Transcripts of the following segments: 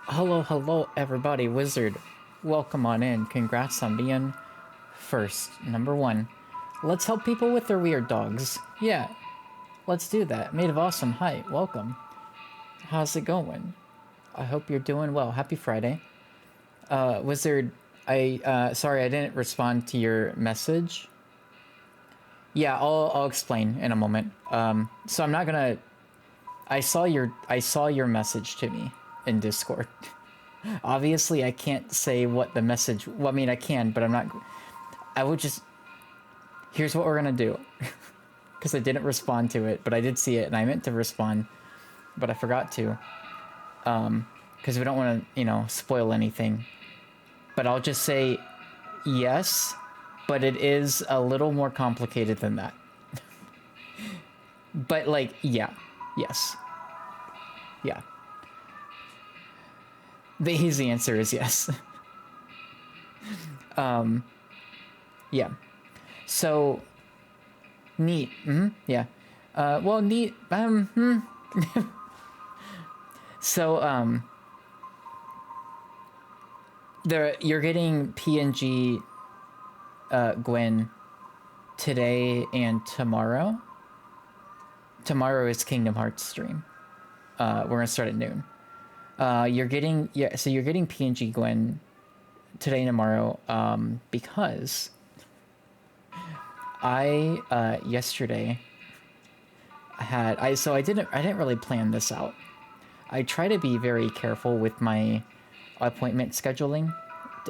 Hello, everybody. Wizard, welcome on in. Congrats on being first. Number one. Let's help people with their weird dogs. Yeah, let's do that. Made of Awesome, hi, welcome. How's it going? I hope you're doing well. Happy Friday. Wizard, sorry I didn't respond to your message. Yeah, I'll explain in a moment. So I'm not gonna. I saw your message to me in Discord. Obviously, I can't say what the message. Well, I mean, I can, but I'm not. I would just. Here's what we're gonna do, because I didn't respond to it, but I did see it, and I meant to respond, but I forgot to. Because we don't want to, spoil anything. But I'll just say yes, but it is a little more complicated than that. But like, yeah, yes, yeah. The easy answer is yes. Yeah. So, neat. Yeah. Well, neat. So, you're getting PNG, Gwen, today and tomorrow. Tomorrow is Kingdom Hearts stream. We're gonna start at noon. You're getting PNG Gwen today and tomorrow, because I yesterday I didn't really plan this out. I try to be very careful with my appointment scheduling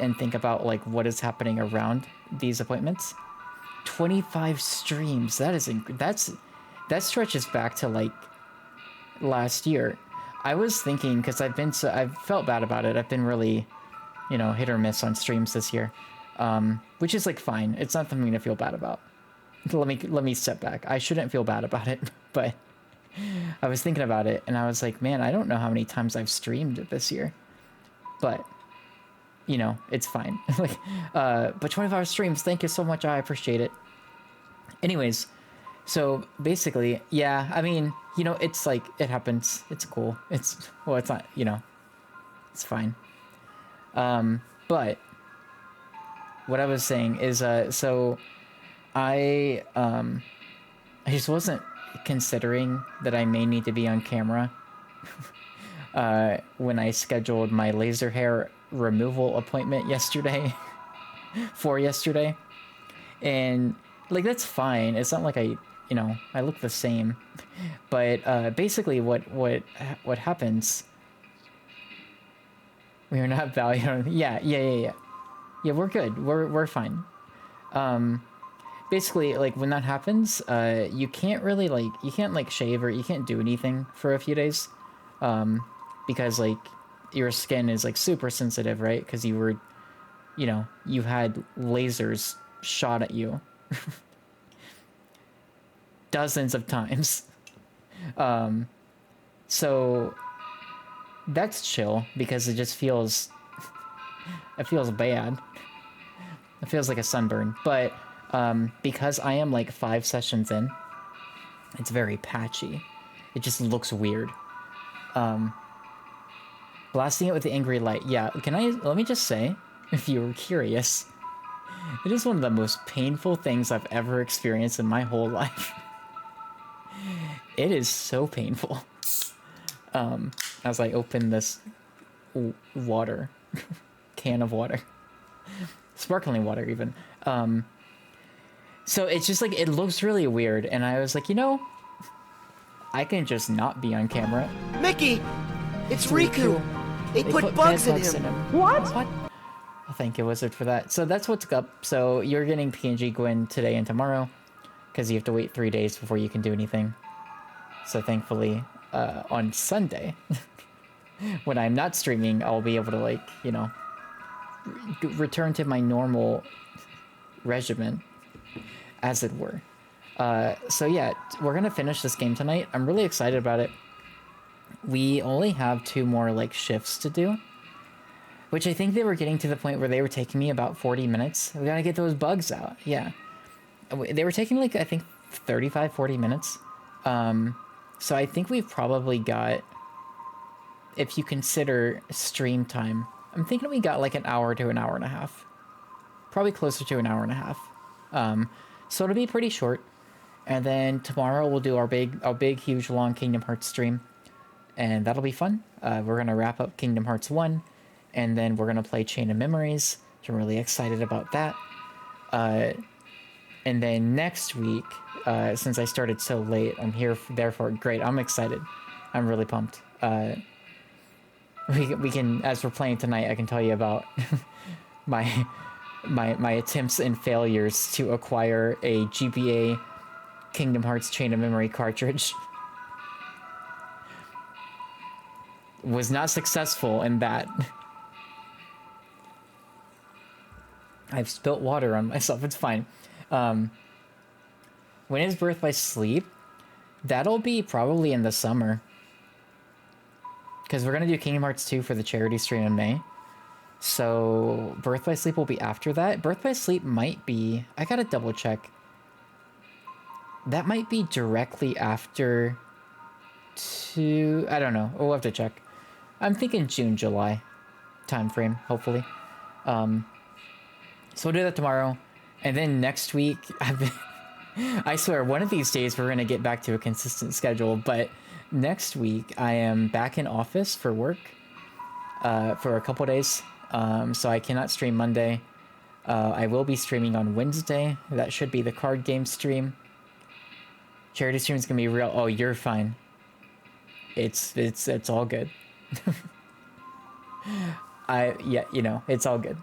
and think about like what is happening around these appointments. 25 streams. That stretches back to like last year. I was thinking, because I've felt bad about it. I've been really, hit or miss on streams this year, which is like fine. It's not something to feel bad about. Let me step back. I shouldn't feel bad about it, but I was thinking about it and I was like, man, I don't know how many times I've streamed this year, but it's fine. Like, but 25 streams. Thank you so much. I appreciate it. Anyways, so basically, yeah, I mean, it's like, it happens. It's cool. It's not, it's fine. But what I was saying is, so I just wasn't considering that I may need to be on camera when I scheduled my laser hair removal appointment yesterday for yesterday. And like, that's fine. It's not like I look the same, but basically what happens, we are not valued. Yeah, we're good, we're fine. Basically, like, when that happens, you can't really like shave, or you can't do anything for a few days, because like your skin is like super sensitive, right? Because you were, you had lasers shot at you dozens of times. So that's chill, because it just feels bad. It feels like a sunburn. But because I am like 5 sessions in, it's very patchy. It just looks weird. Blasting it with the angry light. Yeah, let me just say, if you were curious, it is one of the most painful things I've ever experienced in my whole life. It is so painful. As I open this water, can of water, sparkling water even. So it's just like, it looks really weird, and I was like, I can just not be on camera. Mickey! It's Riku! They put bugs in him! What? Well, thank you, Wizard, for that. So that's what's up. So you're getting PNG Gwen today and tomorrow, because you have to wait 3 days before you can do anything. So thankfully, on Sunday, when I'm not streaming, I'll be able to, like, return to my normal regimen, as it were. So yeah, we're gonna finish this game tonight. I'm really excited about it. We only have 2 more like shifts to do, which I think they were getting to the point where they were taking me about 40 minutes. We gotta get those bugs out. Yeah, they were taking like, I think 35-40 minutes. So I think we've probably got if you consider stream time, I'm thinking we got like an hour to an hour and a half. Probably closer to an hour and a half. So it'll be pretty short. And then tomorrow we'll do our big, huge, long Kingdom Hearts stream. And that'll be fun. We're going to wrap up Kingdom Hearts 1. And then we're going to play Chain of Memories. So I'm really excited about that. And then next week, since I started so late, I'm here, therefore, great. I'm excited. I'm really pumped. We can, as we're playing tonight, I can tell you about my attempts and failures to acquire a GBA Kingdom Hearts Chain of Memory cartridge. Was not successful in that. I've spilt water on myself. It's fine. When is Birth by Sleep? That'll be probably in the summer. Because we're going to do Kingdom Hearts 2 for the charity stream in May. So Birth by Sleep will be after that. Birth by Sleep might be... I gotta double check. That might be directly after... I don't know. We'll have to check. I'm thinking June, July time frame, hopefully. So we'll do that tomorrow. And then next week... I swear, one of these days we're going to get back to a consistent schedule, but next week I am back in office for work for a couple days, so I cannot stream Monday. I will be streaming on Wednesday. That should be the card game stream. Charity stream is going to be real. Oh, you're fine. It's all good. Yeah, you know, it's all good.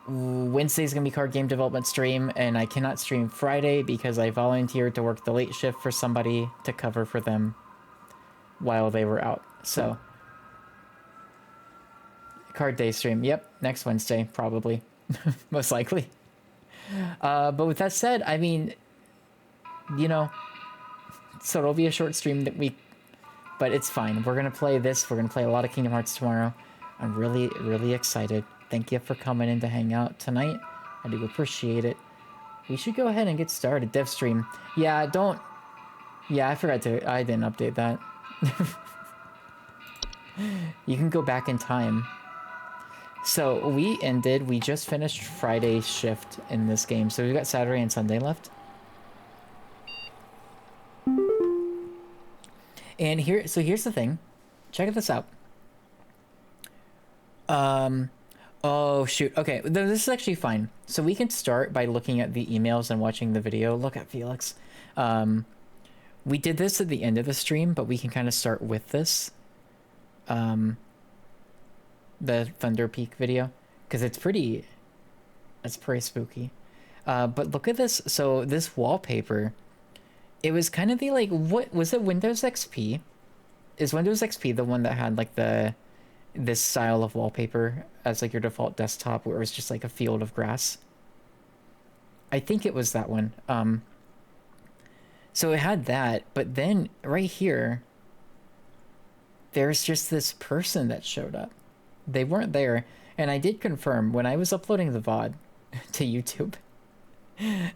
Wednesday's gonna be card game development stream, and I cannot stream Friday because I volunteered to work the late shift for somebody to cover for them while they were out. So card day stream, yep, next Wednesday probably. Most likely. But with that said, I mean, you know, so it'll be a short stream that week, but it's fine. We're gonna play this. We're gonna play a lot of Kingdom Hearts tomorrow. I'm really excited. Thank you for coming in to hang out tonight. I do appreciate it. We should go ahead and get started. Dev stream. Yeah, I forgot to... I didn't update that. You can go back in time. So we just finished Friday's shift in this game. So we've got Saturday and Sunday left. And here's the thing. Check this out. Oh, shoot. Okay, this is actually fine. So we can start by looking at the emails and watching the video. Look at Felix. We did this at the end of the stream, but we can kind of start with this. The Thunder Peak video. Because it's pretty spooky. But look at this. So this wallpaper, it was kind of the, like, what was it? Windows XP? Is Windows XP the one that had, like, this style of wallpaper as like your default desktop where it was just like a field of grass? I think it was that one. So it had that, but then right here, there's just this person that showed up. They weren't there, and I did confirm when I was uploading the VOD to YouTube,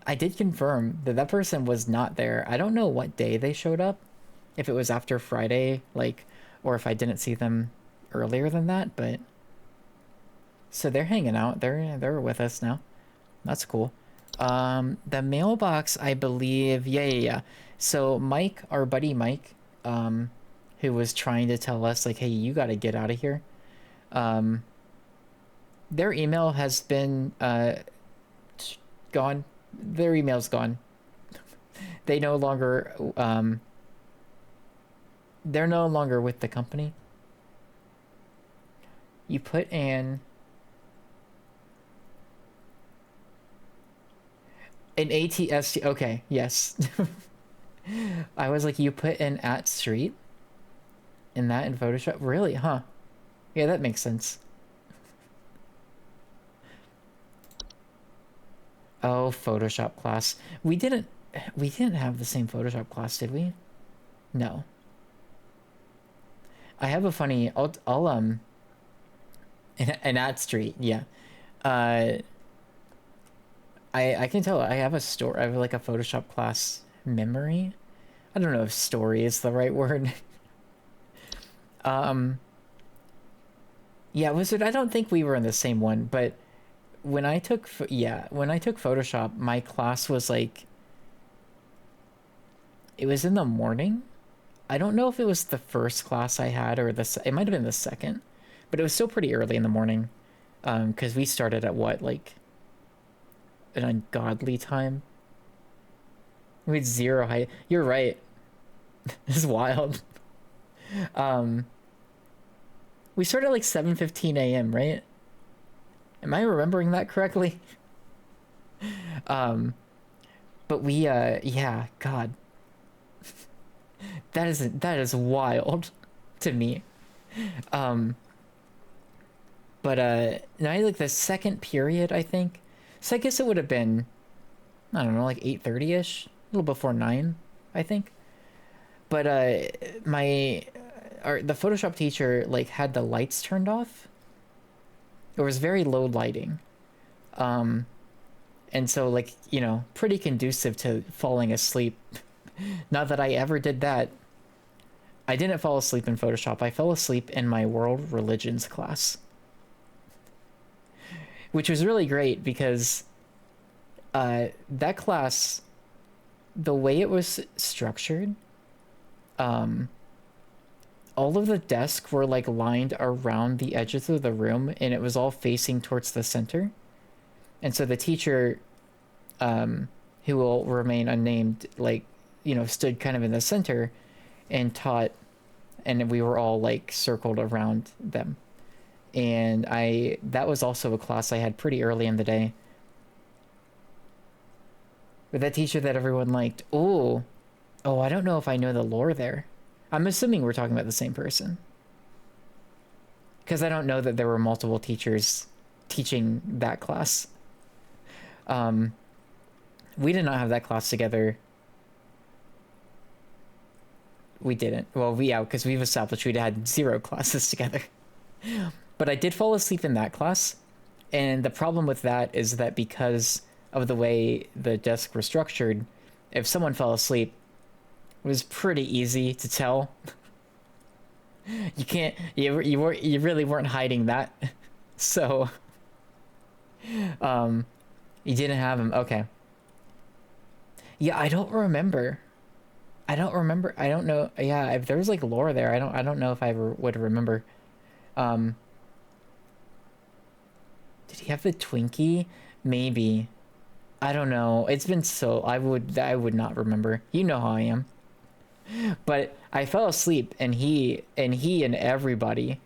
I did confirm that person was not there. I don't know what day they showed up, if it was after Friday, like, or if I didn't see them earlier than that, but so they're hanging out. They're with us now. That's cool. The mailbox, I believe, yeah. So Mike, our buddy Mike, who was trying to tell us like, hey, you got to get out of here. Their email has been gone. Their email's gone. They no longer they're no longer with the company. You put in an ATST. Okay, yes. I was like, you put in @street in that in Photoshop? Really? Huh. Yeah, that makes sense. Oh, Photoshop class. We didn't have the same Photoshop class, did we? No. I have a funny... I'll an @street, yeah. I can tell I have I have like a Photoshop class memory. I don't know if story is the right word. Yeah, was it? I don't think we were in the same one, but when I took Photoshop, my class was like, it was in the morning. I don't know if it was the first class I had or it might have been the second, but it was still pretty early in the morning. Because we started at what, like an ungodly time. We had zero height. You're right. It's wild. Um, we started at like 7:15 a.m., right? Am I remembering that correctly? Um, but yeah, God, that is wild to me. Um, but now like the second period, I think. So I guess it would have been, I don't know, like 8:30ish, a little before 9, I think. But my the Photoshop teacher like had the lights turned off. It was very low lighting. Um, and so like, pretty conducive to falling asleep. Not that I ever did that. I didn't fall asleep in Photoshop. I fell asleep in my world religions class, which was really great because that class, the way it was structured, um, all of the desks were like lined around the edges of the room, and it was all facing towards the center. And so the teacher, who will remain unnamed, like, stood kind of in the center and taught, and we were all like circled around them. And that was also a class I had pretty early in the day. With that teacher that everyone liked. I don't know if I know the lore there. I'm assuming we're talking about the same person. Because I don't know that there were multiple teachers teaching that class. We did not have that class together. We didn't. Well, because we've established we'd had 0 classes together. But I did fall asleep in that class. And the problem with that is that because of the way the desks were structured, if someone fell asleep, it was pretty easy to tell. You really weren't hiding that. So, you didn't have him. Okay. Yeah, I don't remember. I don't know. Yeah, if there's like lore there, I don't know if I would remember. Um, did he have the Twinkie? Maybe. I don't know. It's been so I would not remember. You know how I am. But I fell asleep and he and everybody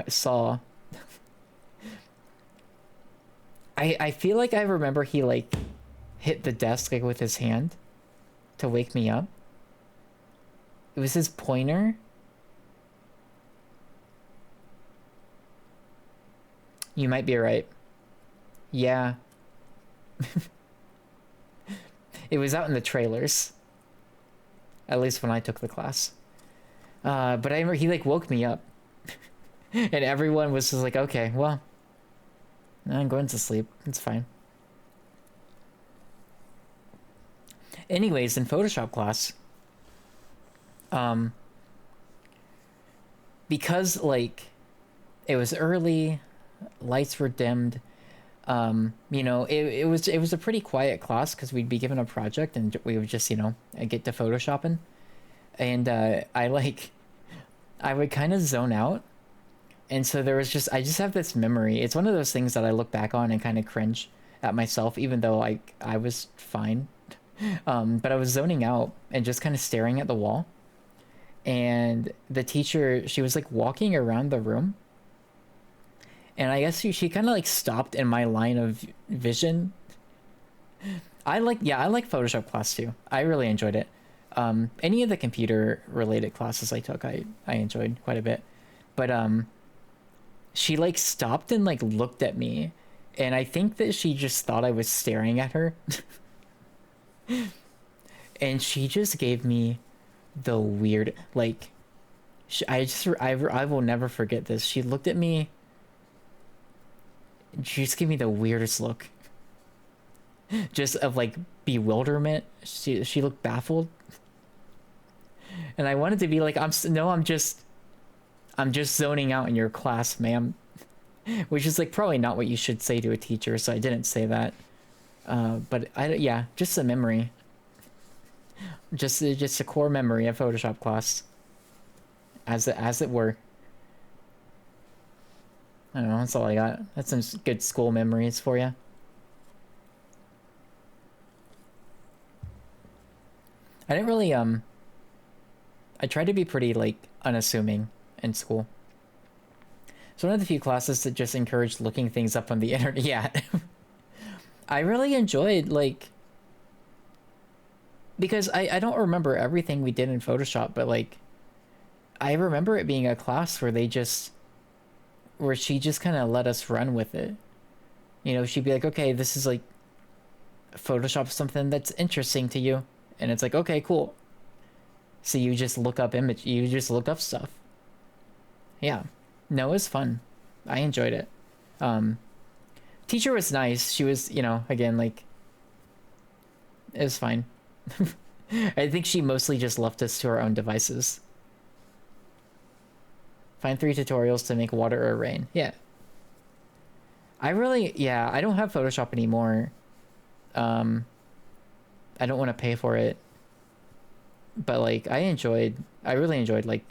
saw. I feel like I remember he like hit the desk like with his hand to wake me up. It was his pointer. You might be right. Yeah. It was out in the trailers. At least when I took the class. But I remember he like woke me up. And everyone was just like, okay, well, I'm going to sleep. It's fine. Anyways, in Photoshop class, because like it was early, lights were dimmed, it was a pretty quiet class because we'd be given a project and we would just get to photoshopping, and I would kind of zone out, and so I just have this memory. It's one of those things that I look back on and kind of cringe at myself, even though I was fine. But I was zoning out and just kind of staring at the wall, and the teacher, she was like walking around the room, and I guess she kind of like stopped in my line of vision. I like Photoshop class too. I really enjoyed it. Any of the computer related classes I took, I enjoyed quite a bit. But she like stopped and like looked at me, and I think that she just thought I was staring at her. And she just gave me the weird, like, I will never forget this. She looked at me. She just gave me the weirdest look. Just of like bewilderment. She looked baffled. And I wanted to be like, I'm just I'm just zoning out in your class, ma'am. Which is like probably not what you should say to a teacher, so I didn't say that. But yeah, just a memory. Just a core memory of Photoshop class. As it were. I don't know, that's all I got. That's some good school memories for you. I didn't really, I tried to be pretty, like, unassuming in school. It's one of the few classes that just encouraged looking things up on the internet. Yeah. I really enjoyed, like, because I don't remember everything we did in Photoshop, but, like, I remember it being a class where she just kind of let us run with it. You know, she'd be like, okay, this is, like, Photoshop something that's interesting to you. And it's like, okay, cool. So you just look up stuff. Yeah. No, it was fun. I enjoyed it. Teacher was nice. She was, you know, again, like, it was fine. I think she mostly just left us to our own devices. Find 3 tutorials to make water or rain. Yeah. I don't have Photoshop anymore. I don't want to pay for it. But, like, I really enjoyed, like,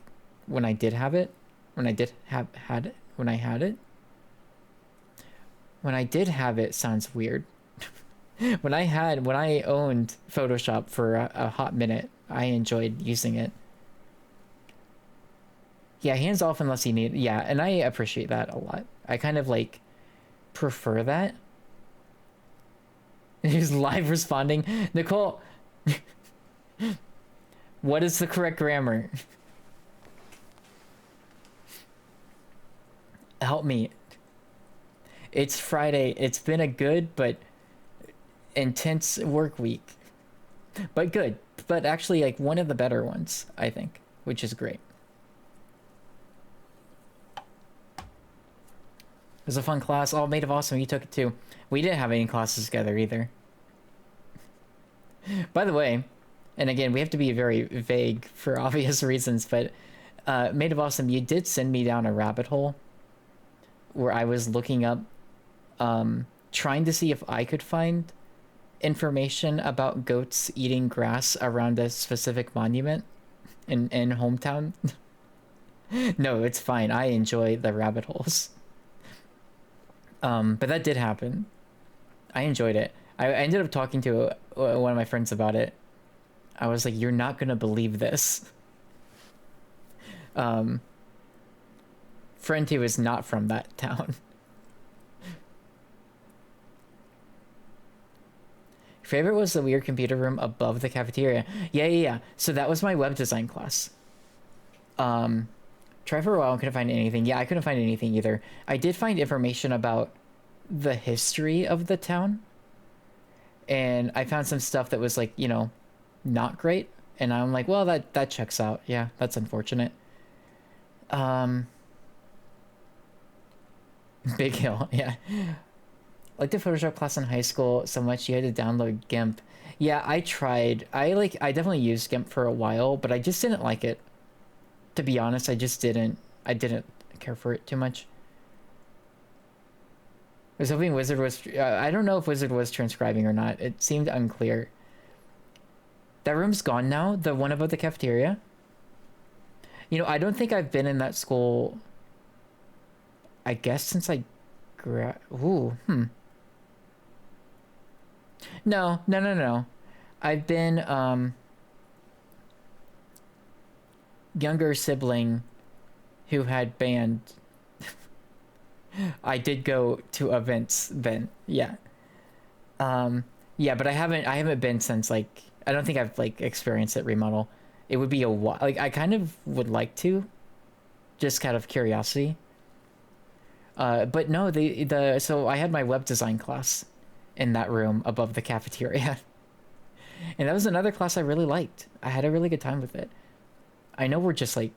when I did have it. When I did have it. When I had it. When I did have it sounds weird. When I owned Photoshop for a hot minute, I enjoyed using it. Yeah, hands off unless you need. Yeah, and I appreciate that a lot. I kind of, like, prefer that. He's live responding. Nicole, what is the correct grammar? Help me. It's Friday. It's been a good but intense work week. But good. But actually, like, one of the better ones, I think, which is great. It was a fun class. Oh, Made of Awesome, you took it too. We didn't have any classes together either. By the way, and again, we have to be very vague for obvious reasons, but Made of Awesome, you did send me down a rabbit hole where I was looking up, trying to see if I could find information about goats eating grass around a specific monument in hometown. No, it's fine. I enjoy the rabbit holes. But that did happen. I enjoyed it. I ended up talking to one of my friends about it. I was like, you're not gonna believe this. Friend who is not from that town. Favorite was the weird computer room above the cafeteria. Yeah. So that was my web design class. Tried for a while and couldn't find anything. Yeah, I couldn't find anything either. I did find information about the history of the town. And I found some stuff that was, like, you know, not great. And I'm like, well, that checks out. Yeah, that's unfortunate. Big Hill, yeah. Like the Photoshop class in high school so much you had to download GIMP. Yeah, I tried. I definitely used GIMP for a while, but I just didn't like it. To be honest, I didn't care for it too much. I was hoping Wizard was... I don't know if Wizard was transcribing or not. It seemed unclear. That room's gone now? The one above the cafeteria? You know, I don't think I've been in that school... I guess since I... No. I've been, younger sibling who had band. I did go to events then, yeah. Yeah, but I haven't been since, like, I don't think I've, like, experienced it remodel. It would be a while. Like, I kind of would like to, just out of curiosity. But no, so I had my web design class in that room above the cafeteria. And that was another class I really liked. I had a really good time with it. I know we're just, like,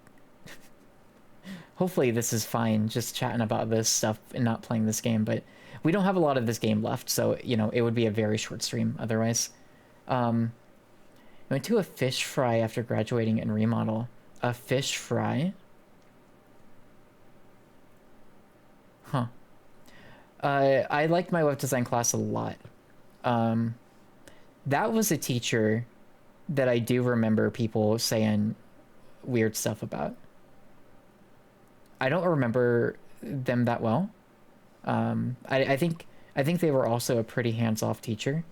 hopefully this is fine, just chatting about this stuff and not playing this game, but we don't have a lot of this game left, so, you know, it would be a very short stream otherwise. I went to a fish fry after graduating in remodel. A fish fry? Huh. I liked my web design class a lot. That was a teacher that I do remember people saying weird stuff about. I don't remember them that well. I think they were also a pretty hands-off teacher,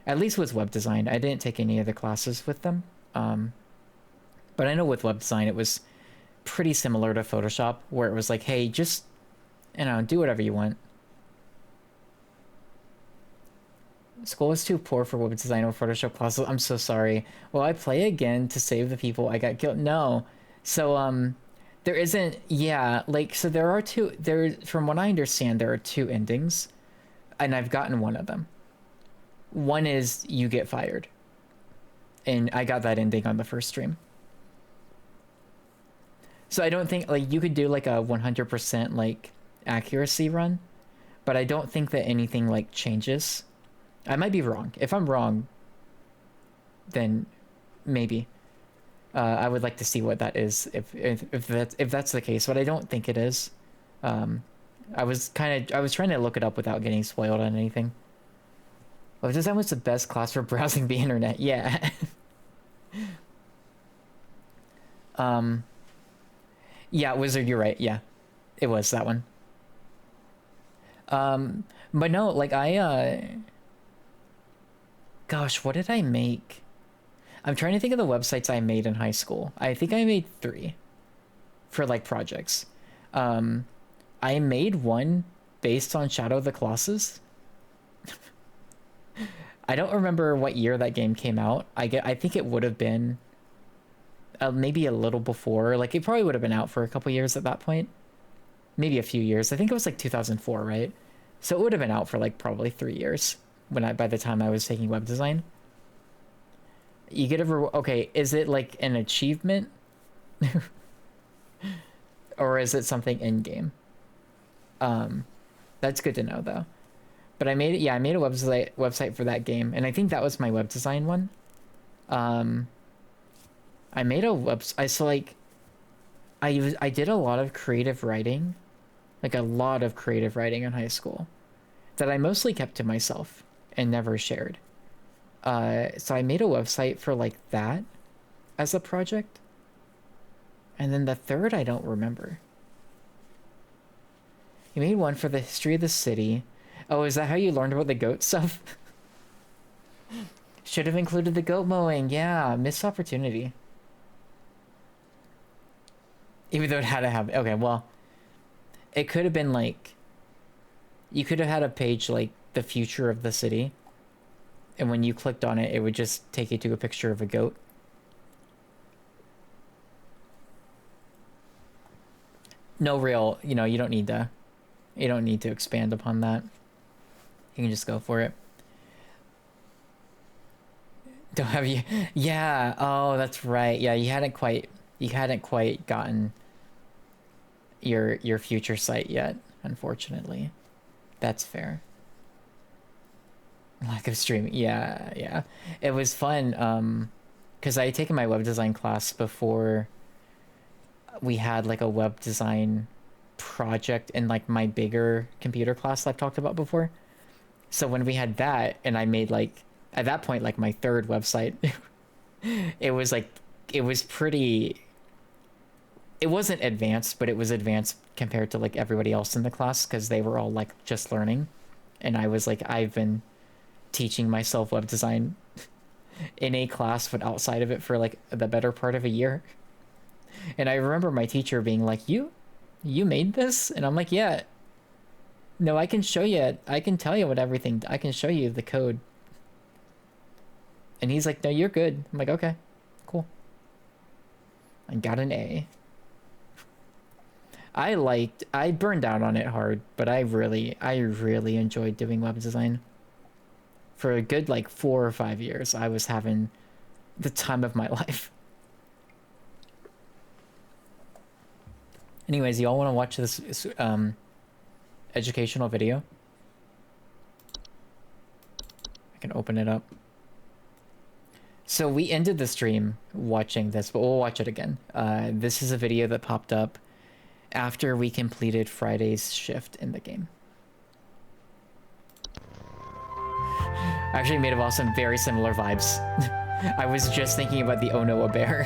at least with web design. I didn't take any of the classes with them, but I know with web design it was pretty similar to Photoshop, where it was like, hey, just do whatever you want. School is too poor for web design or Photoshop classes. I'm so sorry. Well, I play again to save the people I got killed. No. So, there isn't, yeah, like, so there are from what I understand, there are two endings, and I've gotten one of them. One is you get fired. And I got that ending on the first stream. So I don't think, like, you could do, like, a 100%, like, accuracy run, but I don't think that anything, like, changes. I might be wrong. If I'm wrong, then maybe. I would like to see what that is if that's the case, but I don't think it is. I was trying to look it up without getting spoiled on anything. Web design was the best class for browsing the internet. Yeah. Yeah, Wizard, you're right. Yeah, it was that one. But no, like gosh, what did I make? I'm trying to think of the websites I made in high school. I think I made 3 for like projects. I made one based on Shadow of the Colossus. I don't remember what year that game came out. I think it would have been maybe a little before. Like, it probably would have been out for a couple years at that point. Maybe a few years. I think it was like 2004, right? So it would have been out for like probably 3 years by the time I was taking web design. You get okay, is it like an achievement? Or is it something in game? That's good to know though. But I made a website for that game, and I think that was my web design one. I made a website, so like I did a lot of creative writing, like a lot of creative writing in high school that I mostly kept to myself and never shared. So I made a website for like that as a project. And then the third, I don't remember. You made one for the history of the city. Oh, is that how you learned about the goat stuff? Should have included the goat mowing. Yeah, missed opportunity. Even though it had to have... Okay, well, it could have been like... You could have had a page like the future of the city. And when you clicked on it, it would just take you to a picture of a goat. No real, you don't need to expand upon that. You can just go for it. Don't have you? Yeah. Oh, that's right. Yeah, you hadn't quite gotten your future site yet, unfortunately. That's fair. Lack of streaming. Yeah. It was fun, because I had taken my web design class before we had like a web design project in like my bigger computer class I've talked about before. So when we had that, and I made like, at that point, like my third website, it wasn't advanced, but it was advanced compared to like everybody else in the class, because they were all like just learning. And I was like, I've been teaching myself web design in a class, but outside of it for like the better part of a year. And I remember my teacher being like, you made this? And I'm like, yeah. No, I can show you. I can tell you I can show you the code. And he's like, no, you're good. I'm like, okay, cool. I got an A. I burned out on it hard, but I really enjoyed doing web design. For a good like 4 or 5 years, I was having the time of my life. Anyways, y'all want to watch this educational video? I can open it up. So we ended the stream watching this, but we'll watch it again. This is a video that popped up after we completed Friday's shift in the game. Actually, made of some very similar vibes. I was just thinking about the Oh No, a Bear.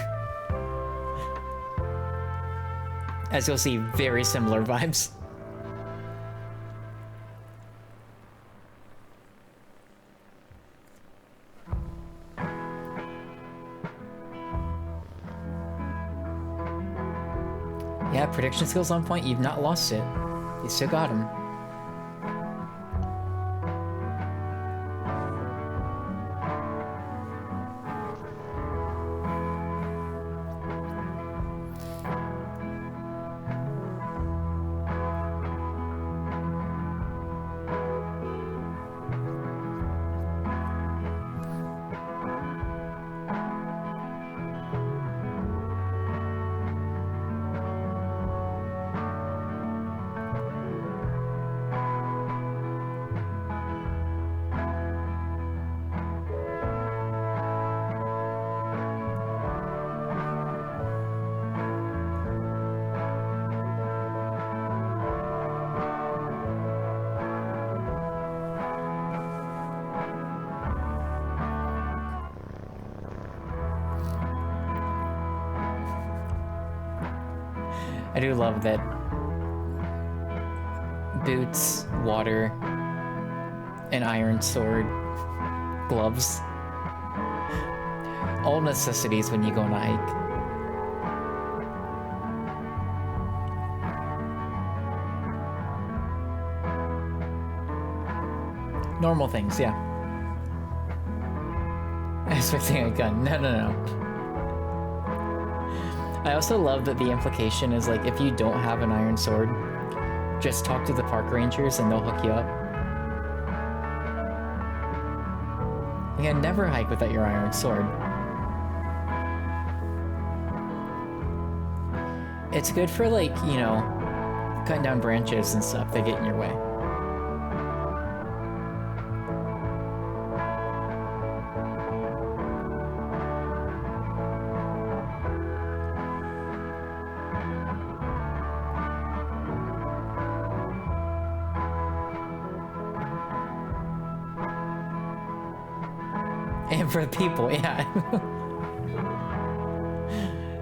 As you'll see, very similar vibes. Yeah, prediction skills on point. You've not lost it. You still got him. I do love that boots, water, an iron sword, gloves. All necessities when you go on a hike. Normal things, yeah. Expecting a gun. No. I also love that the implication is like, if you don't have an iron sword, just talk to the park rangers and they'll hook you up. You can never hike without your iron sword. It's good for, like, you know, cutting down branches and stuff that get in your way. And for the people, yeah.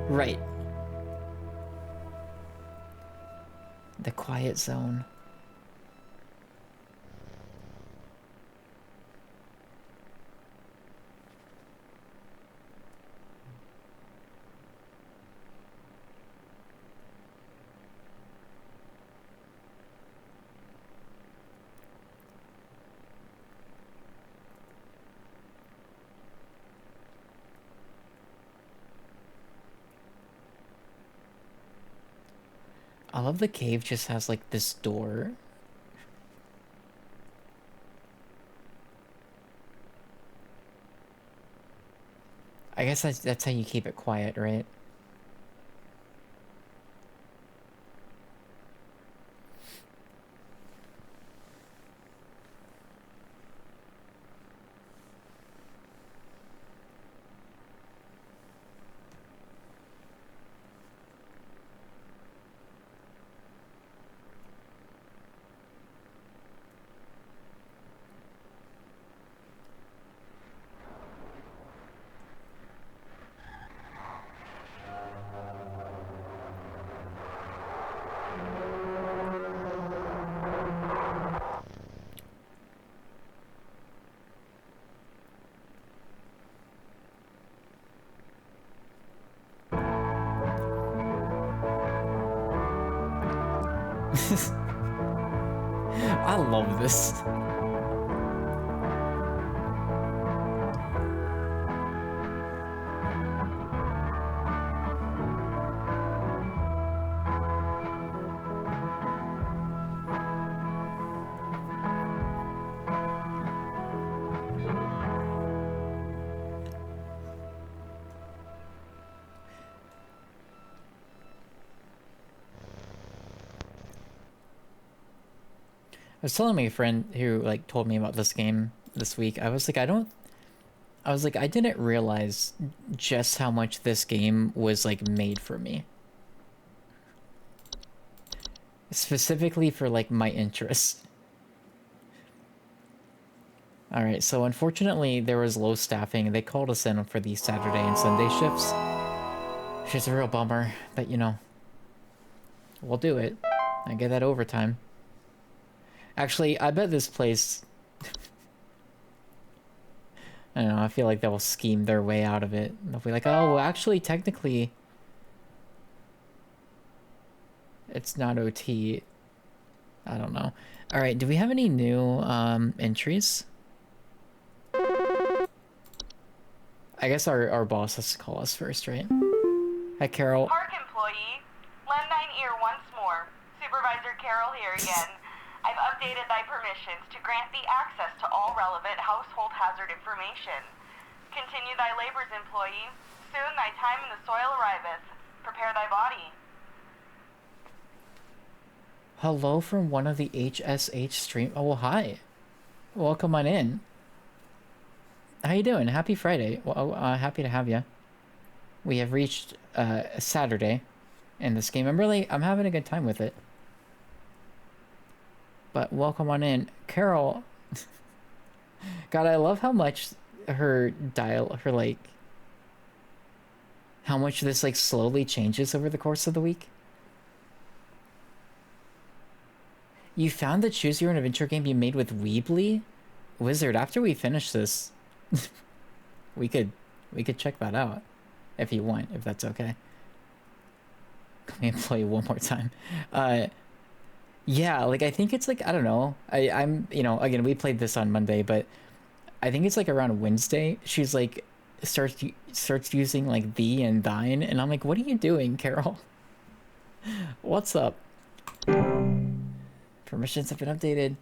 Right. The quiet zone. I love the cave just has like this door. I guess that's how you keep it quiet, right? I love this. I was telling my friend who like told me about this game this week. I was like, I didn't realize just how much this game was like made for me. specifically for like my interests. All right, so unfortunately there was low staffing. They called us in for these Saturday and Sunday shifts, which is a real bummer, but you know, we'll do it. I get that overtime. Actually, I bet this place, I don't know, I feel like they'll scheme their way out of it. They'll be like, oh, well, actually, technically, it's not OT. I don't know. All right, do we have any new entries? I guess our boss has to call us first, right? Hi, Carol. Park employee, lend thine ear once more. Supervisor Carol here again. I've updated thy permissions to grant thee access to all relevant household hazard information. Continue thy labors, employee. Soon thy time in the soil arriveth. Prepare thy body. Hello from one of the HSH stream. Oh, well, hi. Welcome on in. How you doing? Happy Friday. Well, happy to have you. We have reached Saturday in this game. I'm having a good time with it. But welcome on in. Carol. God, I love how much how much this like slowly changes over the course of the week. You found the Choose Your Own Adventure game you made with Weebly? Wizard, after we finish this, we could check that out if you want, if that's okay. Let me play one more time. Yeah, like I think it's like, I don't know. I'm you know, again, we played this on Monday, but I think it's like around Wednesday. She's like starts using like thee and thine, and I'm like, what are you doing, Carol? What's up? Permissions have been updated.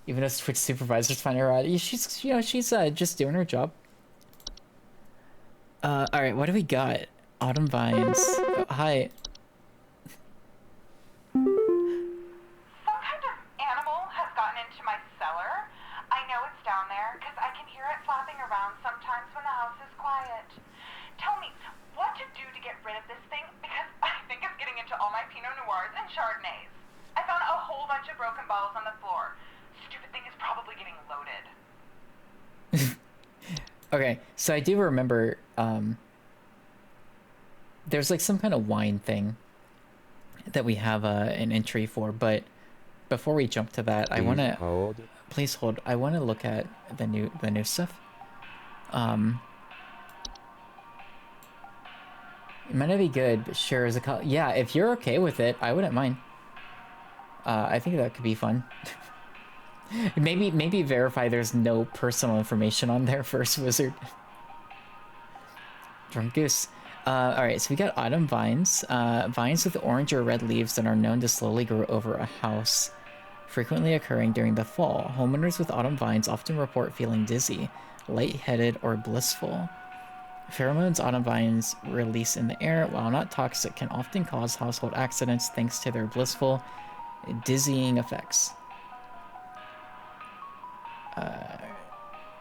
Even as Twitch supervisors find her out, she's just doing her job. All right, what do we got? Autumn Vines. Oh, hi. Some kind of animal has gotten into my cellar. I know it's down there because I can hear it flapping around sometimes when the house is quiet. Tell me what to do to get rid of this thing because I think it's getting into all my Pinot Noirs and Chardonnays. I found a whole bunch of broken bottles on the floor. Stupid thing is probably getting loaded. Okay, so I do remember there's like some kind of wine thing that we have an entry for, but before we jump to that, I want to please hold. I want to look at the new stuff. It might not be good, but sure as a yeah, if you're okay with it, I wouldn't mind. I think that could be fun. maybe verify there's no personal information on there first, Wizard. Drunk Goose. Alright, so we got autumn vines. Vines with orange or red leaves that are known to slowly grow over a house, frequently occurring during the fall. Homeowners with autumn vines often report feeling dizzy, lightheaded, or blissful. Pheromones autumn vines release in the air, while not toxic, can often cause household accidents thanks to their blissful, dizzying effects.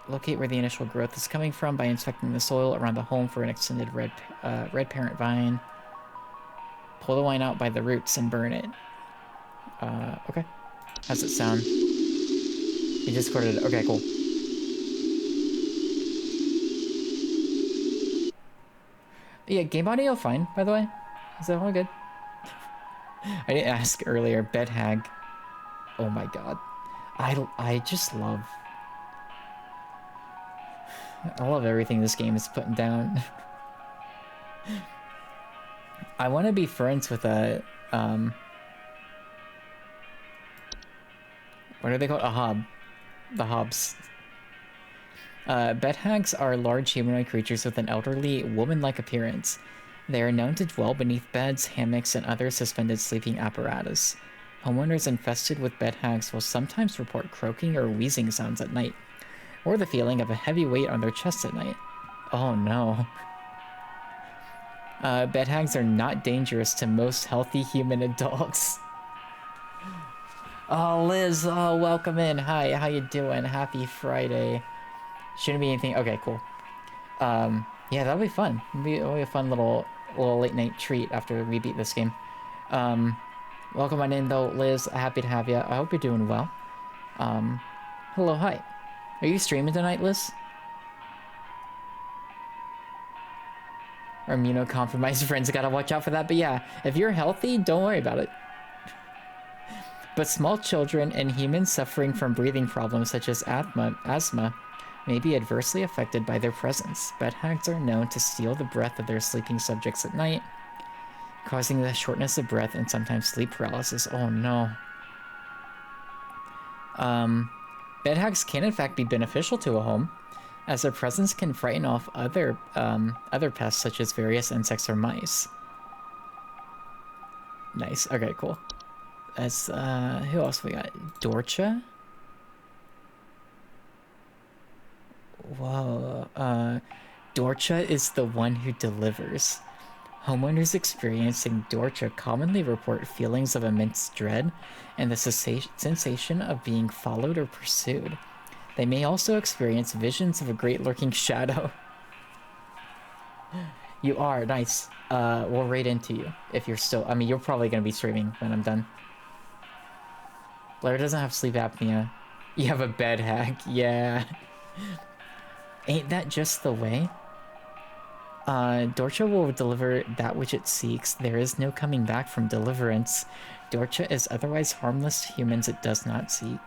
Locate where the initial growth is coming from by inspecting the soil around the home for an extended red parent vine. Pull the vine out by the roots and burn it. Okay. How's it sound? You discorded it. Okay, cool. Yeah, game audio fine, by the way. Is that all good? I didn't ask earlier. Bed hag. Oh my god. I just love... I love everything this game is putting down. I want to be friends with a, what are they called? A hob. The hobs. Bed hags are large humanoid creatures with an elderly, woman-like appearance. They are known to dwell beneath beds, hammocks, and other suspended sleeping apparatus. Homeowners infested with bed hags will sometimes report croaking or wheezing sounds at night, or the feeling of a heavy weight on their chest at night. Oh no. Bed hags are not dangerous to most healthy human adults. Oh, Liz, oh, welcome in. Hi, how you doing? Happy Friday. Shouldn't be anything. Okay, cool. Yeah, that'll be fun. It'll be a fun little late night treat after we beat this game. Welcome on in though, Liz. Happy to have you. I hope you're doing well. Hello, hi. Are you streaming tonight, Liz? Or immunocompromised friends gotta watch out for that. But yeah, if you're healthy, don't worry about it. But small children and humans suffering from breathing problems such as asthma may be adversely affected by their presence. Bed hags are known to steal the breath of their sleeping subjects at night, causing the shortness of breath and sometimes sleep paralysis. Oh no. Bed hags can in fact be beneficial to a home, as their presence can frighten off other pests such as various insects or mice. Nice. Okay, cool. That's who else we got? Dorcha? Whoa. Dorcha is the one who delivers. Homeowners experiencing Dorcha commonly report feelings of immense dread and the sensation of being followed or pursued. They may also experience visions of a great lurking shadow. You are, nice. We'll raid into you if you're still... I mean, you're probably going to be streaming when I'm done. Blair doesn't have sleep apnea. You have a bed hag, yeah. Ain't that just the way? Dorcha will deliver that which it seeks. There is no coming back from deliverance. Dorcha is otherwise harmless to humans it does not seek.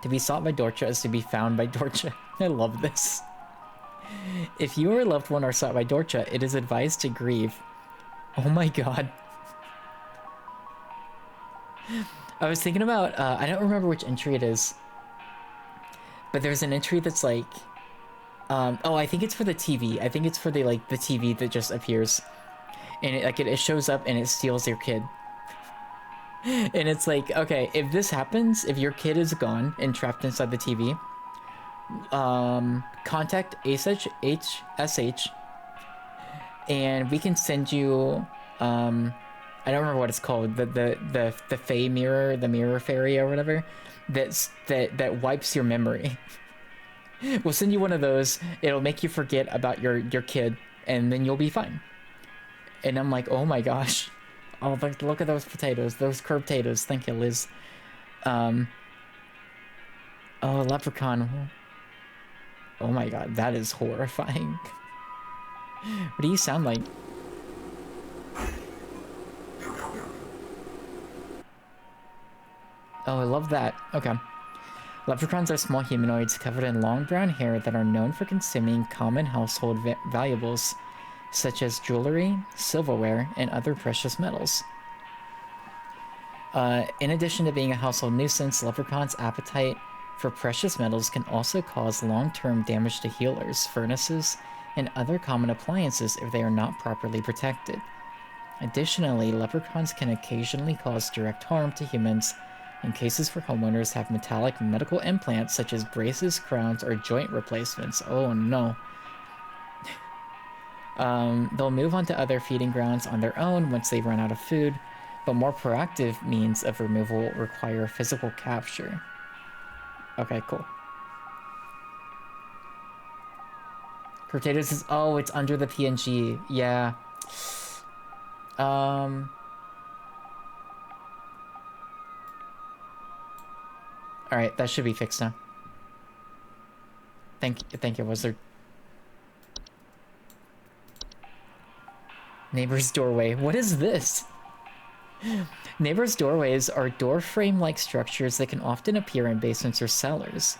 To be sought by Dorcha is to be found by Dorcha. I love this. If you or a loved one are sought by Dorcha, it is advised to grieve. Oh my god. I was thinking about, I don't remember which entry it is, but there's an entry that's like, oh, I think it's for the TV. I think it's for the, like, the TV that just appears. And it shows up and it steals your kid. And it's like, okay, if this happens, if your kid is gone and trapped inside the TV, contact HSH, and we can send you, I don't remember what it's called, the Fey mirror, the mirror fairy or whatever, that wipes your memory. We'll send you one of those. It'll make you forget about your kid, and then you'll be fine. And I'm like, oh my gosh. Oh, look at those potatoes, those curved potatoes. Thank you, Liz. Oh, leprechaun. Oh my god, that is horrifying. What do you sound like? Oh, I love that. Okay. Leprechauns are small humanoids covered in long brown hair that are known for consuming common household valuables, such as jewelry, silverware, and other precious metals. In addition to being a household nuisance, leprechauns' appetite for precious metals can also cause long-term damage to healers, furnaces, and other common appliances if they are not properly protected. Additionally, leprechauns can occasionally cause direct harm to humans in cases where homeowners have metallic medical implants such as braces, crowns, or joint replacements. Oh no. They'll move on to other feeding grounds on their own once they run out of food, but more proactive means of removal require physical capture. Okay, cool. Potatoes is... oh, it's under the PNG. Yeah. Alright, that should be fixed now. Thank you, Wizard. Neighbor's doorway. What is this? Neighbor's doorways are door frame-like structures that can often appear in basements or cellars.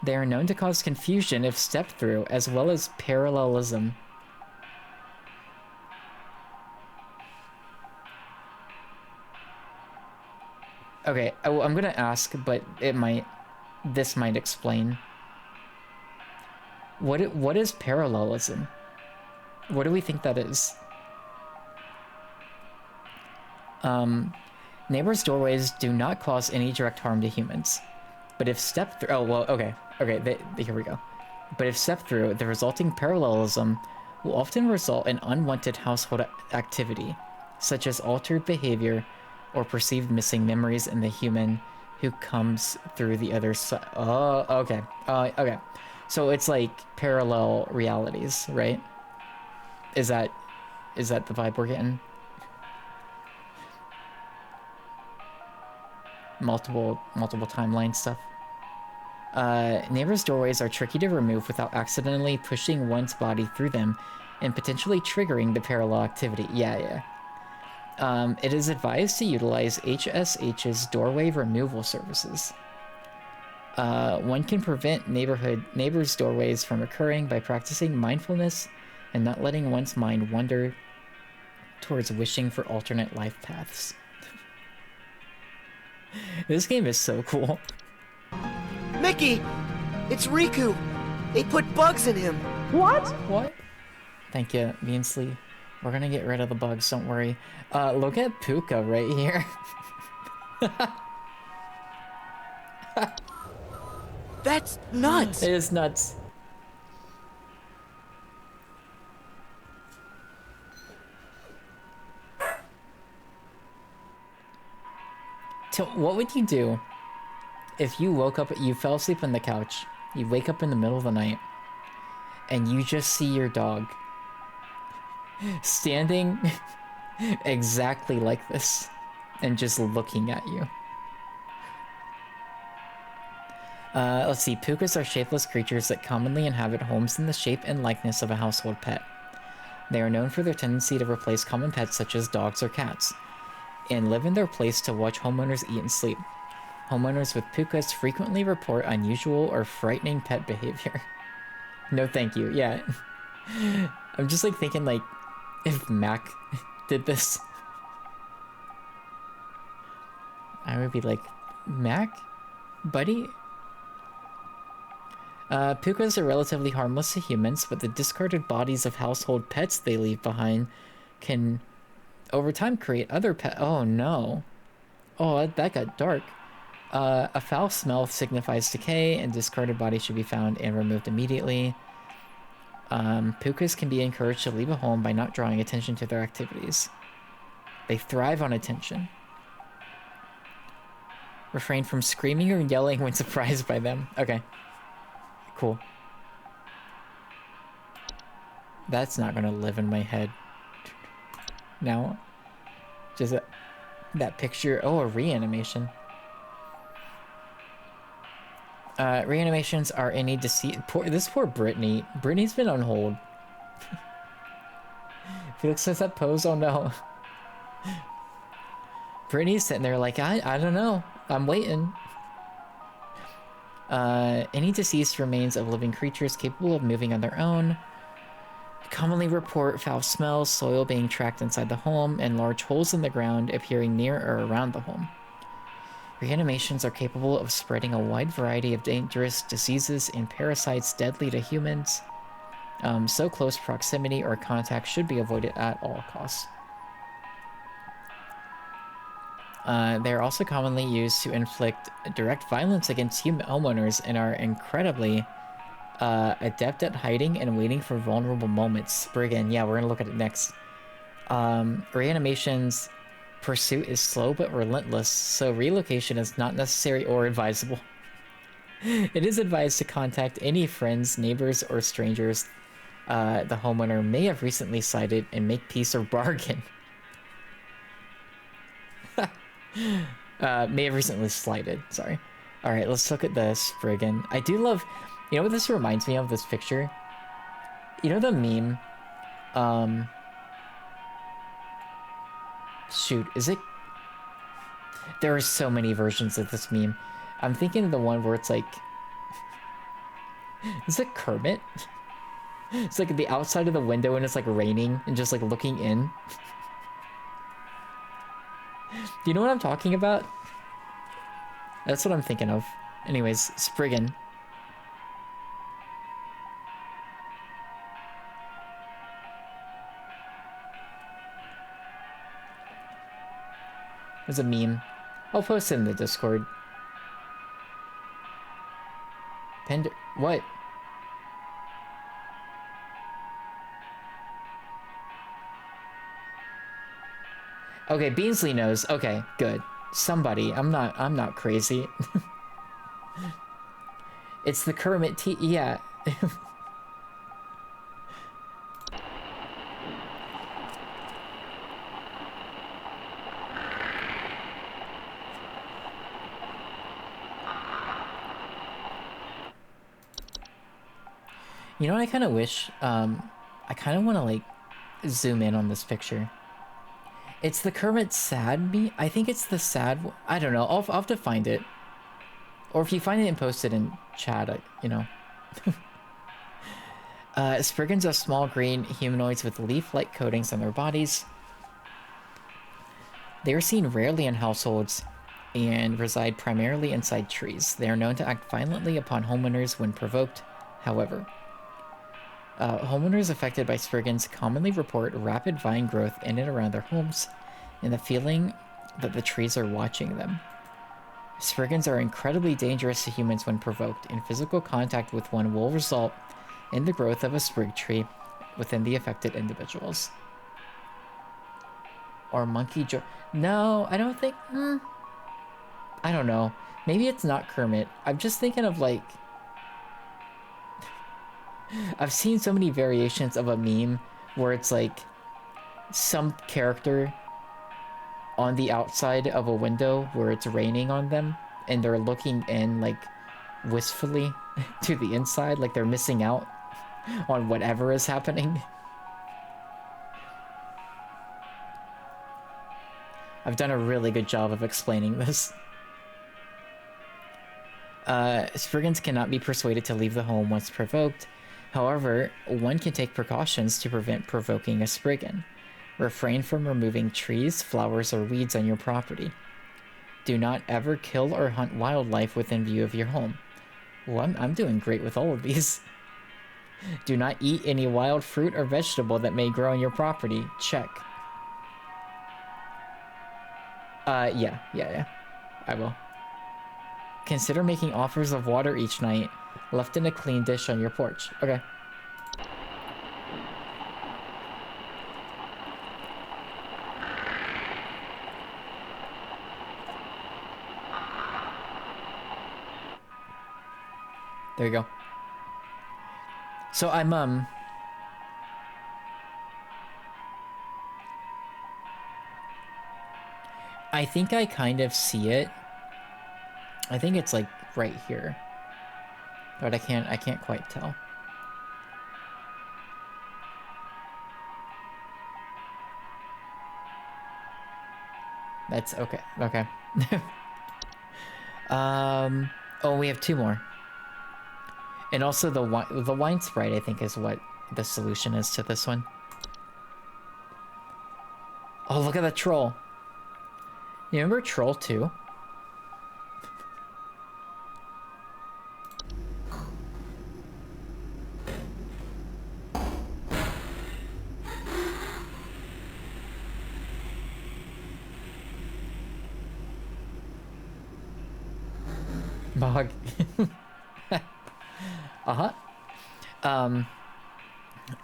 They are known to cause confusion if stepped through, as well as parallelism. Okay, I'm gonna ask, but this might explain. What is parallelism? What do we think that is? Neighbors' doorways do not cause any direct harm to humans. But if stepped through... oh, well, okay, here we go. But if stepped through, the resulting parallelism will often result in unwanted household activity, such as altered behavior or perceived missing memories in the human who comes through the other side. Oh, okay. Okay. So it's like parallel realities, right? Is that Is that the vibe we're getting? Multiple timeline stuff. Neighbors' doorways are tricky to remove without accidentally pushing one's body through them and potentially triggering the parallel activity. Yeah. It is advised to utilize HSH's doorway removal services. One can prevent neighbors' doorways from occurring by practicing mindfulness and not letting one's mind wander towards wishing for alternate life paths. This game is so cool. Mickey! It's Riku! They put bugs in him! What? Thank you, Beansley. We're gonna get rid of the bugs, don't worry. Look at Puka right here. That's nuts! It is nuts. What would you do if you woke up, you fell asleep on the couch, you wake up in the middle of the night, and you just see your dog standing exactly like this and just looking at you? Let's see. Pukas are shapeless creatures that commonly inhabit homes in the shape and likeness of a household pet. They are known for their tendency to replace common pets such as dogs or cats, and live in their place to watch homeowners eat and sleep. Homeowners with pukas frequently report unusual or frightening pet behavior. No thank you. Yeah. I'm just like thinking like if Mac did this, I would be like, Mac? Buddy? Pukas are relatively harmless to humans, but the discarded bodies of household pets they leave behind can, over time, create other pet. Oh no. Oh, that got dark. A foul smell signifies decay, and discarded bodies should be found and removed immediately. Pukas can be encouraged to leave a home by not drawing attention to their activities. They thrive on attention. Refrain from screaming or yelling when surprised by them. Okay. Cool. That's not gonna live in my head. Now, just that picture. Oh, a reanimation. Reanimations are any deceit. This poor Brittany. Brittany's been on hold. Felix says that pose. Oh no. Brittany's sitting there like, I don't know. I'm waiting. Any deceased remains of living creatures capable of moving on their own commonly report foul smells, soil being tracked inside the home, and large holes in the ground appearing near or around the home. Reanimations are capable of spreading a wide variety of dangerous diseases and parasites deadly to humans. So close proximity or contact should be avoided at all costs. They are also commonly used to inflict direct violence against homeowners and are incredibly adept at hiding and waiting for vulnerable moments. Spriggan, yeah, we're gonna look at it next. Reanimation's pursuit is slow but relentless, so relocation is not necessary or advisable. It is advised to contact any friends, neighbors, or strangers the homeowner may have recently sighted and make peace or bargain. May have recently slighted, sorry. Alright, let's look at the Spriggan. I do love, you know what this reminds me of, this picture? You know the meme? Shoot, is it? There are so many versions of this meme. I'm thinking of the one where it's like... Is it Kermit? It's like at the outside of the window and it's like raining and just like looking in. Do you know what I'm talking about? That's what I'm thinking of. Anyways, Spriggan. There's a meme. I'll post it in the Discord. Pender... What? Okay, Beansley knows. Okay, good. Somebody. I'm not crazy. It's the Kermit T... Yeah. You know what I kind of wish? I kind of want to like zoom in on this picture. It's the Kermit sad me. I think it's the sad. I don't know. I'll have to find it. Or if you find it and post it in chat, you know. Spriggans are small green humanoids with leaf-like coatings on their bodies. They are seen rarely in households and reside primarily inside trees. They are known to act violently upon homeowners when provoked. However, homeowners affected by Spriggans commonly report rapid vine growth in and around their homes and the feeling that the trees are watching them. Spriggans are incredibly dangerous to humans when provoked, and physical contact with one will result in the growth of a sprig tree within the affected individuals. Or monkey No, I don't think... I don't know. Maybe it's not Kermit. I'm just thinking of like... I've seen so many variations of a meme where it's like some character on the outside of a window where it's raining on them and they're looking in like wistfully to the inside, like they're missing out on whatever is happening. I've done a really good job of explaining this. Spriggans cannot be persuaded to leave the home once provoked. However, one can take precautions to prevent provoking a Spriggan. Refrain from removing trees, flowers, or weeds on your property. Do not ever kill or hunt wildlife within view of your home. Well, I'm doing great with all of these. Do not eat any wild fruit or vegetable that may grow on your property. Check. Yeah. I will. Consider making offers of water each night, left in a clean dish on your porch. Okay. There you go. So I'm, I think I kind of see it. I think it's like right here. But I can't quite tell. That's okay. Okay. Oh, we have two more. And also the wine sprite, I think, is what the solution is to this one. Oh, look at the troll. You remember Troll 2? Bog.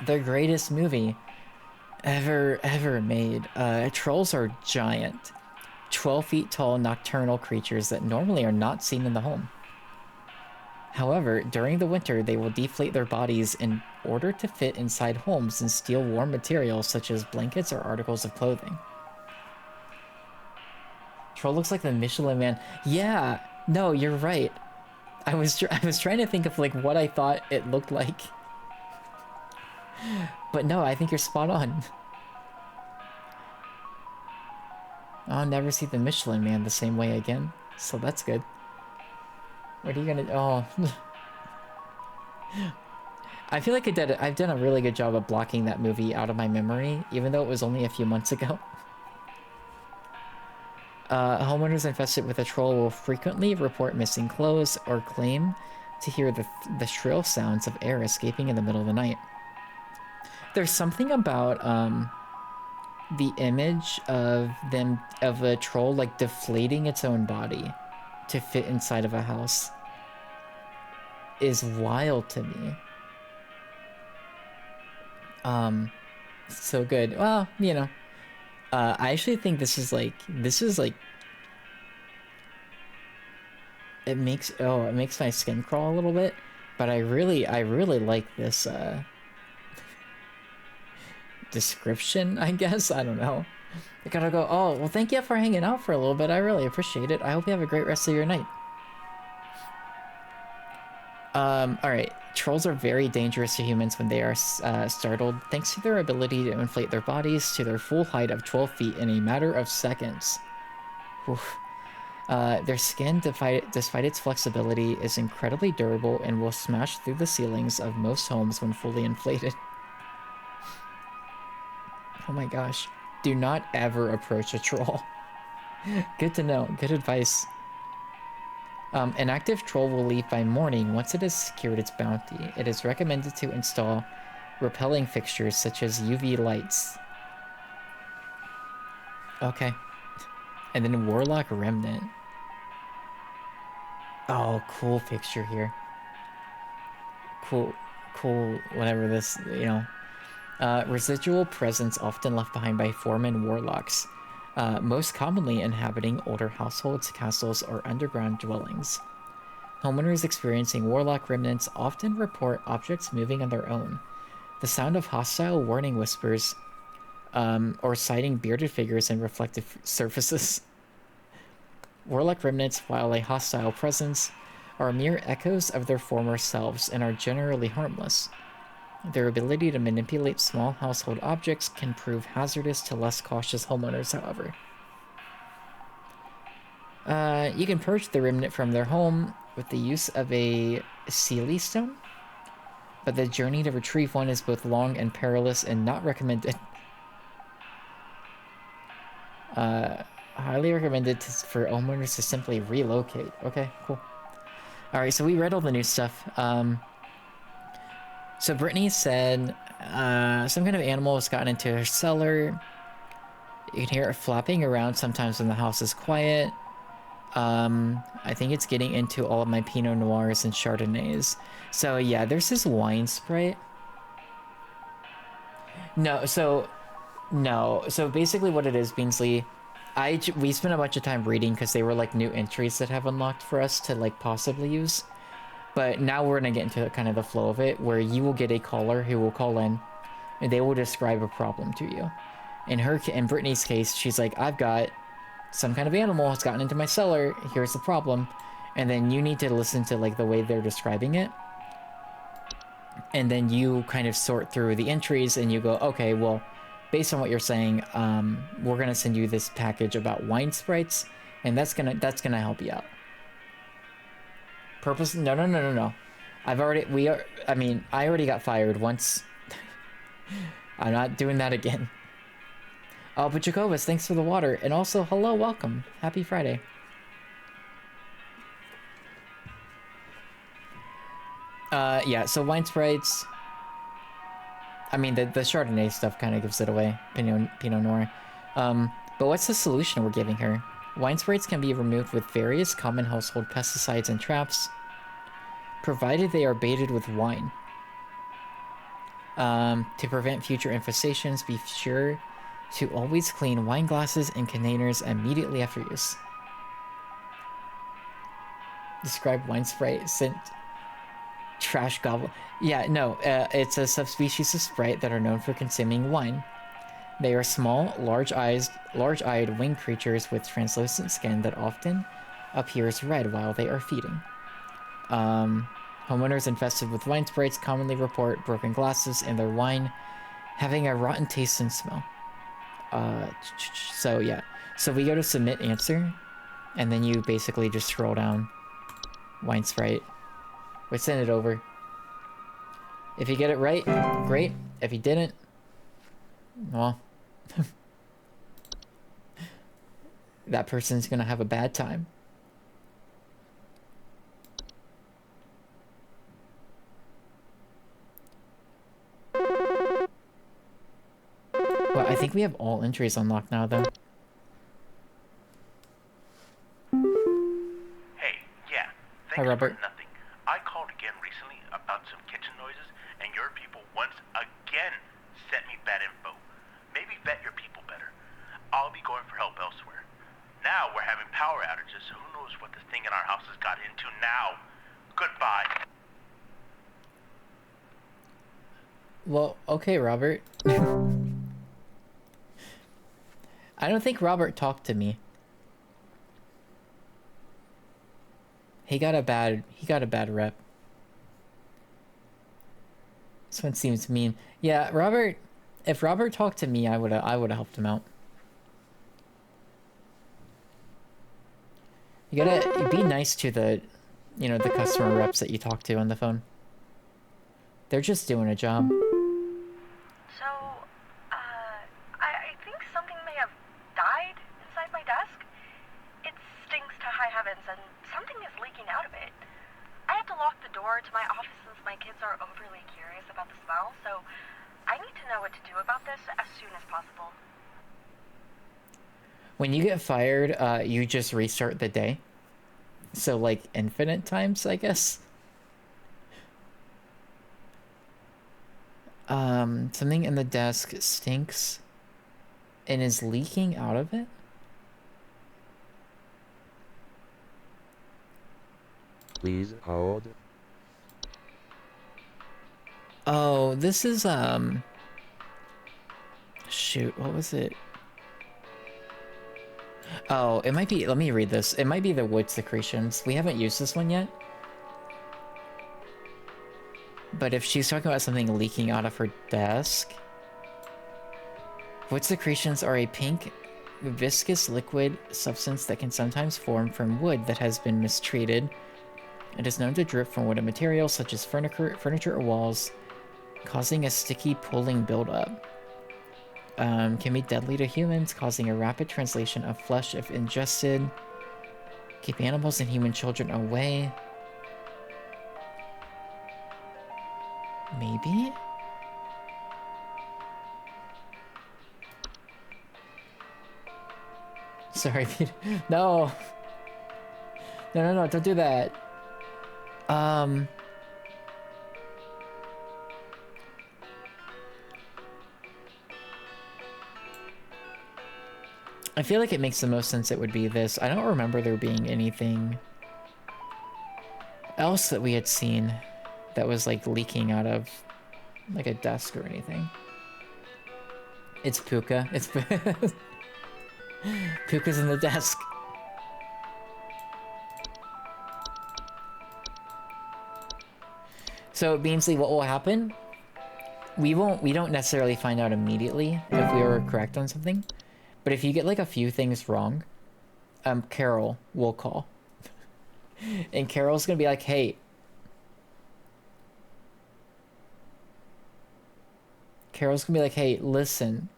The greatest movie ever made. Trolls are giant, 12 feet tall nocturnal creatures that normally are not seen in the home. However, during the winter, they will deflate their bodies in order to fit inside homes and steal warm materials such as blankets or articles of clothing. Troll looks like the Michelin Man. Yeah, no, you're right. I was trying to think of like what I thought it looked like. But no, I think you're spot on. I'll never see the Michelin Man the same way again, so that's good. What are you gonna... Oh. I feel like I've done a really good job of blocking that movie out of my memory, even though it was only a few months ago. Homeowners infested with a troll will frequently report missing clothes or claim to hear the shrill sounds of air escaping in the middle of the night. There's something about the image of a troll like deflating its own body to fit inside of a house is wild to me. So good. Well, you know, I actually think this is like it makes my skin crawl a little bit, but I really like this description, I guess. I don't know. I gotta go. Oh, well, thank you for hanging out for a little bit. I really appreciate it. I hope you have a great rest of your night. All right. Trolls are very dangerous to humans when they are startled, thanks to their ability to inflate their bodies to their full height of 12 feet in a matter of seconds. Their skin, despite its flexibility, is incredibly durable and will smash through the ceilings of most homes when fully inflated. Oh my gosh. Do not ever approach a troll. Good to know. Good advice. An active troll will leave by morning once it has secured its bounty. It is recommended to install repelling fixtures such as UV lights. Okay. And then Warlock Remnant. Oh, cool fixture here. Cool, whatever this, you know. Residual presence often left behind by foreman warlocks, most commonly inhabiting older households, castles, or underground dwellings. Homeowners experiencing warlock remnants often report objects moving on their own, the sound of hostile warning whispers, or sighting bearded figures and reflective surfaces. Warlock remnants, while a hostile presence, are mere echoes of their former selves and are generally harmless. Their ability to manipulate small household objects can prove hazardous to less cautious homeowners, however. You can purge the remnant from their home with the use of a Sealy stone, but the journey to retrieve one is both long and perilous and not recommended. Highly recommended for homeowners to simply relocate. Okay, cool. Alright, so we read all the new stuff. So Brittany said some kind of animal has gotten into her cellar. You can hear it flapping around sometimes when the house is quiet. I think it's getting into all of my Pinot Noirs and Chardonnays. So yeah, there's this wine sprite. So basically what it is, Beansley, we spent a bunch of time reading because they were like new entries that have unlocked for us to like possibly use. But now we're gonna get into kind of the flow of it, where you will get a caller who will call in, and they will describe a problem to you. In Brittany's case, she's like, I've got some kind of animal has gotten into my cellar. Here's the problem, and then you need to listen to like the way they're describing it, and then you kind of sort through the entries, and you go, okay, well, based on what you're saying, we're gonna send you this package about wine sprites, and that's gonna help you out. No. I already got fired once. I'm not doing that again. Oh, but Jacobus, thanks for the water, and also hello, welcome, happy Friday. Yeah, so wine sprites. I mean, the Chardonnay stuff kind of gives it away, Pinot Noir. But what's the solution we're giving her? Wine sprites can be removed with various common household pesticides and traps, provided they are baited with wine. To prevent future infestations, be sure to always clean wine glasses and containers immediately after use. Describe wine sprite scent. Trash goblin. Yeah, no, it's a subspecies of sprite that are known for consuming wine. They are small, large-eyed winged creatures with translucent skin that often appears red while they are feeding. Homeowners infested with wine sprites commonly report broken glasses and their wine having a rotten taste and smell. So yeah. So we go to submit answer, and then you basically just scroll down wine sprite. We send it over. If you get it right, great. If you didn't, well, that person's gonna have a bad time. Well, I think we have all entries unlocked now, though. Hey, yeah. Hi, Robert. For nothing. I called again recently about some kitchen noises, and your people once again sent me bad info. Maybe vet your people better. I'll be going for help elsewhere. Now we're having power outages, so who knows what this thing in our house has got into now. Goodbye. Well, okay, Robert. I don't think Robert talked to me. He got a bad rep. This one seems mean. Yeah, Robert. If Robert talked to me, I would have helped him out. You gotta be nice to the, the customer reps that you talk to on the phone. They're just doing a job. So, I think something may have died inside my desk. It stinks to high heavens, and something is leaking out of it. I have to lock the door to my office since my kids are overly curious about the smell, so I need to know what to do about this as soon as possible. When you get fired, you just restart the day. So, like, infinite times, I guess. Something in the desk stinks and is leaking out of it? Please hold. Oh, this is, shoot, what was it? Oh, it might be, let me read this. It might be the wood secretions. We haven't used this one yet. But if she's talking about something leaking out of her desk... Wood secretions are a pink, viscous liquid substance that can sometimes form from wood that has been mistreated. It is known to drip from wooden materials such as furniture or walls, causing a sticky pulling buildup. Can be deadly to humans, causing a rapid translation of flesh if ingested. Keep animals and human children away. Maybe? Sorry, Peter. No! No, don't do that. I feel like it makes the most sense it would be this. I don't remember there being anything else that we had seen that was like leaking out of like a desk or anything. It's Puka. It's Puka's in the desk. So Beansley, what will happen? We don't necessarily find out immediately if we were correct on something. But if you get like a few things wrong, Carol will call. And Carol's gonna be like, hey. Carol's gonna be like, hey, listen.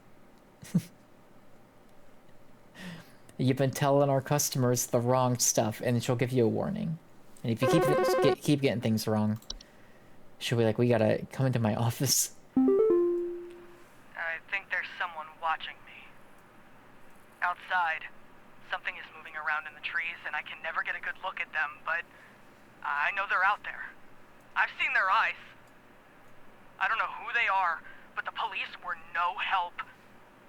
You've been telling our customers the wrong stuff, and she'll give you a warning. And if you keep getting things wrong, she'll be like, we gotta come into my office. I think there's someone watching me. Outside, something is moving around in the trees, and I can never get a good look at them, but I know they're out there. I've seen their eyes. I don't know who they are, but the police were no help.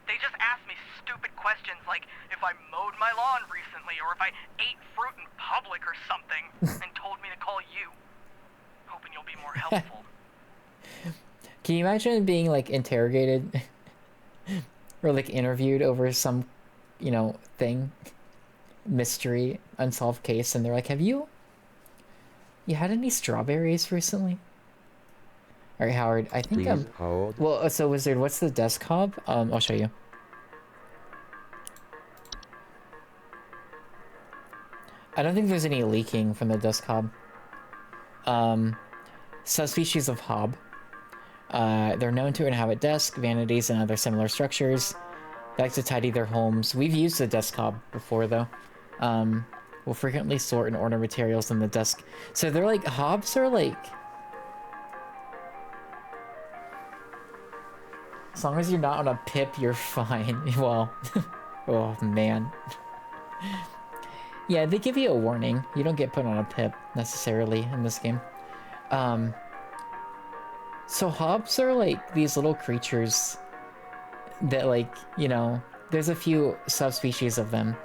They just asked me stupid questions like if I mowed my lawn recently or if I ate fruit in public or something, and told me to call you. Hoping you'll be more helpful. Can you imagine being like interrogated or like interviewed over some, thing, mystery, unsolved case, and they're like, have you had any strawberries recently? All right, Howard, I think Please hold. well, so Wizard, what's the desk hob? I'll show you. I don't think there's any leaking from the desk hob. Subspecies of hob. They're known to inhabit desks, vanities, and other similar structures. They like to tidy their homes. We've used the desk hob before, though. Will frequently sort and order materials in the desk. So they're like, hobs are like... As long as you're not on a pip, you're fine. Well, oh man. Yeah, they give you a warning. You don't get put on a pip, necessarily, in this game. So hobs are like these little creatures that like, there's a few subspecies of them,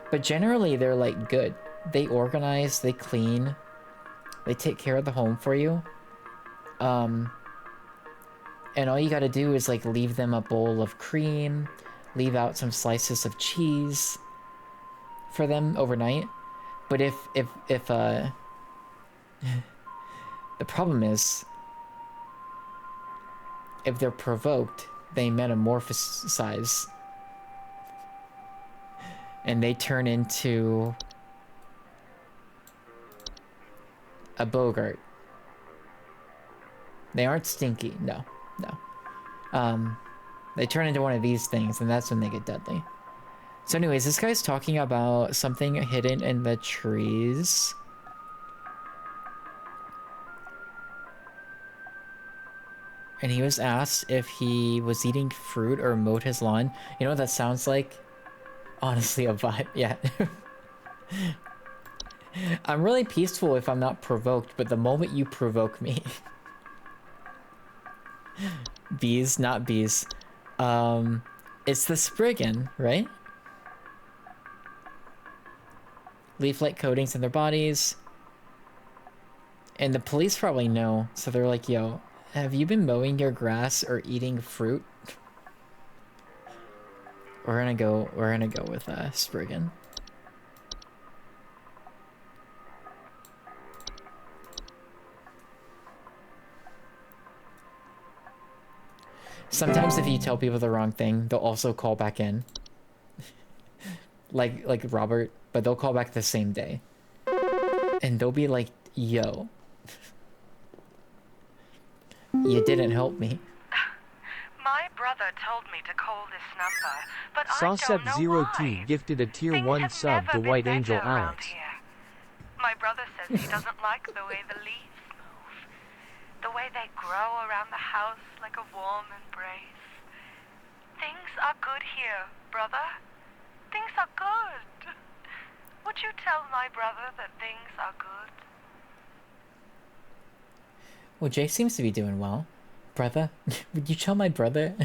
but generally they're like good. They organize, they clean, they take care of the home for you. And all you gotta do is like leave them a bowl of cream, leave out some slices of cheese for them overnight. But if the problem is if they're provoked, they metamorphosize. And they turn into a Bogart. They aren't stinky. No. They turn into one of these things, and that's when they get deadly. So anyways, this guy's talking about something hidden in the trees. And he was asked if he was eating fruit or mowed his lawn. You know what that sounds like? Honestly, a vibe. Yeah. I'm really peaceful if I'm not provoked, but the moment you provoke me... Bees, not bees. It's the Spriggan, right? Leaf-like coatings in their bodies. And the police probably know, so they're like, yo, have you been mowing your grass or eating fruit? We're gonna go with Spriggan. Sometimes if you tell people the wrong thing, they'll also call back in. like Robert, but they'll call back the same day. And they'll be like, yo. You didn't help me. My brother told me to call this number, but I Sawsep don't know why. 02 gifted a tier Things 1 have sub never to been White Angel better around Alex. here. My brother says he doesn't like the way the leaves move. The way they grow around the house like a warm embrace. Things are good here, brother. Things are good. Would you tell my brother that things are good? Well, Jay seems to be doing well. Brother? Would you tell my brother?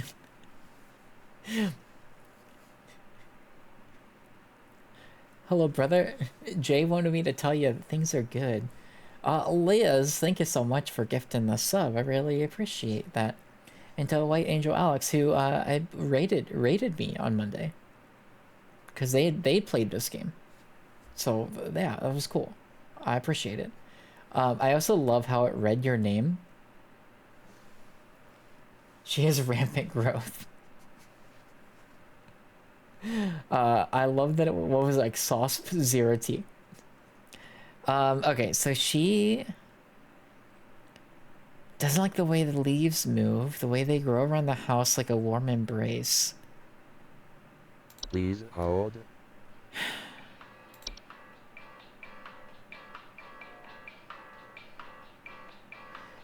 Hello, brother. Jay wanted me to tell you that things are good. Liz, thank you so much for gifting the sub. I really appreciate that. And to White Angel Alex, who I rated me on Monday. Because they played this game. So, yeah, that was cool. I appreciate it. I also love how it read your name. She has rampant growth. I love that what was it, like sauce 0T. Okay, so she doesn't like the way the leaves move, the way they grow around the house like a warm embrace. Please hold.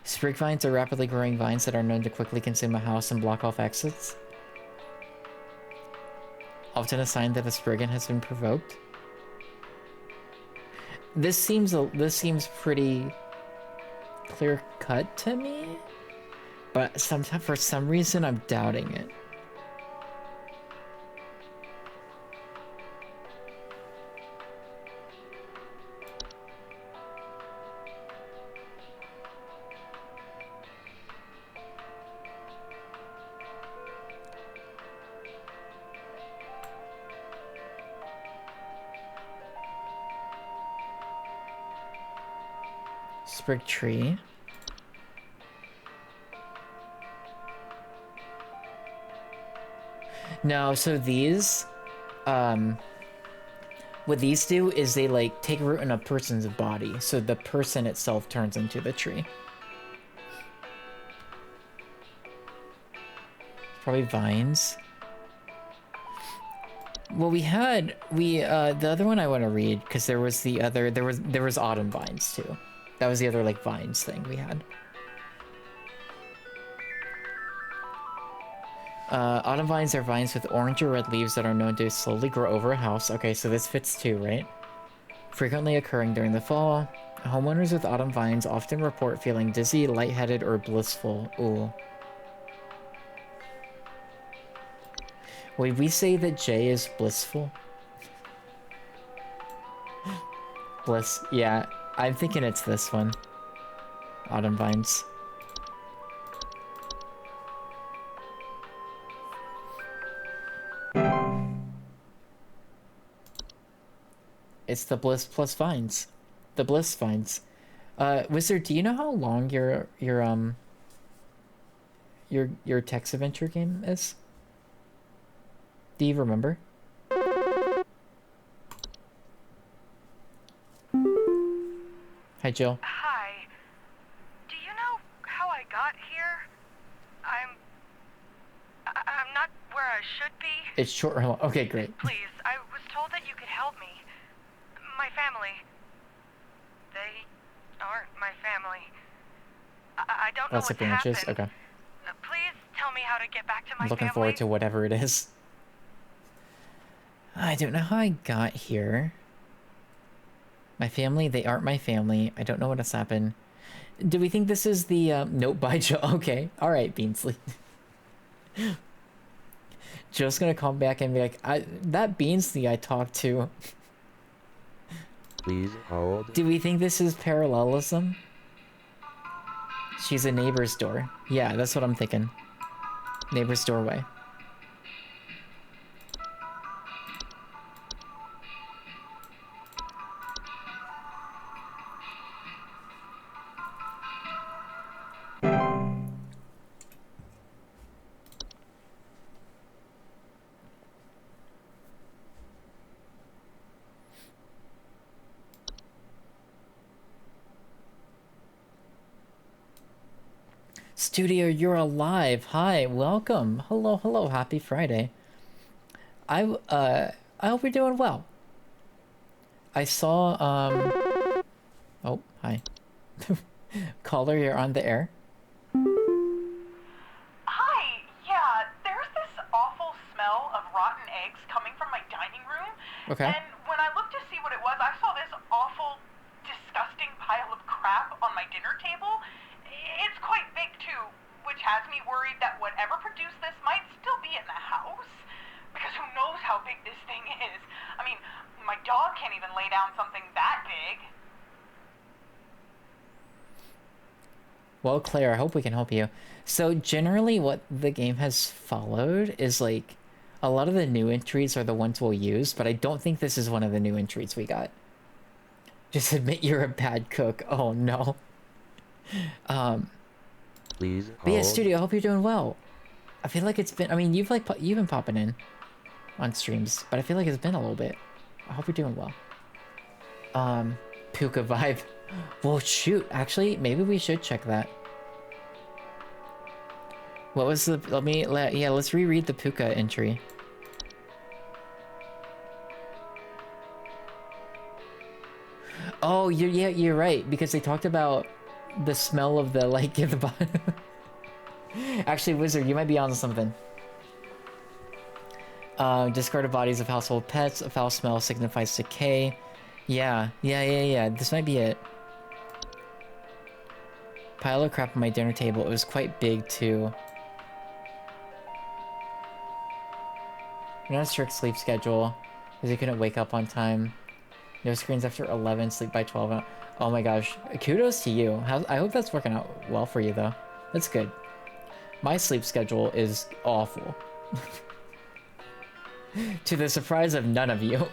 Sprig vines are rapidly growing vines that are known to quickly consume a house and block off exits. Often a sign that a Spriggan has been provoked. This seems pretty clear cut to me, but sometimes for some reason I'm doubting it. Sprig tree. No, so these, what these do is they like take root in a person's body, so the person itself turns into the tree. Probably vines. Well, the other one I want to read because there was autumn vines too. That was the other like vines thing we had. Autumn vines are vines with orange or red leaves that are known to slowly grow over a house. Okay, so this fits too, right? Frequently occurring during the fall. Homeowners with autumn vines often report feeling dizzy, lightheaded, or blissful. Ooh. Wait, we say that Jay is blissful? Bliss, yeah. I'm thinking it's this one. Autumn vines. It's the bliss plus vines. The bliss vines. Wizard, do you know how long your your text adventure game is? Do you remember? Hi, Jill. Hi. Do you know how I got here? I'm not where I should be. It's short. Okay, great. Please, I was told that you could help me. My family. They aren't my family. I don't know That's what's like happened. inches. Okay. Please tell me how to get back to my I'm looking family. forward to whatever it is. I don't know how I got here. My family, they aren't my family. I don't know what has happened. Do we think this is the note by Joe? Okay. All right, Beansley. Joe's gonna come back and be like, that Beansley I talked to. Please hold. Do we think this is parallelism? She's a neighbor's door. Yeah, that's what I'm thinking. Neighbor's doorway. Studio, you're alive. Hi, welcome. Hello, hello. Happy Friday. I hope you're doing well. I saw oh, hi. Caller, you're on the air. Hi, yeah, there's this awful smell of rotten eggs coming from my dining room. Okay. And when I looked to see what it was, I saw this awful, disgusting pile of crap on my dinner table. It's quite big too, which has me worried that whatever produced this might still be in the house. Because who knows how big this thing is. I mean, my dog can't even lay down something that big. Well, Claire, I hope we can help you. So generally what the game has followed is like a lot of the new entries are the ones we'll use, but I don't think this is one of the new entries we got. Just admit you're a bad cook. Oh no. Please But yeah, hold. Studio, I hope you're doing well. I feel like it's been, I mean, you've been popping in on streams, but I feel like it's been a little bit. I hope you're doing well. Puka vibe. Well, shoot, actually, maybe we should check that. What was the, let's reread the Puka entry. Oh, you're right, because they talked about the smell of the, like, the bottom. Actually, Wizard, you might be onto something. Discarded bodies of household pets. A foul smell signifies decay. Yeah. This might be it. Pile of crap on my dinner table. It was quite big, too. You're on a strict sleep schedule, because you couldn't wake up on time. No screens after 11, sleep by 12. Oh my gosh. Kudos to you. I hope that's working out well for you, though. That's good. My sleep schedule is awful. To the surprise of none of you.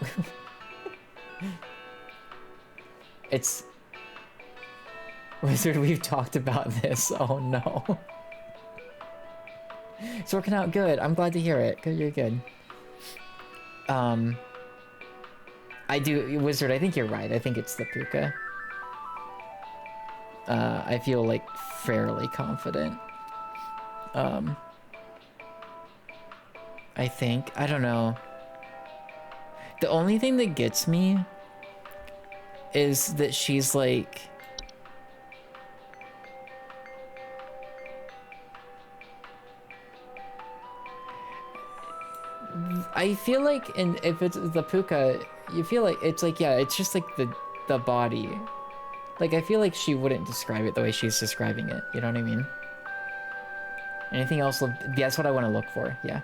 It's... Wizard, we've talked about this. Oh no. It's working out good. I'm glad to hear it. Good, you're good. I do... Wizard, I think you're right. I think it's the Puka. I feel, like, fairly confident. I think. I don't know. The only thing that gets me is that she's like... I feel like, and if it's the Puka, you feel like it's like, yeah, it's just like the body. Like, I feel like she wouldn't describe it the way she's describing it. You know what I mean? Anything else? That's what I want to look for. Yeah.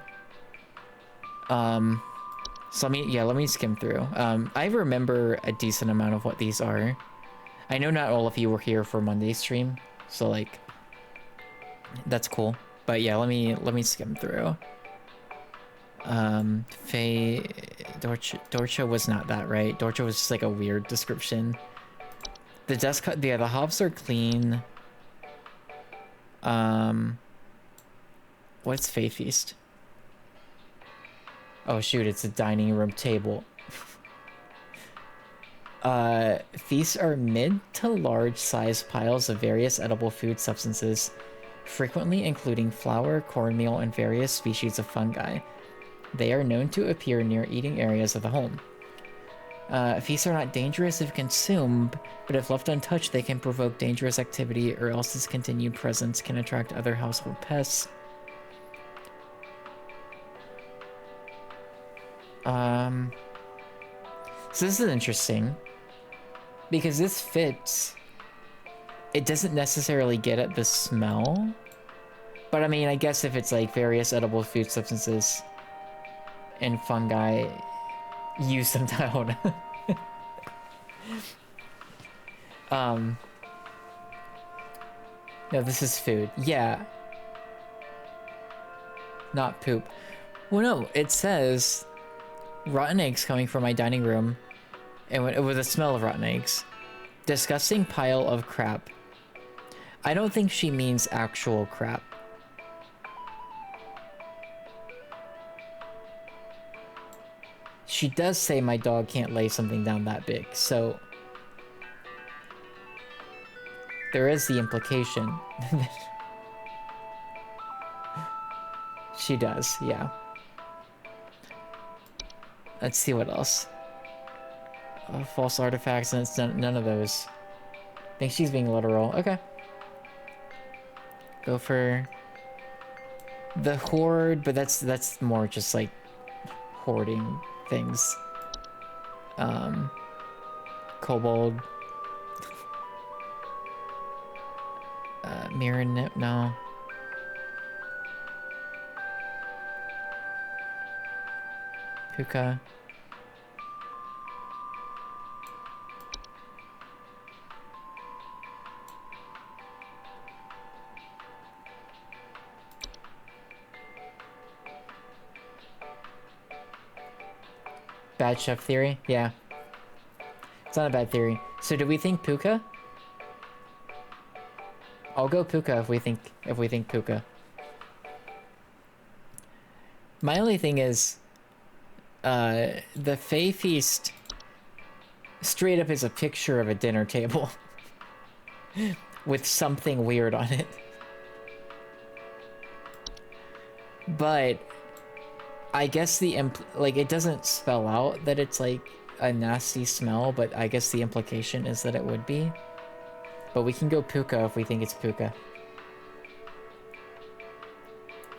So let me skim through. I remember a decent amount of what these are. I know not all of you were here for Monday's stream, so like, that's cool. But yeah, let me skim through. Faye, Dorcha was not that, right? Dorcha was just like a weird description. The desk, yeah, the hobs are clean. What's Fae Feast? Oh shoot, it's a dining room table. Feasts are mid to large sized piles of various edible food substances, frequently including flour, cornmeal, and various species of fungi. They are known to appear near eating areas of the home. Feasts are not dangerous if consumed, but if left untouched, they can provoke dangerous activity, or else its continued presence can attract other household pests. So this is interesting, because this fits. It doesn't necessarily get at the smell, but I mean, I guess if it's like various edible food substances and fungi, use them down. No, this is food. Yeah. Not poop. Well, no, it says rotten eggs coming from my dining room, and with a smell of rotten eggs. Disgusting pile of crap. I don't think she means actual crap. She does say my dog can't lay something down that big, so there is the implication. She does, yeah. Let's see what else. False artifacts, and it's none of those. I think she's being literal. Okay. Go for the hoard, but that's more just like hoarding things. Kobold. Mirror nip, no. Puka. Bad chef theory? Yeah. It's not a bad theory. So do we think Puka? I'll go Puka if we think Puka. My only thing is the Fae Feast straight up is a picture of a dinner table with something weird on it. But I guess like it doesn't spell out that it's like a nasty smell, but I guess the implication is that it would be. But we can go Puka if we think it's Puka.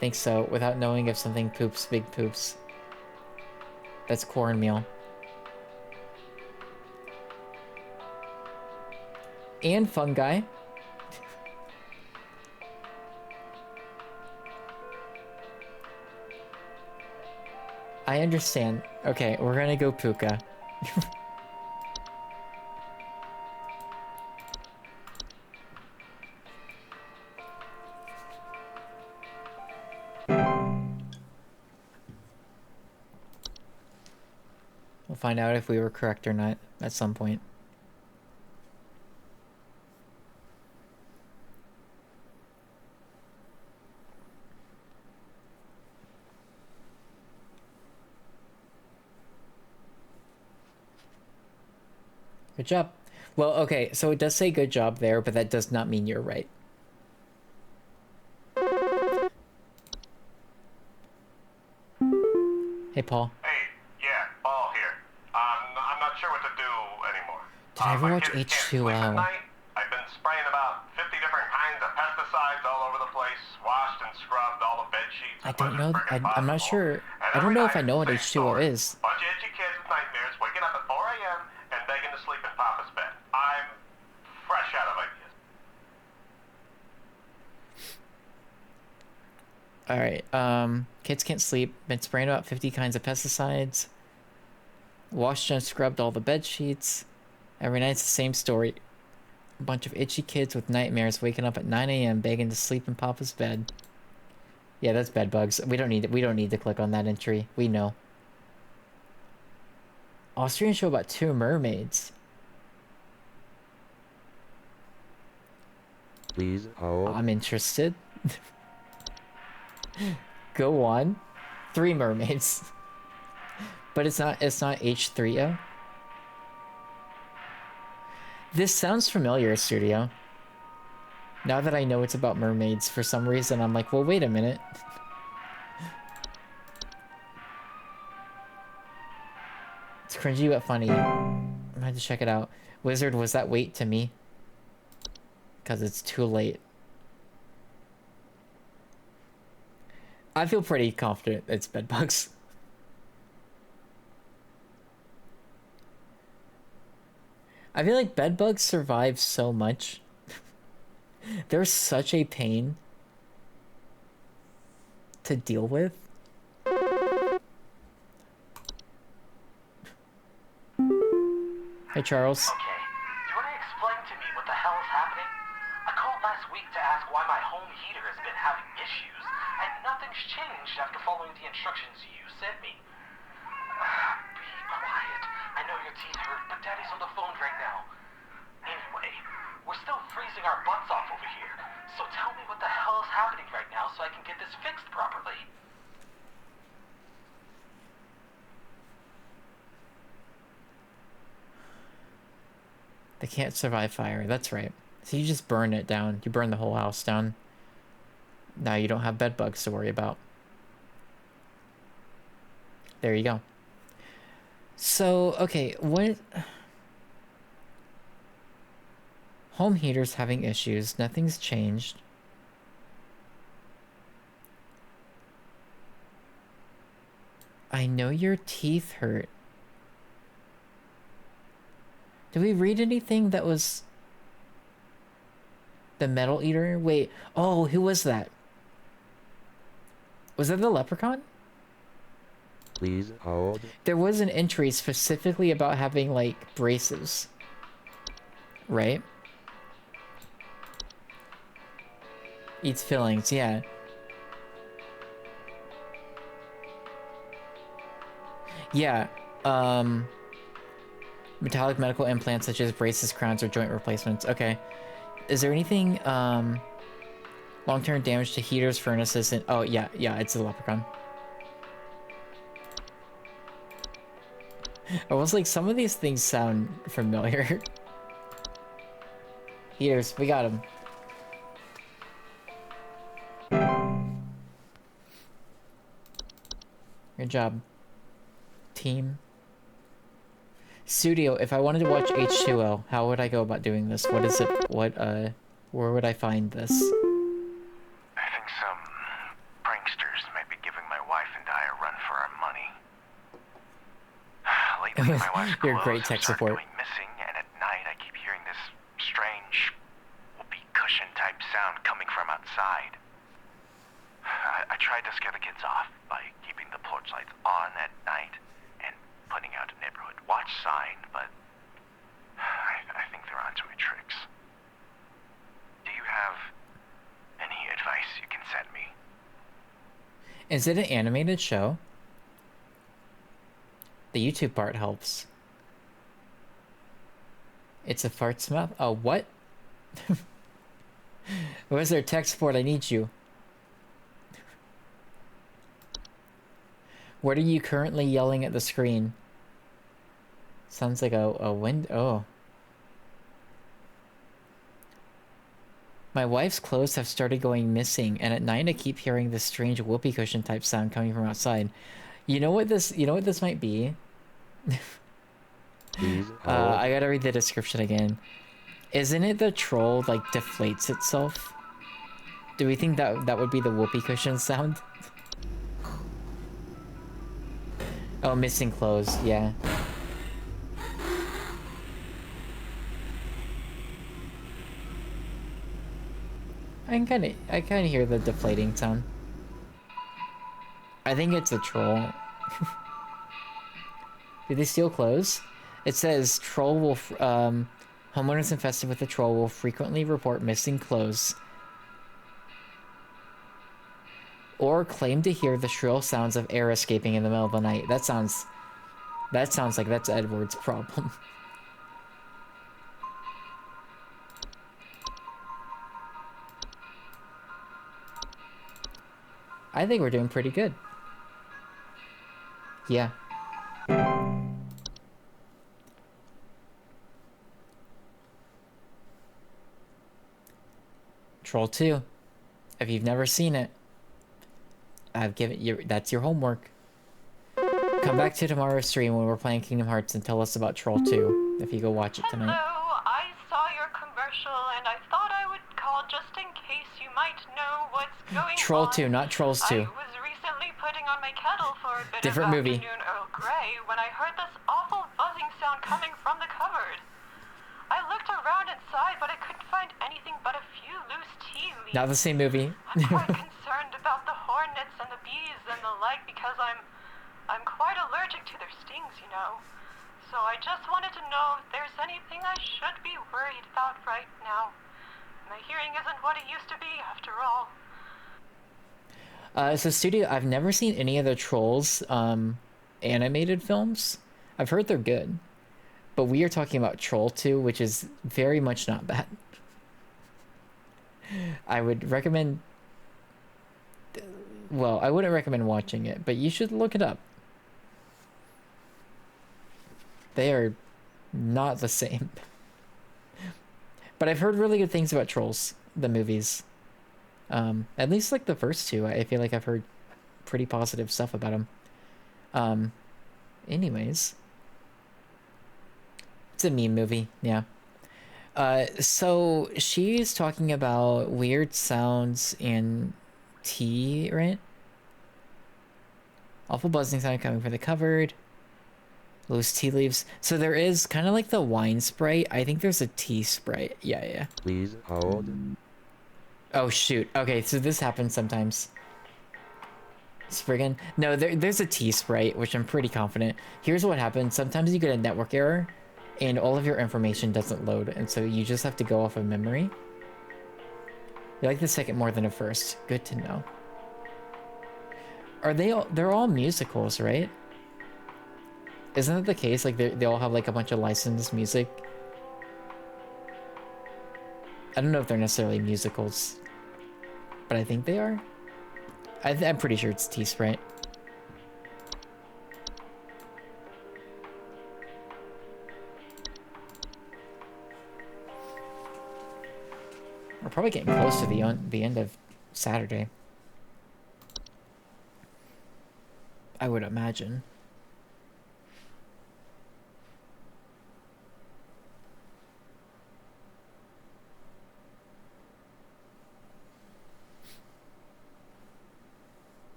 Think so, without knowing if something poops big poops. That's cornmeal. And fungi. I understand. Okay, we're gonna go Puka. We'll find out if we were correct or not at some point. Good job. Well, okay, so it does say good job there, but that does not mean you're right. Hey, Paul. Hey, yeah, Paul here. I'm not sure what to do anymore. Did I ever My watch kids can't sleep H2O? at night. I've been spraying about 50 different kinds of pesticides all over the place, washed and scrubbed all the bed sheets. I don't know. I'm not sure. I don't know if I know what H2O is. Bunch of itchy kids with nightmares, waking up at 4 a.m. and begging to sleep in Papa's bed. I'm fresh out of ideas. Alright, kids can't sleep. Been spraying about 50 kinds of pesticides. Washed and scrubbed all the bed sheets. Every night it's the same story. A bunch of itchy kids with nightmares waking up at 9 a.m. begging to sleep in Papa's bed. Yeah, that's bed bugs. We don't need to click on that entry. We know. Austrian show about 2 mermaids. Please hold. I'm interested. Go on. 3 mermaids. But it's not H3O. This sounds familiar, Studio. Now that I know it's about mermaids, for some reason I'm like, well, wait a minute. It's cringy but funny. I'm gonna have to check it out. Wizard, was that wait to me? Because it's too late. I feel pretty confident it's bedbugs. I feel like bedbugs survive so much. They're such a pain to deal with. Hey, Charles. Okay, you want to explain to me what the hell is happening? I called last week to ask why my home heater has been having issues, and nothing's changed after following the instructions you sent me. Be quiet. I know your teeth hurt, but Daddy's on the phone right now. Anyway, we're still freezing our butts off over here, so tell me what the hell is happening right now so I can get this fixed properly. They can't survive fire. That's right. So you just burn it down. You burn the whole house down. Now you don't have bed bugs to worry about. There you go. So, okay, what... Home heater's having issues. Nothing's changed. I know your teeth hurt. Did we read anything that was... The metal eater? Wait. Oh, who was that? Was that the leprechaun? Please hold. There was an entry specifically about having, like, braces. Right? Eats fillings, yeah. Yeah, metallic medical implants such as braces, crowns, or joint replacements. Okay. Is there anything, long-term damage to heaters, furnaces, and... Oh, yeah, it's the leprechaun. I was like, some of these things sound familiar. Heaters, we got them. Good job, team. Studio, if I wanted to watch H2O, how would I go about doing this? What is it? Where would I find this? I think some pranksters might be giving my wife and I a run for our money. Lately, my wife's Your clothes great have tech started support. going missing, and at night I keep hearing this strange whoopee cushion type sound coming from outside. I tried to scare the kids off by keeping the porch lights on at night and putting out a neighborhood watch sign, but I think they're onto my tricks. Do you have any advice you can send me? Is it an animated show? The YouTube part helps. It's a fart smell? Oh, what? Where's their tech support? I need you. What are you currently yelling at the screen? Sounds like a wind... Oh. My wife's clothes have started going missing, and at night I keep hearing this strange whoopee cushion type sound coming from outside. You know what this might be? Please hold. I gotta read the description again. Isn't it the troll, like, deflates itself? Do we think that would be the whoopee cushion sound? Oh, missing clothes, yeah. I kinda hear the deflating sound. I think it's a troll. Did they steal clothes? It says troll will homeowners infested with the troll will frequently report missing clothes or claim to hear the shrill sounds of air escaping in the middle of the night. That sounds like that's Edward's problem. I think we're doing pretty good. Yeah. Troll 2. If you've never seen it, I've given you, that's your homework. Come back to tomorrow's stream when we're playing Kingdom Hearts and tell us about Troll 2 if you go watch it tonight. Hello, I saw your commercial and I thought I would call just in case you might know what's going Troll on. 2, not Trolls 2. I was recently putting on my kettle for a bit Different of movie. afternoon Earl Grey when I heard this awful buzzing sound coming from the cupboard. I looked around inside, but I couldn't find anything but a few loose tea leaves. Not the same movie. I'm quite concerned about the hornets and the bees and the like because I'm quite allergic to their stings, you know. So I just wanted to know if there's anything I should be worried about right now. My hearing isn't what it used to be, after all. So Studio, I've never seen any of the Trolls animated films. I've heard they're good. But we are talking about Troll 2, which is very much not bad. I would recommend... Well, I wouldn't recommend watching it, but you should look it up. They are not the same. But I've heard really good things about Trolls, the movies. At least like the first two, I feel like I've heard pretty positive stuff about them. Anyways. It's a meme movie, yeah. So she's talking about weird sounds in tea, right? Awful buzzing sound coming from the cupboard. Loose tea leaves. So there is kind of like the wine spray. I think there's a tea spray. Yeah. Please hold. Oh shoot. Okay, so this happens sometimes. Spriggan. No, there's a tea spray, which I'm pretty confident. Here's what happens. Sometimes you get a network error and all of your information doesn't load, and so you just have to go off of memory. You like the second more than the first. Good to know. Are they all... They're all musicals, right? Isn't that the case? Like, they all have, like, a bunch of licensed music? I don't know if they're necessarily musicals, but I think they are. I'm pretty sure it's T-Sprite. We're probably getting close to the end of Saturday. I would imagine.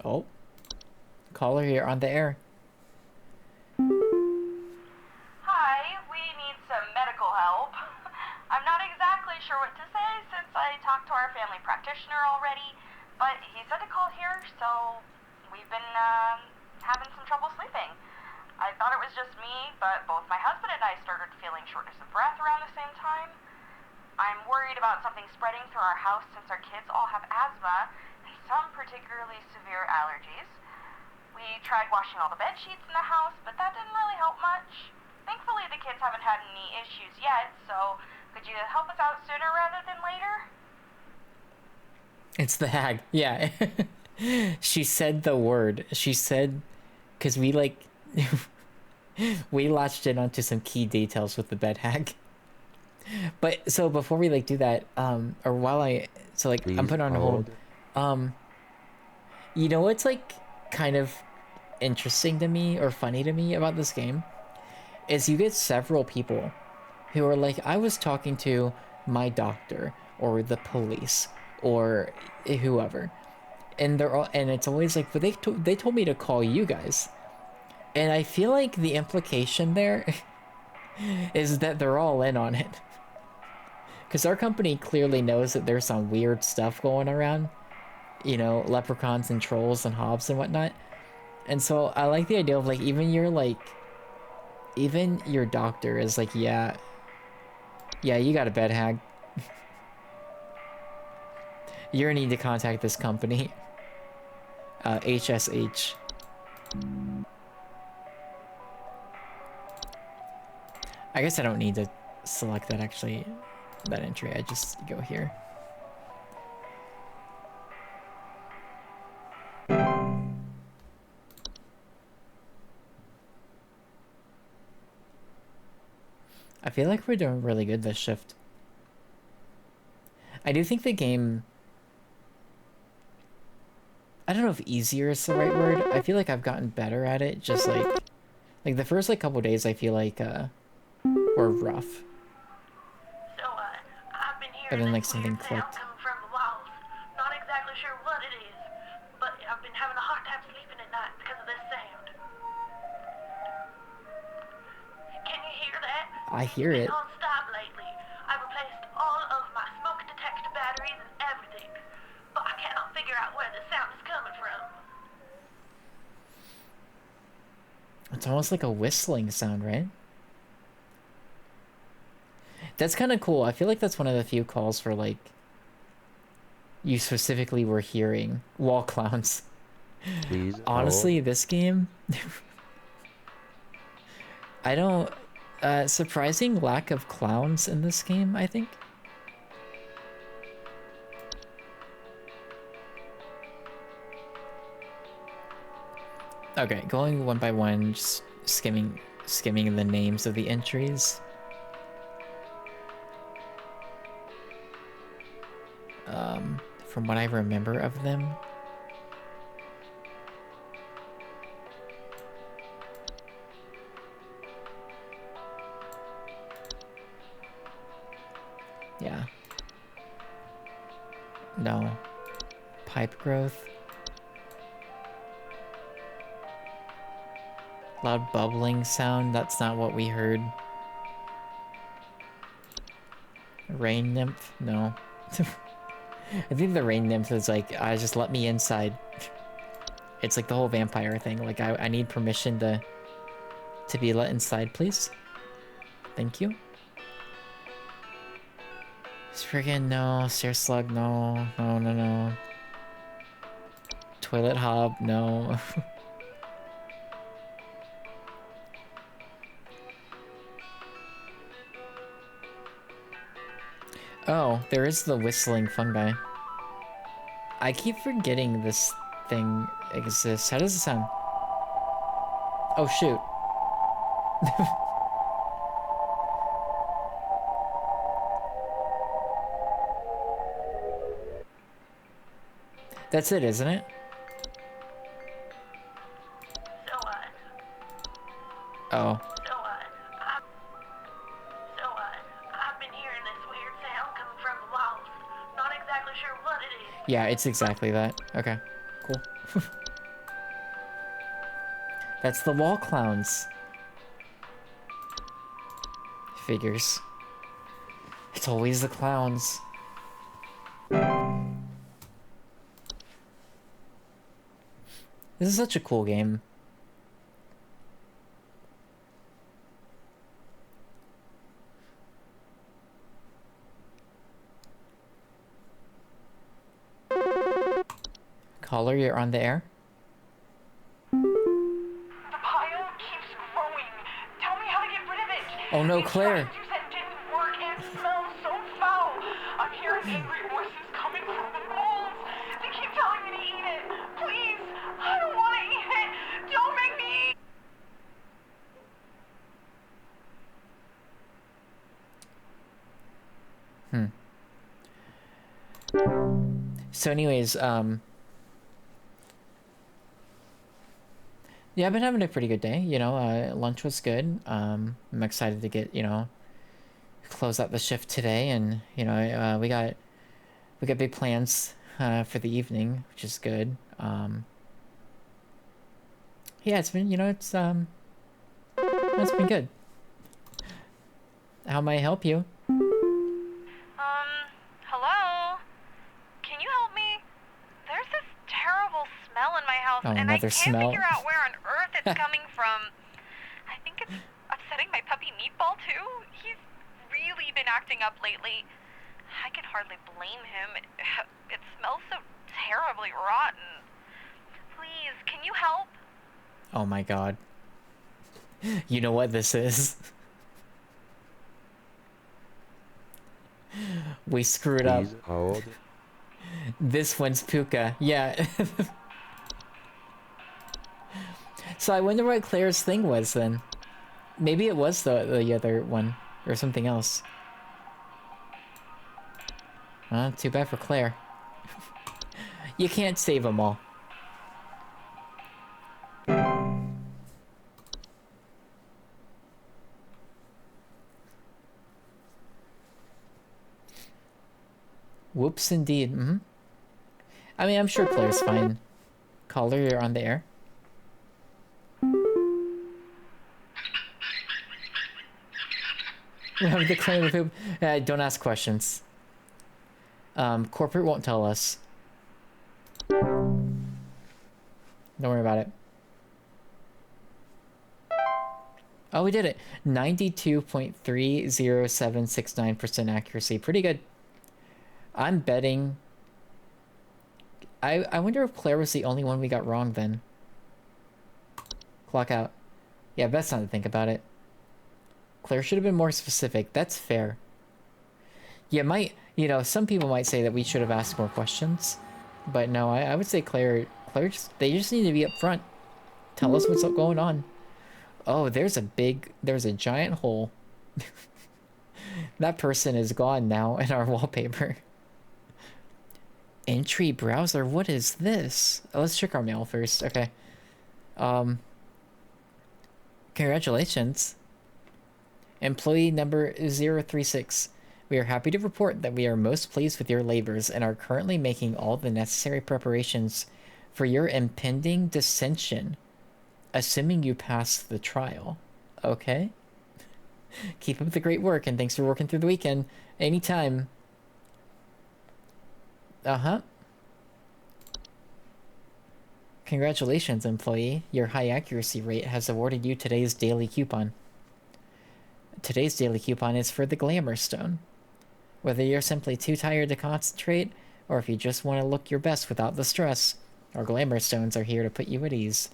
Oh. Caller here on the air. Hi, we need some medical help. I'm not exactly sure what to say since I talked to our family practitioner already, but he said to call here, so we've been having some trouble sleeping. I thought it was just me, but both my husband and I started feeling shortness of breath around the same time. I'm worried about something spreading through our house since our kids all have asthma and some particularly severe allergies. We tried washing all the bed sheets in the house, but that didn't really help much. Thankfully, the kids haven't had any issues yet, so could you help us out sooner rather than later? It's the hag. Yeah. She said the word. She said... Because we, like... we latched in onto some key details with the bed hag. But, so before we, like, do that, or while I... So, like, Please I'm putting on hold. You know what's, like, kind of interesting to me, or funny to me about this game? Is you get several people who are like, I was talking to my doctor, or the police, or whoever. And they're all, and it's always like, but they told me to call you guys. And I feel like the implication there is that they're all in on it. Because our company clearly knows that there's some weird stuff going around. You know, leprechauns and trolls and hobs and whatnot. And so I like the idea of, like, even your doctor is like, yeah, you got a bed hag. You're gonna need to contact this company. HSH. I guess I don't need to select that, actually, that entry. I just go here. I feel like we're doing really good this shift. I do think the game... I don't know if easier is the right word. I feel like I've gotten better at it. Just like the first like couple days, I feel like were rough. So, I've been But hearing then like this something weird sound clicked. coming from the walls. Not exactly sure what it is, but I've been having a hard time sleeping at night because of this sound. Can you hear that? I hear It's it. been non-stop lately. I've replaced all of my smoke detector batteries and everything, but I cannot figure out where the sound is coming from. It's almost like a whistling sound, right? That's kind of cool. I feel like that's one of the few calls for like you specifically were hearing wall clowns. Please Honestly, hold. this game I don't surprising lack of clowns in this game, I think. Okay, going one by one, just skimming the names of the entries. From what I remember of them. Yeah. No. Pipe growth. Loud bubbling sound, that's not what we heard. Rain nymph? No. I think the rain nymph is like, just let me inside. It's like the whole vampire thing. Like, I need permission to be let inside, please. Thank you. Friggin' no. Stair slug, no. No, no, no. Toilet hob, no. Oh, there is the whistling fungi. I keep forgetting this thing exists. How does it sound? Oh, shoot. That's it, isn't it? So, Oh. I've been hearing this weird sound coming from the walls. Not exactly sure what it is. Yeah, it's exactly that. Okay, cool. That's the wall clowns. Figures. It's always the clowns. This is such a cool game. Caller, you're on the air? The pile keeps growing. Tell me how to get rid of it. Oh no, We Claire. tried to do that, didn't work, and it smells so foul. I'm hearing angry voices coming from the walls. They keep telling me to eat it. Please, I don't want to eat it. Don't make me eat. So anyways, yeah, I've been having a pretty good day, you know, lunch was good. I'm excited to get, you know, close out the shift today, and, you know, we got big plans, for the evening, which is good. Yeah, it's been, you know, it's been good. How may I help you? Hello? Can you help me? There's this terrible smell in my house, Oh, and I another can't smell. figure out where on earth it's coming from. I think it's upsetting my puppy Meatball, too. He's really been acting up lately. I can hardly blame him. It smells so terribly rotten. Please, can you help? Oh my god. You know what this is? We screwed up. Please hold. This one's Puka. Yeah. So I wonder what Claire's thing was then. Maybe it was the other one. Or something else. Too bad for Claire. You can't save them all. Whoops, indeed. I mean, I'm sure Claire's fine. Caller, you're on the air. Remember the claim of poop? Don't ask questions. Corporate won't tell us. Don't worry about it. Oh, we did it. 92.30769% accuracy. Pretty good. I'm betting... I wonder if Claire was the only one we got wrong then. Clock out. Yeah, best not to think about it. Claire should have been more specific. That's fair. You might... You know, some people might say that we should have asked more questions. But no, I would say Claire they just need to be up front. Tell us what's going on. Oh, there's a giant hole. That person is gone now in our wallpaper. Entry browser, what is this? Let's check our mail first. Okay. Congratulations. Employee number 036. We are happy to report that we are most pleased with your labors and are currently making all the necessary preparations for your impending dissension, assuming you pass the trial. Okay. Keep up the great work and thanks for working through the weekend. Anytime. Congratulations, employee. Your high accuracy rate has awarded you today's daily coupon. Today's daily coupon is for the Glamour Stone. Whether you're simply too tired to concentrate, or if you just want to look your best without the stress, our Glamour Stones are here to put you at ease.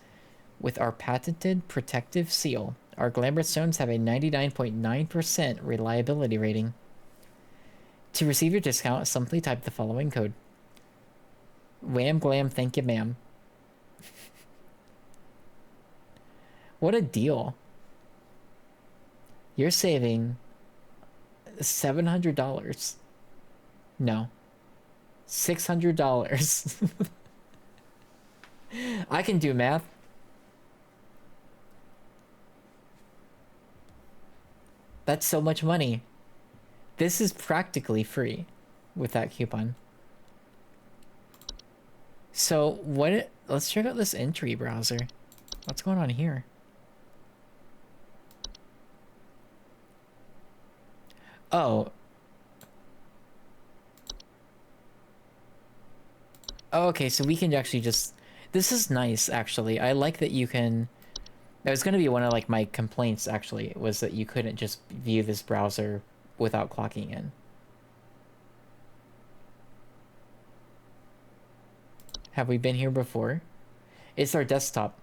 With our patented protective seal, our Glamour Stones have a 99.9% reliability rating. To receive your discount, simply type the following code. Wham glam, thank you, ma'am. What a deal. You're saving $700. No. $600. I can do math. That's so much money. This is practically free with that coupon. So let's check out this entry browser. What's going on here? Oh. Oh, okay, so we can actually just... This is nice, actually. I like that you can... That was going to be one of like my complaints, actually, was that you couldn't just view this browser without clocking in. Have we been here before? It's our desktop.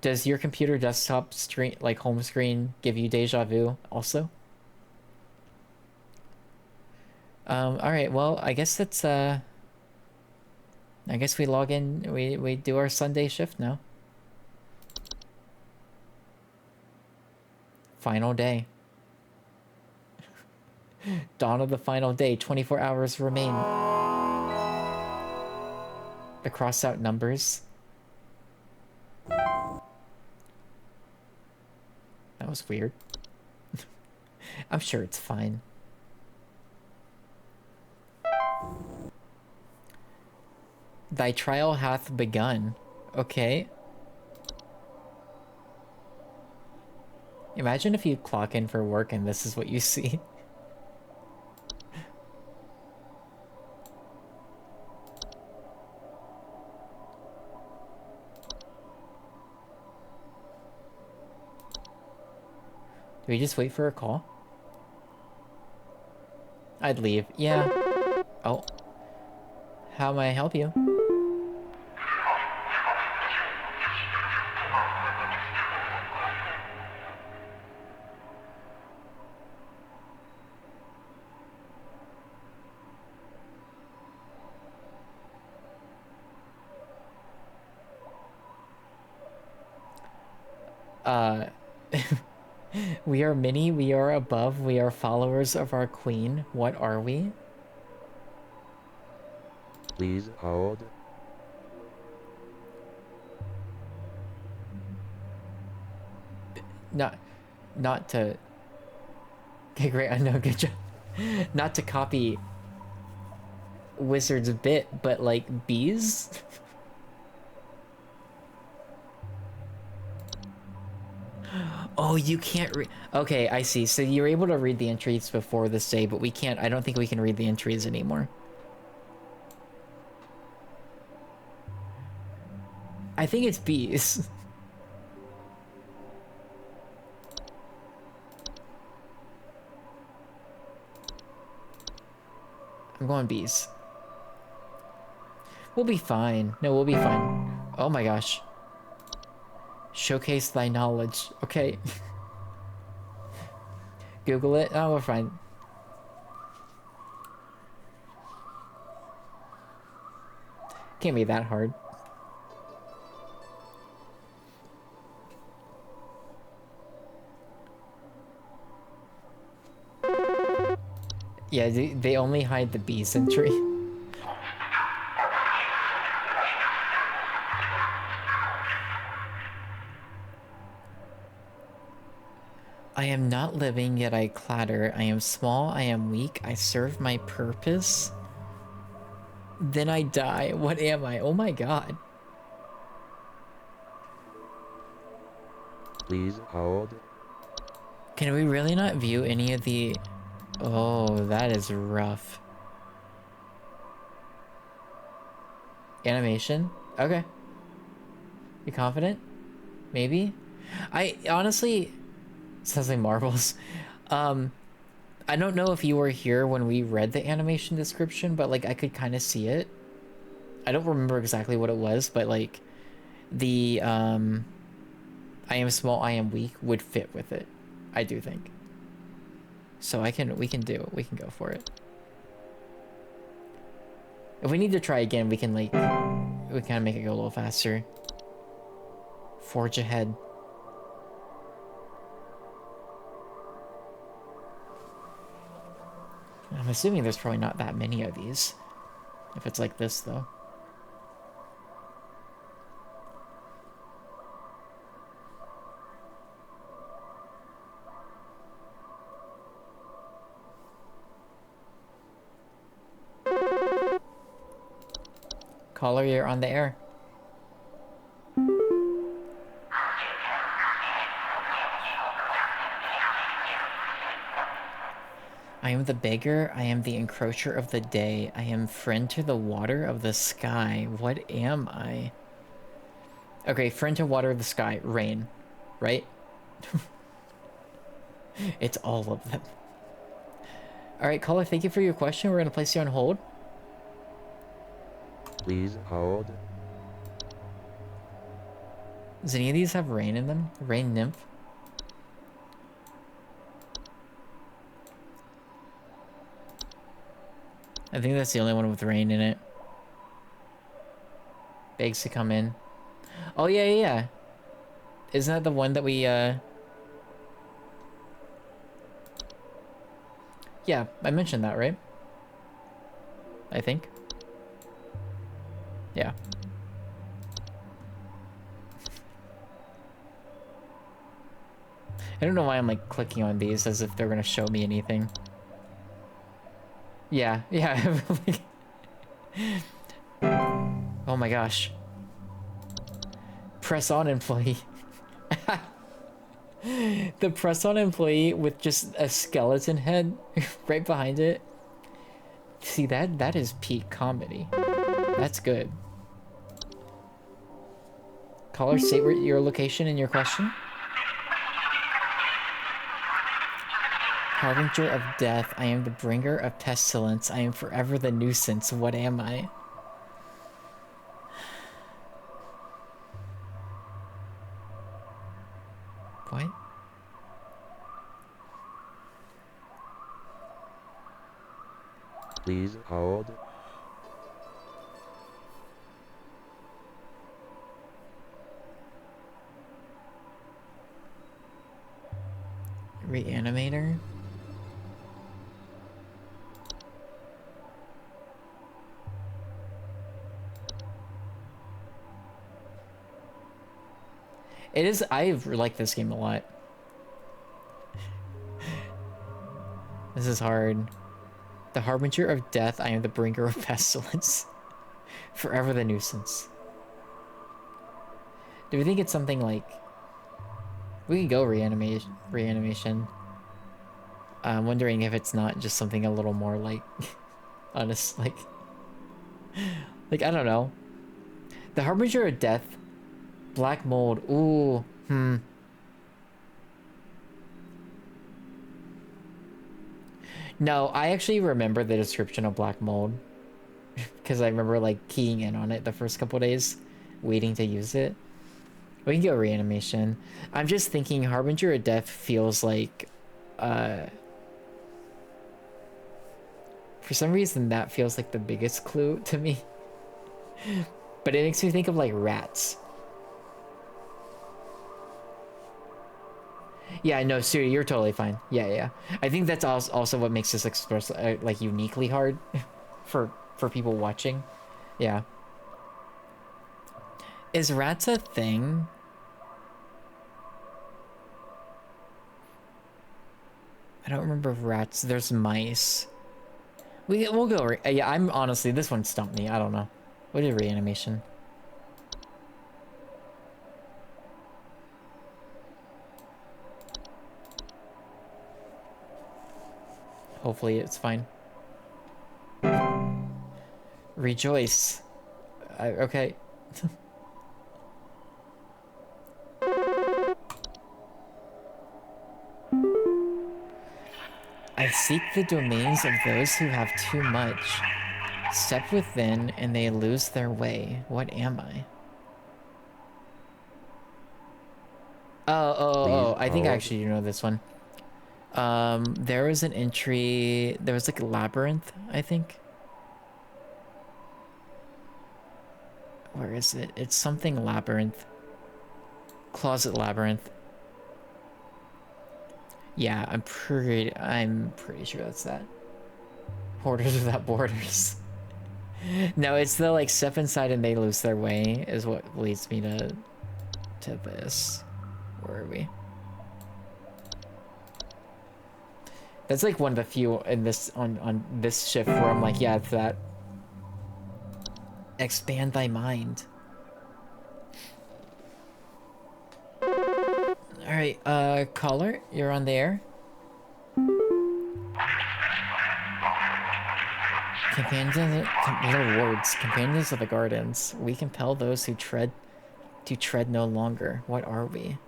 Does your computer desktop screen, like home screen, give you deja vu also? Alright, well, I guess that's, I guess we log in, we do our Sunday shift now. Final day. Dawn of the final day, 24 hours remain. The crossed out numbers. That was weird. I'm sure it's fine. Thy trial hath begun. Okay. Imagine if you clock in for work and this is what you see. Do we just wait for a call? I'd leave. Yeah. Oh. How may I help you? We are many, we are above, we are followers of our queen. What are we? Please hold. Not to... Okay, great, I know, good job. Not to copy Wizard's bit, but like bees? Oh, you can't read... Okay, I see. So you're able to read the entries before this day, but we can't... I don't think we can read the entries anymore. I think it's bees. I'm going bees. We'll be fine. No, we'll be fine. Oh my gosh. Showcase thy knowledge. Okay. Google it. Oh, we're fine. Can't be that hard. Yeah, they only hide the bees entry. I am not living, yet I clatter. I am small, I am weak, I serve my purpose. Then I die. What am I? Oh my god. Please hold. Can we really not view any of the... Oh, that is rough. Animation? Okay. You confident? Maybe? I honestly... Sounds like marbles. I don't know if you were here when we read the animation description, but like I could kind of see it. I don't remember exactly what it was, but like the I am small, I am weak would fit with it. I do think. So we can go for it. If we need to try again, we can like we kind of make it go a little faster. Forge ahead. I'm assuming there's probably not that many of these. If it's like this, though. Caller, you're on the air. I am the beggar, I am the encroacher of the day, I am friend to the water of the sky. What am I? Okay, friend to water of the sky, rain, right? It's all of them. Alright, caller, thank you for your question. We're gonna place you on hold. Please hold. Does any of these have rain in them? Rain nymph? I think that's the only one with rain in it. Begs to come in. Oh, yeah, yeah, yeah. Isn't that the one that we, Yeah, I mentioned that, right? I think. Yeah. I don't know why I'm, like, clicking on these as if they're gonna show me anything. Yeah, yeah. Oh my gosh. Press on employee. The press on employee with just a skeleton head right behind it. See, that is peak comedy. That's good. Caller, state your location and your question. Harbinger of death, I am the bringer of pestilence, I am forever the nuisance, what am I? What? Please hold. Reanimator? It is, I like this game a lot. This is hard. The harbinger of death, I am the bringer of pestilence. Forever the nuisance. Do we think it's something like... We can go reanimation. I'm wondering if it's not just something a little more like... honest, like... Like, I don't know. The harbinger of death. Black mold. Ooh. No, I actually remember the description of black mold. Because I remember, like, keying in on it the first couple days. Waiting to use it. We can go reanimation. I'm just thinking harbinger of death feels like... For some reason, that feels like the biggest clue to me. But it makes me think of, like, rats. Yeah, no, Siri, you're totally fine. Yeah. I think that's also what makes this express like uniquely hard for people watching. Yeah. Is rats a thing? I don't remember if rats. There's mice. We'll go. Yeah, I'm honestly, this one stumped me. I don't know. What is reanimation? Hopefully it's fine. Rejoice. Okay. I seek the domains of those who have too much. Step within and they lose their way. What am I? Oh, I think I actually know this one. There was an entry, there was like a labyrinth, I think. Where is it? It's something labyrinth. Closet labyrinth. Yeah, I'm pretty sure that's that. Hoarders without borders. No, it's the like step inside and they lose their way is what leads me to this. Where are we? That's like one of the few in this on this shift where I'm like, yeah, it's that. Expand thy mind. Alright, caller, you're on the air. Little words, companions of the gardens. We compel those who tread no longer. What are we?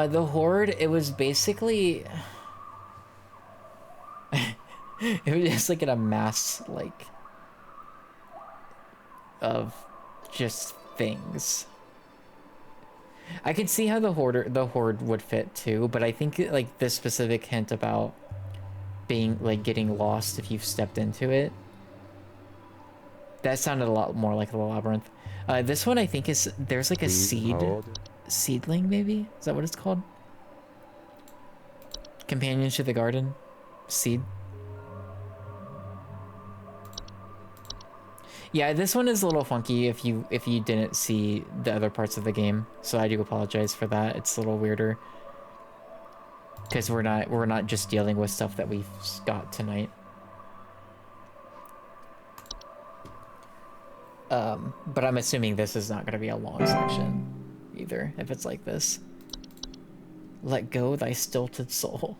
The horde, it was basically... it was just like in a mass, like... of just things. I could see how the horde would fit too, but I think like this specific hint about being like getting lost if you've stepped into it, that sounded a lot more like the labyrinth. This one I think is there's like a seedling maybe? Is that what it's called? Companions to the garden? Seed? Yeah, this one is a little funky if you didn't see the other parts of the game, so I do apologize for that. It's a little weirder because we're not just dealing with stuff that we've got tonight. But I'm assuming this is not going to be a long section either if it's like this. Let go thy stilted soul.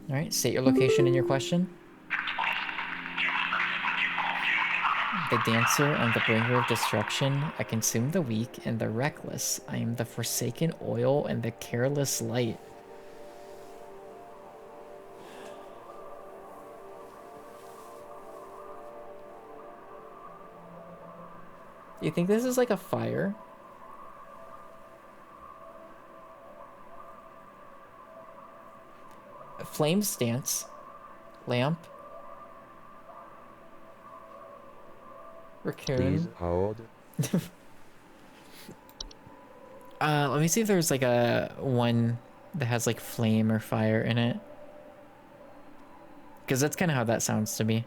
Alright, state your location and your question. The dancer and the bringer of destruction. I consume the weak and the reckless. I am the forsaken oil and the careless light. Do you think this is like a fire? Flame stance. Lamp. Raccoon. Please hold. Let me see if there's like a one that has like flame or fire in it. Because that's kind of how that sounds to me.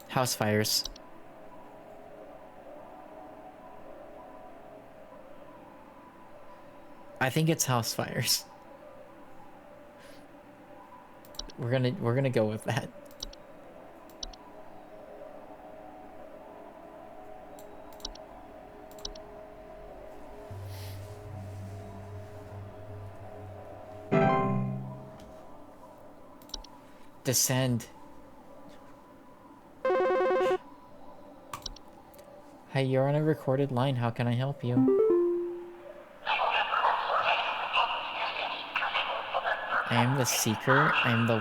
House fires. I think it's house fires. We're gonna go with that. Descend. Hey, you're on a recorded line. How can I help you? I am the seeker. I am the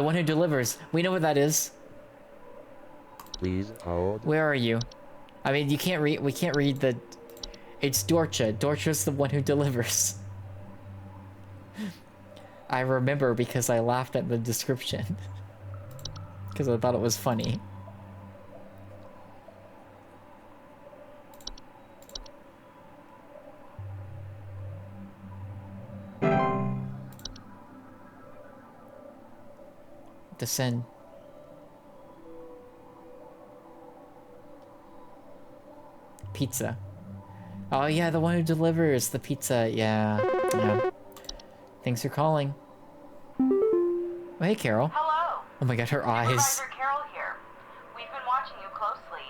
one who delivers. We know what that is. Please hold. Where are you? I mean, you can't read. We can't read the. It's Dorcha. Dorcha's the one who delivers. I remember because I laughed at the description. Because I thought it was funny. Descend. Pizza. Oh yeah, the one who delivers the pizza. Yeah. Yeah. Thanks for calling. Oh, hey, Carol. Hello. Oh my god, her eyes. Supervisor Carol here. We've been watching you closely.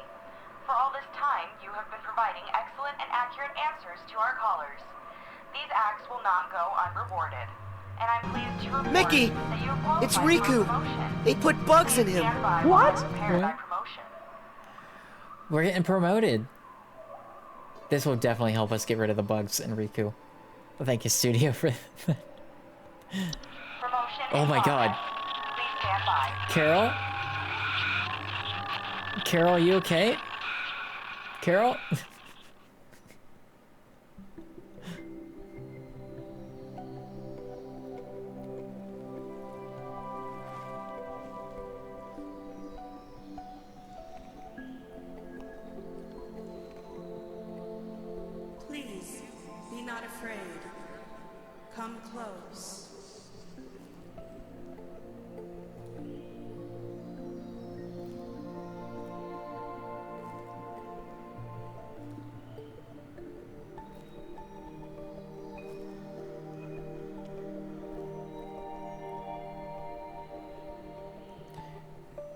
For all this time, you have been providing excellent and accurate answers to our callers. These acts will not go unrewarded. And I'm pleased to report Mickey! that you have qualified It's for Riku! promotion. They put bugs in him! Stand by while What? I prepare thy promotion. We're getting promoted. This will definitely help us get rid of the bugs in Riku. Well, thank you, studio, for that. Promotion Oh in my god. progress. Please stand by. Carol? Carol, are you okay? Carol? Please, be not afraid. Come close.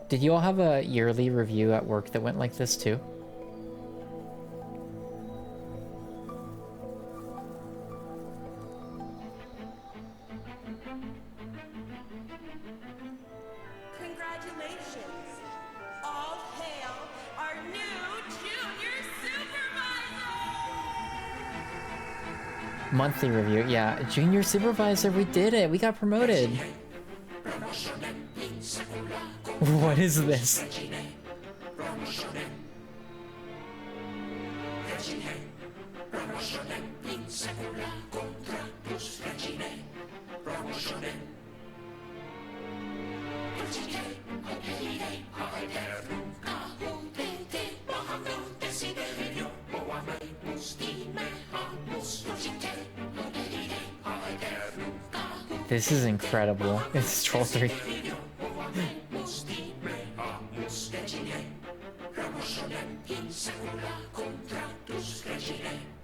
Did you all have a yearly review at work that went like this too? Congratulations! All hail our new junior supervisor! Monthly review, yeah. Junior supervisor, we did it. We got promoted. What is this? This is incredible. It's Troll 3.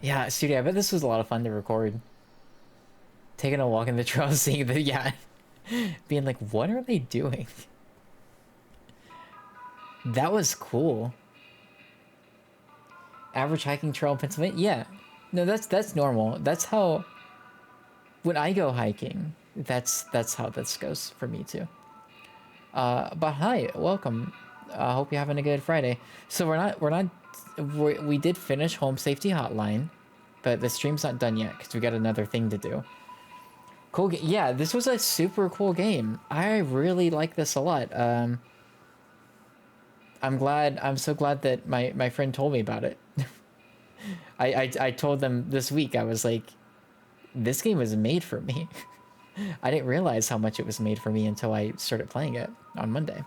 Yeah, studio, I bet this was a lot of fun to record. Taking a walk in the trail, seeing the, yeah. Being like, what are they doing? That was cool. Average hiking trail in Pennsylvania? Yeah. No, that's normal. That's how, when I go hiking, that's how this goes for me too. But hi, welcome. I hope you're having a good Friday. So we did finish Home Safety Hotline, but the stream's not done yet because we got another thing to do. Cool. Yeah, this was a super cool game. I really like this a lot. I'm so glad that my friend told me about it. I told them this week, I was like, this game was made for me. I didn't realize how much it was made for me until I started playing it on Monday.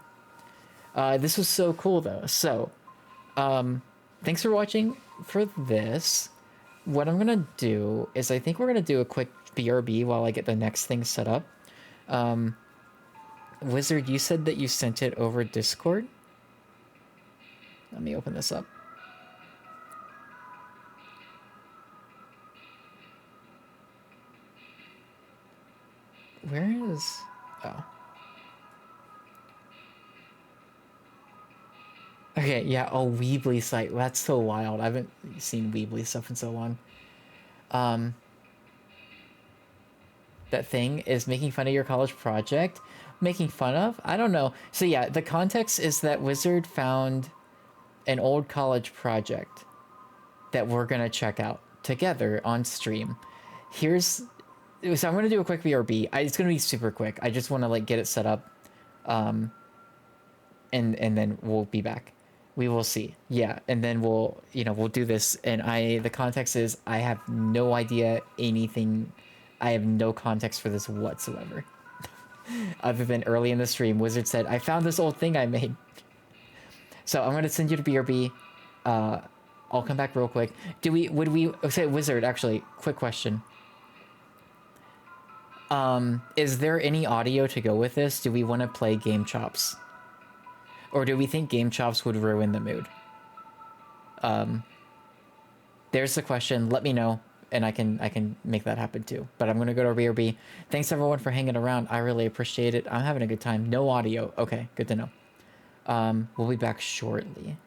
This was so cool though. So, thanks for watching for this. What I'm gonna do is I think we're gonna do a quick BRB while I get the next thing set up. Wizard, you said that you sent it over Discord. Let me open this up. Where is... Oh. Okay, yeah, Weebly site. That's so wild. I haven't seen Weebly stuff in so long. That thing is making fun of your college project. Making fun of? I don't know. So yeah, the context is that Wizard found an old college project that we're gonna check out together on stream. So I'm gonna do a quick VRB. It's gonna be super quick. I just want to like get it set up, and then we'll be back. We will see. Yeah, and then we'll do this. And the context is I have no idea anything. I have no context for this whatsoever. Other than early in the stream, Wizard said, I found this old thing I made. So I'm gonna send you to BRB. I'll come back real quick. Okay, Wizard, actually, quick question. Is there any audio to go with this? Do we want to play Gamechops? Or do we think Gamechops would ruin the mood? There's the question. Let me know, and I can make that happen too. But I'm gonna go to BRB. Thanks everyone for hanging around. I really appreciate it. I'm having a good time. No audio. Okay, good to know. We'll be back shortly.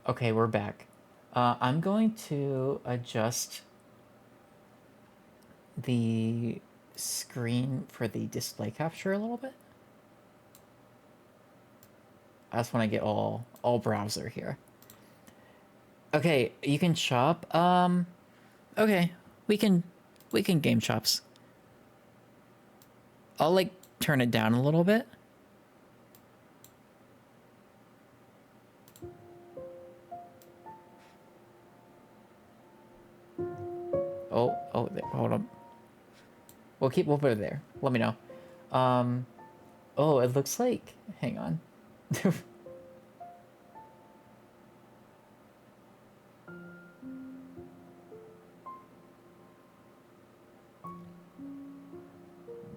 Okay, we're back. I'm going to adjust the screen for the display capture a little bit. I just want to get all browser here. Okay, you can chop. Okay, we can Gamechops. I'll like turn it down a little bit. Oh, hold on. We'll put it there. Let me know. Oh, it looks like, hang on.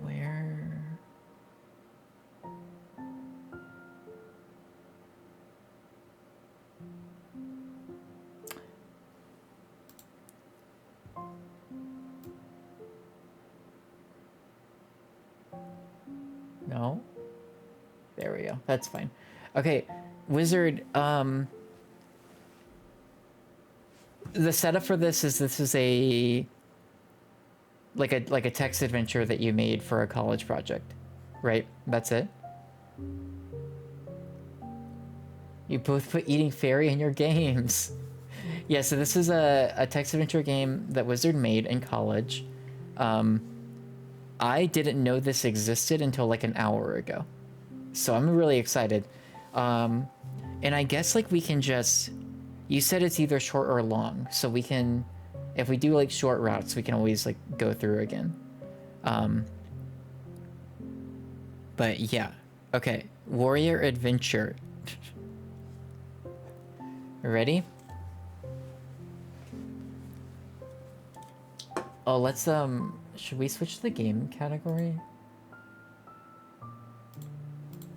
Where? No? There we go. That's fine. Okay, Wizard, the setup for this is a like a text adventure that you made for a college project, right? That's it? You both put Eating Fairy in your games. Yeah, so this is a text adventure game that Wizard made in college. I didn't know this existed until like an hour ago. So I'm really excited. And I guess like we can just... You said it's either short or long, so we can... If we do like short routes, we can always like go through again. But yeah. Okay. Warrior Adventure. Ready? Oh, let's should we switch to the game category?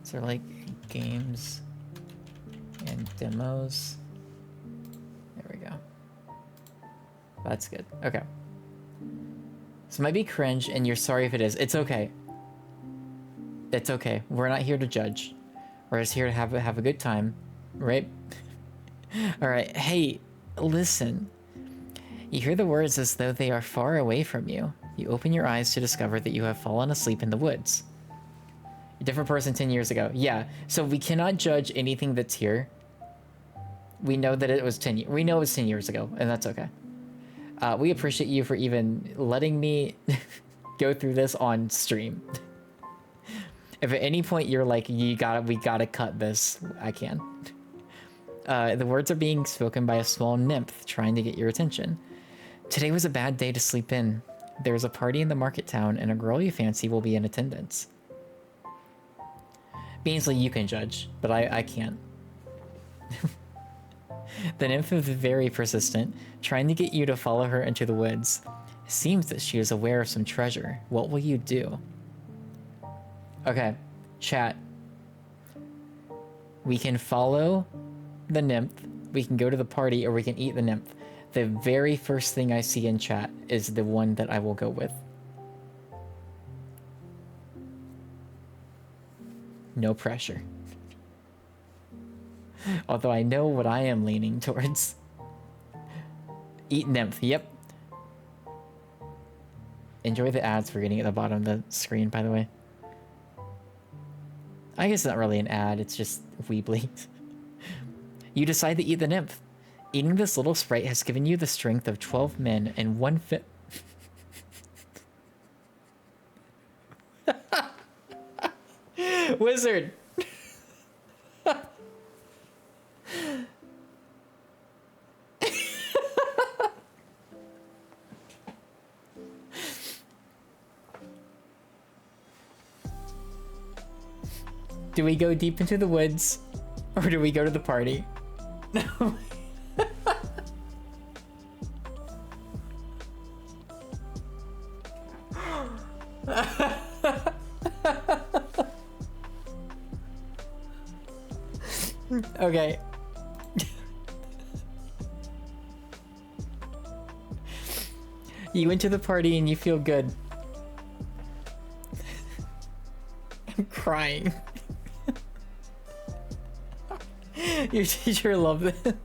Is there like games and demos? There we go. That's good. Okay. So it might be cringe, and you're sorry if it is. It's okay. It's okay. We're not here to judge. We're just here to have a good time, right? All right. Hey, listen. You hear the words as though they are far away from you. You open your eyes to discover that you have fallen asleep in the woods. A different person 10 years ago. Yeah. So we cannot judge anything that's here. We know that it was 10. We know it was 10 years ago, and that's okay. We appreciate you for even letting me go through this on stream. If at any point you're like, we gotta cut this, I can. The words are being spoken by a small nymph trying to get your attention. Today was a bad day to sleep in. There's a party in the market town, and a girl you fancy will be in attendance. Beansley, you can judge, but I can't. The nymph is very persistent, trying to get you to follow her into the woods. It seems that she is aware of some treasure. What will you do? Okay, chat. We can follow the nymph, we can go to the party, or we can eat the nymph. The very first thing I see in chat is the one that I will go with. No pressure. Although I know what I am leaning towards. Eat nymph, yep. Enjoy the ads for getting at the bottom of the screen, by the way. I guess it's not really an ad, it's just Weebly. You decide to eat the nymph. Eating this little sprite has given you the strength of 12 men and 1/5. Wizard! Do we go deep into the woods, or do we go to the party? No. Okay. You went to the party and you feel good. I'm crying. Your teacher loved it.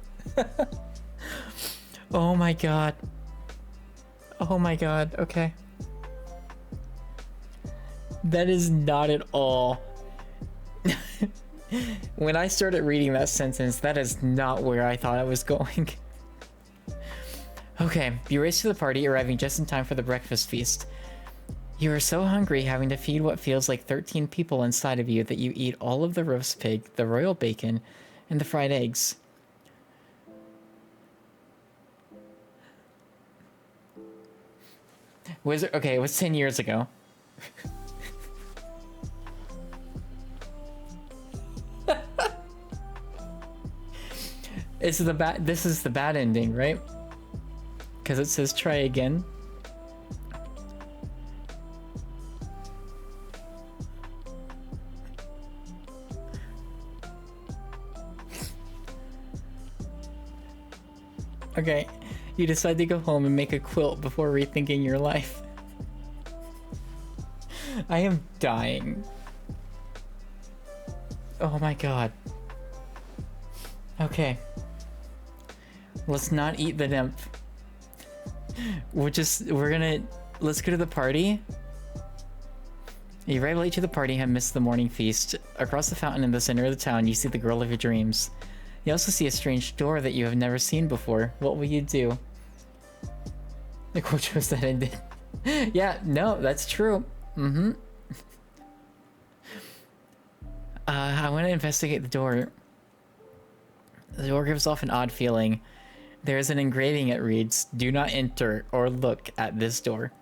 Oh my god. Oh my god, okay. That is not at all. When I started reading that sentence, that is not where I thought I was going. Okay, you race to the party, arriving just in time for the breakfast feast. You are so hungry, having to feed what feels like 13 people inside of you, that you eat all of the roast pig, the royal bacon, and the fried eggs. Okay, it was 10 years ago. This is the bad ending, right? Because it says try again. Okay, you decide to go home and make a quilt before rethinking your life. I am dying. Oh my god. Okay. Let's not eat the nymph. Let's go to the party. You arrive late to the party and have missed the morning feast. Across the fountain in the center of the town, you see the girl of your dreams. You also see a strange door that you have never seen before. What will you do? The quote shows that ended. Yeah, no, that's true. Mm-hmm. I want to investigate the door. The door gives off an odd feeling. There is an engraving. It reads, "Do not enter or look at this door."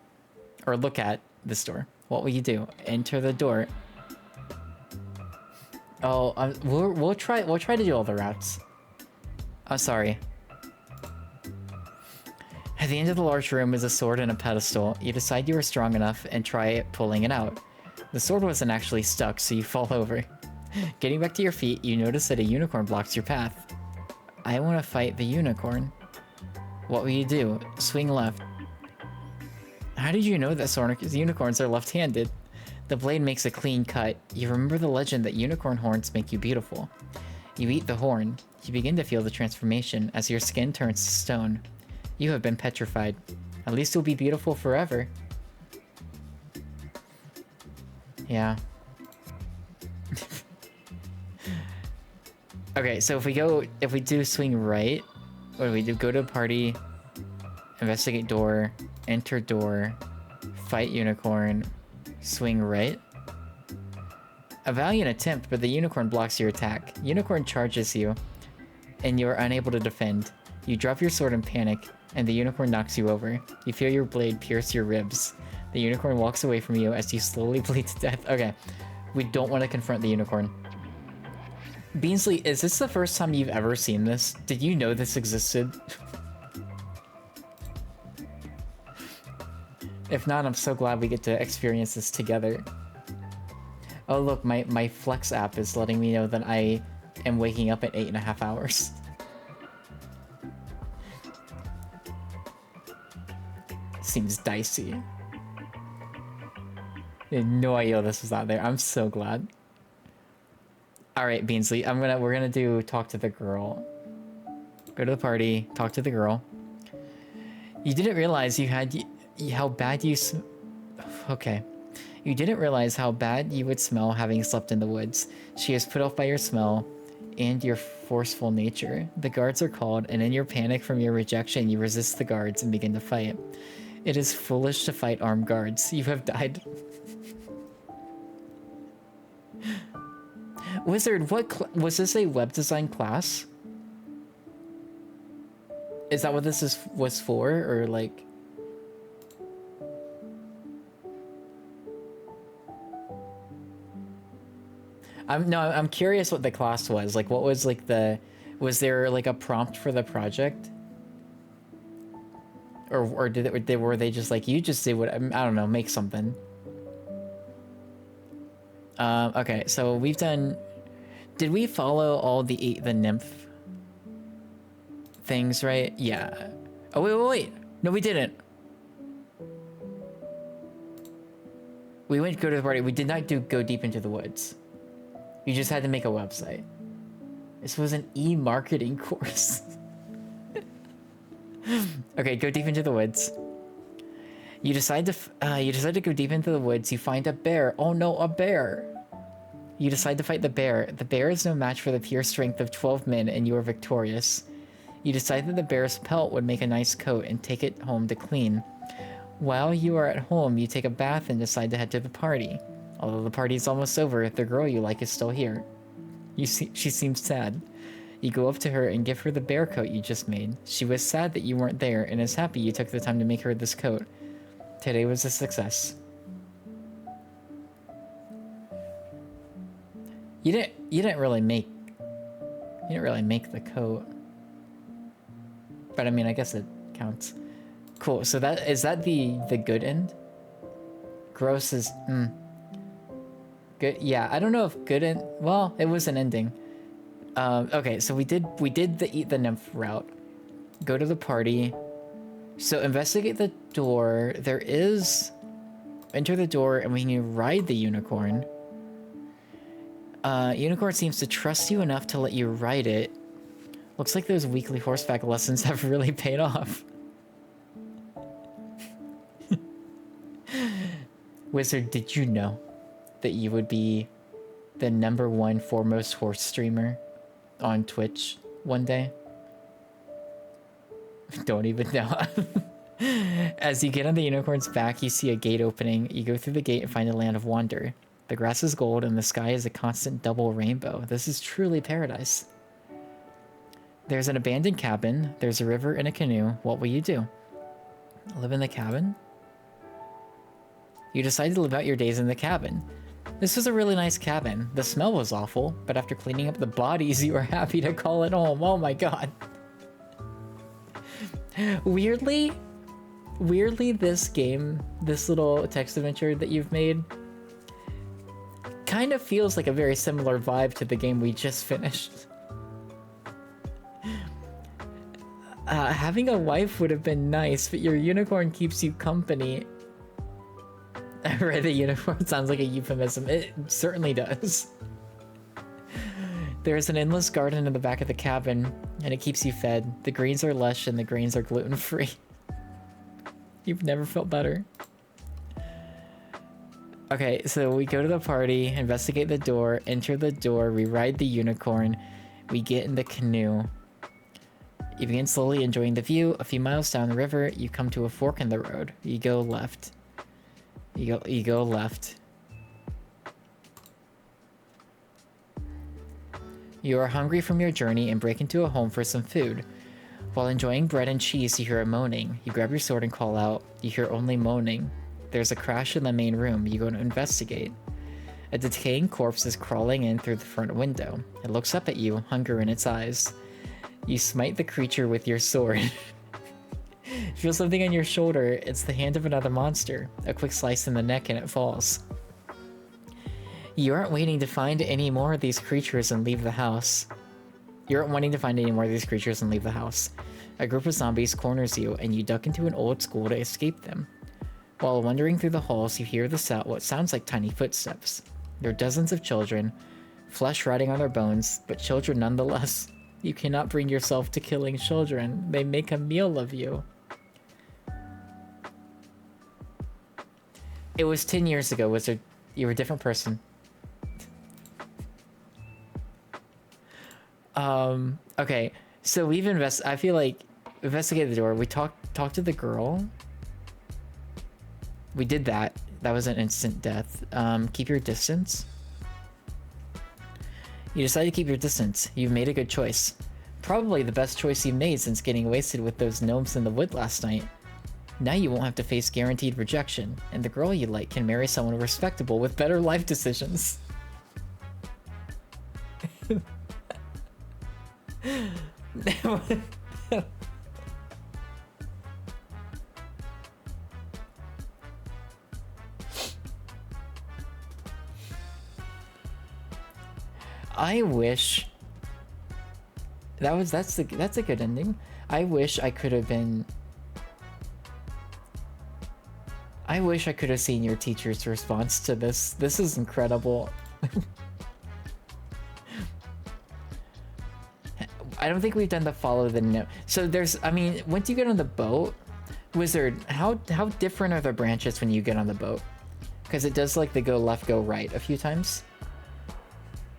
Or look at this door. What will you do? Enter the door. Oh, we'll try to do all the routes. I'm sorry. At the end of the large room is a sword and a pedestal. You decide you are strong enough and try pulling it out. The sword wasn't actually stuck, so you fall over. Getting back to your feet, you notice that a unicorn blocks your path. I want to fight the unicorn. What will you do? Swing left. How did you know that unicorns are left-handed? The blade makes a clean cut. You remember the legend that unicorn horns make you beautiful. You eat the horn. You begin to feel the transformation as your skin turns to stone. You have been petrified. At least you'll be beautiful forever. Yeah. Okay, so if we do swing right, what do we do? Go to party, investigate door, enter door, fight unicorn, swing right. A valiant attempt, but the unicorn blocks your attack. Unicorn charges you, and you are unable to defend. You drop your sword in panic, and the unicorn knocks you over. You feel your blade pierce your ribs. The unicorn walks away from you as you slowly bleed to death. Okay, we don't want to confront the unicorn. Beansley, is this the first time you've ever seen this? Did you know this existed? If not, I'm so glad we get to experience this together. Oh look, my Flex app is letting me know that I am waking up at 8.5 hours. Seems dicey. I had no idea this was out there. I'm so glad. Alright, Beansley, we're gonna do talk to the girl. Go to the party, talk to the girl. You didn't realize you had how bad you okay. You didn't realize how bad you would smell having slept in the woods. She is put off by your smell and your forceful nature. The guards are called, and in your panic from your rejection, you resist the guards and begin to fight. It is foolish to fight armed guards. You have died. Wizard, what was this a web design class? Is that what this was for, or like? I'm curious what the class was. Like, what was like was there like a prompt for the project? Or were they just like, you just did what, I don't know, make something. Okay, so we've done, did we follow all the nymph things, right? Yeah. Oh, wait. No, we didn't. We went go to the party. We did not go deep into the woods. You just had to make a website. This was an e-marketing course. Okay, go deep into the woods. You decide to go deep into the woods. You find a bear. Oh no, a bear. You decide to fight the bear. The bear is no match for the pure strength of 12 men, and you are victorious. You decide that the bear's pelt would make a nice coat and take it home to clean. While you are at home, you take a bath and decide to head to the party. Although the party is almost over, the girl you like is still here. She seems sad. You go up to her and give her the bear coat you just made. She was sad that you weren't there and is happy you took the time to make her this coat. Today was a success. You didn't really make the coat. But I mean, I guess it counts. Cool. So is that the good end? Gross is good. Yeah, I don't know if good end. Well, it was an ending. Okay, so we did the eat the nymph route. Go to the party. So investigate the door. Enter the door, and we can ride the unicorn. Unicorn seems to trust you enough to let you ride it. Looks like those weekly horseback lessons have really paid off. Wizard, did you know that you would be the #1 foremost horse streamer on Twitch one day? Don't even know. As you get on the unicorn's back, you see a gate opening. You go through the gate and find a land of wonder. The grass is gold and the sky is a constant double rainbow. This is truly paradise. There's an abandoned cabin. There's a river and a canoe. What will you do? Live in the cabin? You decide to live out your days in the cabin. This was a really nice cabin. The smell was awful, but after cleaning up the bodies, you were happy to call it home. Oh my god. Weirdly, this game, this little text adventure that you've made, kind of feels like a very similar vibe to the game we just finished. Having a wife would have been nice, but your unicorn keeps you company. Right, the unicorn sounds like a euphemism. It certainly does. There's an endless garden in the back of the cabin, and it keeps you fed. The greens are lush and the grains are gluten-free. You've never felt better. Okay, so we go to the party, investigate the door, enter the door, we ride the unicorn, we get in the canoe. You begin slowly enjoying the view. A few miles down the river, you come to a fork in the road. You go left. You go left. You are hungry from your journey and break into a home for some food. While enjoying bread and cheese, you hear a moaning. You grab your sword and call out. You hear only moaning. There's a crash in the main room. You go to investigate. A decaying corpse is crawling in through the front window. It looks up at you, hunger in its eyes. You smite the creature with your sword. Feel something on your shoulder. It's the hand of another monster. A quick slice in the neck and it falls. You aren't waiting to find any more of these creatures and leave the house. You aren't wanting to find any more of these creatures and leave the house. A group of zombies corners you and you duck into an old school to escape them. While wandering through the halls, you hear what sounds like tiny footsteps. There are dozens of children, flesh rotting on their bones, but children nonetheless. You cannot bring yourself to killing children. They make a meal of you. It was 10 years ago, Wizard. You were a different person. Okay, so we've I feel like investigated the door. We talked to the girl. We did that. That was an instant death. Keep your distance. You decided to keep your distance. You've made a good choice. Probably the best choice you've made since getting wasted with those gnomes in the wood last night. Now you won't have to face guaranteed rejection, and the girl you like can marry someone respectable with better life decisions. I wish that's a good ending. I wish I could have been. I wish I could have seen your teacher's response to this. This is incredible. I don't think we've done the follow the note. So there's, I mean, once you get on the boat, Wizard, how different are the branches when you get on the boat? Because it does like the go left, go right a few times.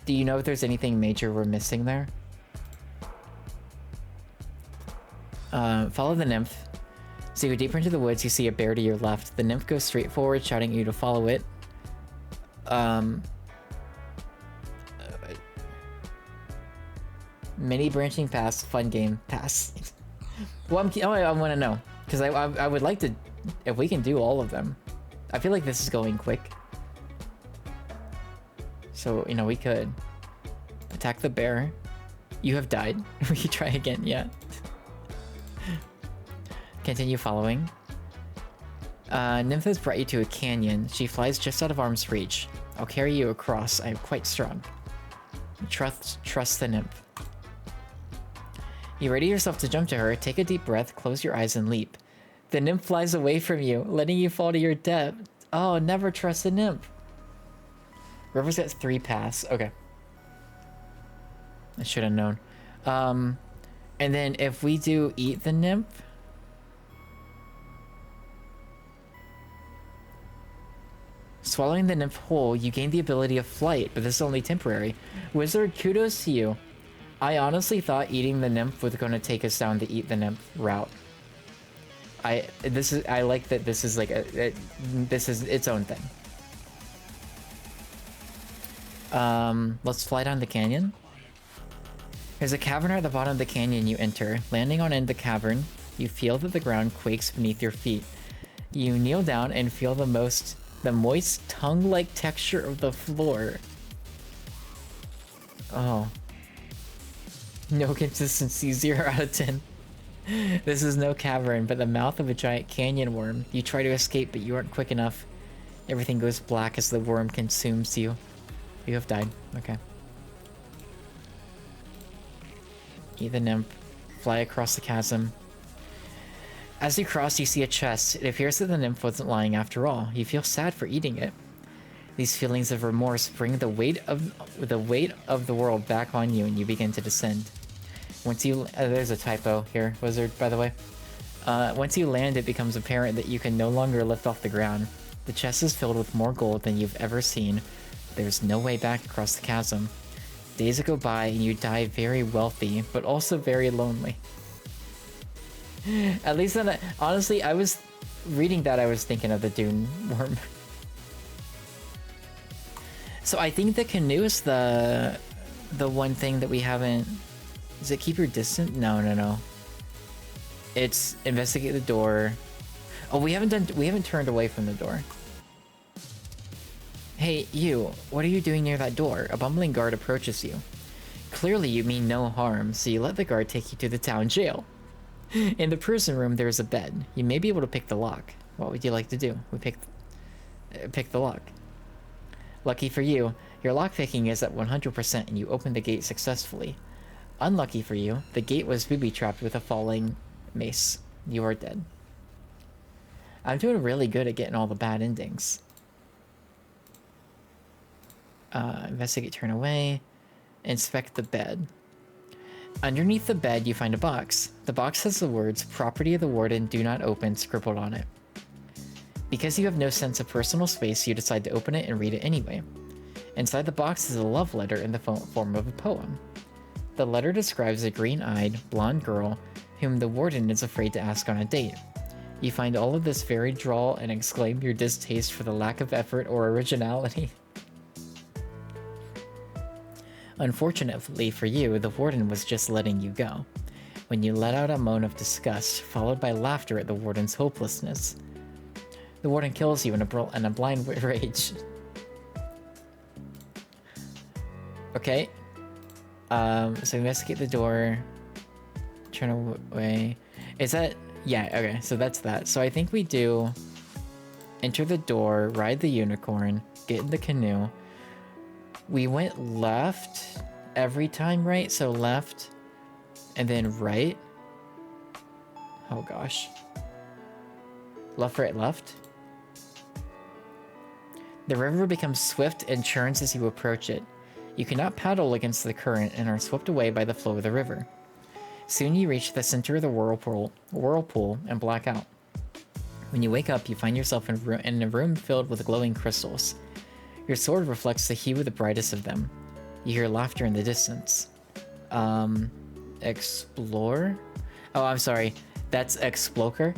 Do you know if there's anything major we're missing there? Follow the nymph. So you go deeper into the woods, you see a bear to your left. The nymph goes straight forward, shouting at you to follow it. Many branching paths, fun game, pass. Well, I want to know, because I would like to, if we can do all of them. I feel like this is going quick. So, you know, we could attack the bear. You have died. We could try again, yeah. Continue following. Nymph has brought you to a canyon. She flies just out of arm's reach. I'll carry you across. I am quite strong. Trust the nymph. You ready yourself to jump to her. Take a deep breath, close your eyes, and leap. The nymph flies away from you, letting you fall to your death. Oh, never trust a nymph. River's got 3 paths. Okay. I should have known. And then if we do eat the nymph... Swallowing the nymph whole, you gain the ability of flight, but this is only temporary. Wizard, kudos to you. I honestly thought eating the nymph was going to take us down the eat the nymph route. I like that this is like this is its own thing. Let's fly down the canyon. There's a cavern at the bottom of the canyon you enter. Landing on end the cavern, you feel that the ground quakes beneath your feet. You kneel down and feel the most The moist tongue-like texture of the floor. Oh. No consistency, 0 out of 10. This is no cavern, but the mouth of a giant canyon worm. You try to escape, but you aren't quick enough. Everything goes black as the worm consumes you. You have died. Okay. Eat the nymph. Fly across the chasm. As you cross, you see a chest. It appears that the nymph wasn't lying after all. You feel sad for eating it. These feelings of remorse bring the weight of the world back on you, and you begin to descend. Once you there's a typo here, wizard, by the way. Once you land, it becomes apparent that you can no longer lift off the ground. The chest is filled with more gold than you've ever seen. There's no way back across the chasm. Days go by and you die very wealthy, but also very lonely. At least then, honestly, I was reading that, I was thinking of the Dune worm. So I think the canoe is the one thing that we haven't. Does it keep your distance? No. It's investigate the door. Oh, we haven't turned away from the door. Hey, you, what are you doing near that door? A bumbling guard approaches you. Clearly you mean no harm, so you let the guard take you to the town jail. In the prison room, there is a bed. You may be able to pick the lock. What would you like to do? We pick the lock. Lucky for you, your lockpicking is at 100% and you open the gate successfully. Unlucky for you, the gate was booby-trapped with a falling mace. You are dead. I'm doing really good at getting all the bad endings. Investigate, turn away. Inspect the bed. Underneath the bed, you find a box. The box has the words, "Property of the Warden, do not open," scribbled on it. Because you have no sense of personal space, you decide to open it and read it anyway. Inside the box is a love letter in the form of a poem. The letter describes a green-eyed, blonde girl whom the Warden is afraid to ask on a date. You find all of this very droll and exclaim your distaste for the lack of effort or originality. Unfortunately for you, the Warden was just letting you go, when you let out a moan of disgust, followed by laughter at the Warden's hopelessness. The Warden kills you in a blind rage. Okay. So investigate the door. Turn away. Is that... Yeah, okay, so that's that. So I think we do... Enter the door, ride the unicorn, get in the canoe. We went left every time, right? So left, and then right. Oh gosh. Left, right, left. The river becomes swift and churns as you approach it. You cannot paddle against the current and are swept away by the flow of the river. Soon you reach the center of the whirlpool and black out. When you wake up, you find yourself in a room filled with glowing crystals. Your sword reflects the hue of the brightest of them. You hear laughter in the distance. Explore? Oh, I'm sorry. That's Exploker.